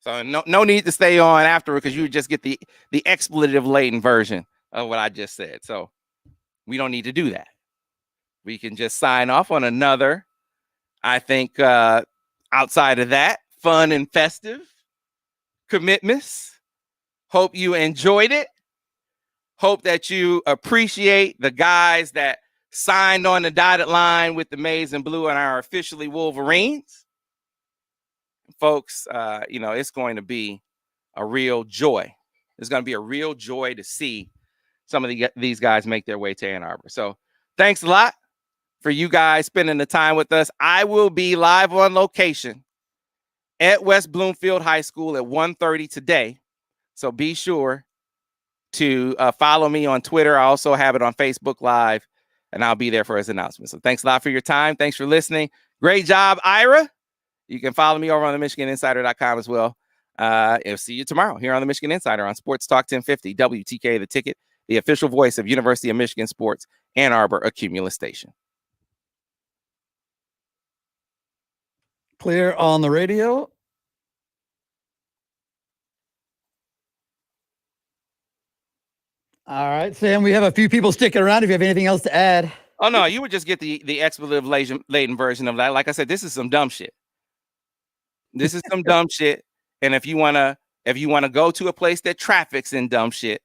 So no need to stay on afterward because you just get the expletive-laden version of what I just said. So we don't need to do that. We can just sign off on another, I think, outside of that, fun and festive commitments. Hope you enjoyed it. Hope that you appreciate the guys that signed on the dotted line with the maize and blue and are officially Wolverines. Folks, it's going to be a real joy. It's going to be a real joy to see some of these guys make their way to Ann Arbor. So thanks a lot for you guys spending the time with us. I will be live on location at West Bloomfield High School at 1:30 today. So be sure to follow me on Twitter. I also have it on Facebook Live, and I'll be there for his announcement. So thanks a lot for your time. Thanks for listening. Great job, Ira. You can follow me over on the MichiganInsider.com as well. I'll see you tomorrow here on the Michigan Insider on Sports Talk 1050, WTK The Ticket, the official voice of University of Michigan Sports, Ann Arbor, a Cumulus station. Clear on the radio. All right, Sam, we have a few people sticking around if you have anything else to add. Oh, no, you would just get the expletive-laden version of that. Like I said, this is some dumb shit. This is some dumb shit. And if you wanna go to a place that traffics in dumb shit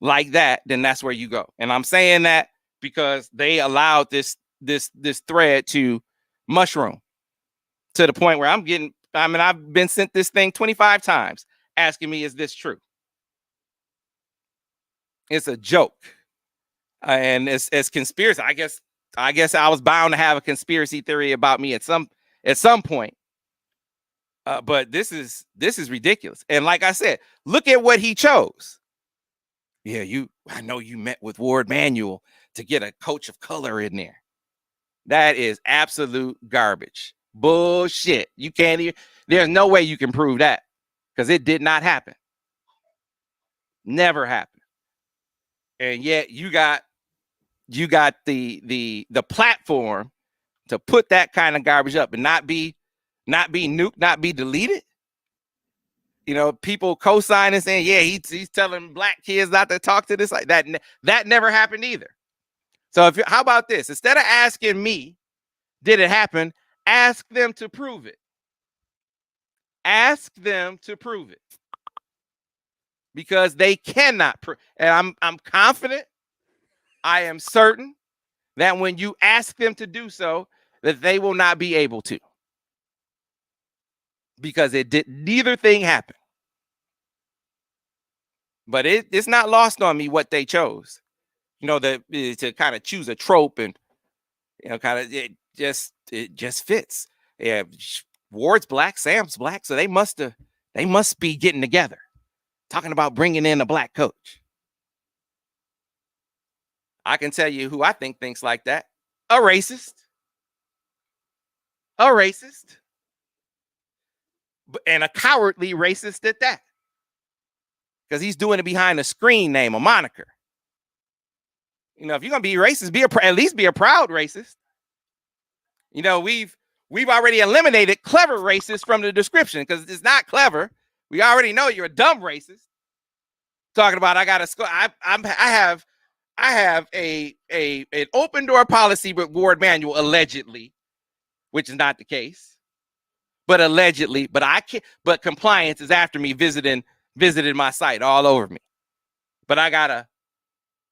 like that, then that's where you go. And I'm saying that because they allowed this thread to mushroom to the point where I've been sent this thing 25 times asking me, is this true? It's a joke. And it's conspiracy. I guess I was bound to have a conspiracy theory about me at some point. But this is ridiculous. And like I said, look at what he chose. Yeah, I know you met with Ward Manuel to get a coach of color in there. That is absolute garbage. Bullshit. You can't even, there's no way you can prove that because it did not happen. Never happened. And yet you got the platform to put that kind of garbage up and not be nuked, not be deleted. People co-signing saying, yeah, he's telling black kids not to talk to this like that. That never happened either. So how about this? Instead of asking me, did it happen? Ask them to prove it. Ask them to prove it. Because they cannot prove. And I'm confident, I am certain that when you ask them to do so, that they will not be able to. Because neither thing happened. But it's not lost on me what they chose. To kind of choose a trope and it just fits. Yeah, Ward's black, Sam's black, so they must be getting together, talking about bringing in a black coach. I can tell you who I think thinks like that. A racist. And a cowardly racist at that. Because he's doing it behind a screen name, a moniker. If you're gonna be racist, at least be a proud racist. We've already eliminated clever racist from the description because it's not clever. We already know you're a dumb racist. Talking about I got a score. I have an open door policy with Ward Manuel allegedly, which is not the case, but allegedly. But I can't. But compliance is after me visited my site all over me. But I got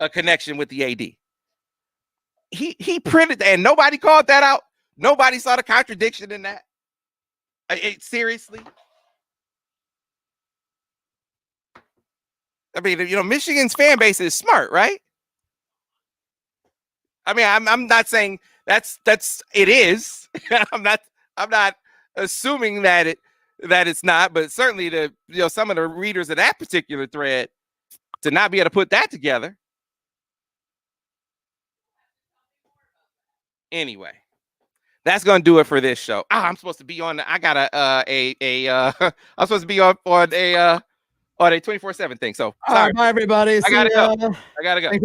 a connection with the AD. He printed and nobody called that out. Nobody saw the contradiction in that. Seriously. I mean, Michigan's fan base is smart, right? I mean, I'm not saying that's it is. I'm not assuming that it's not, but certainly some of the readers of that particular thread to not be able to put that together. Anyway, that's gonna do it for this show. I'm supposed to be on. I got I'm supposed to be on a 24/7 thing. So sorry, bye everybody. I gotta go.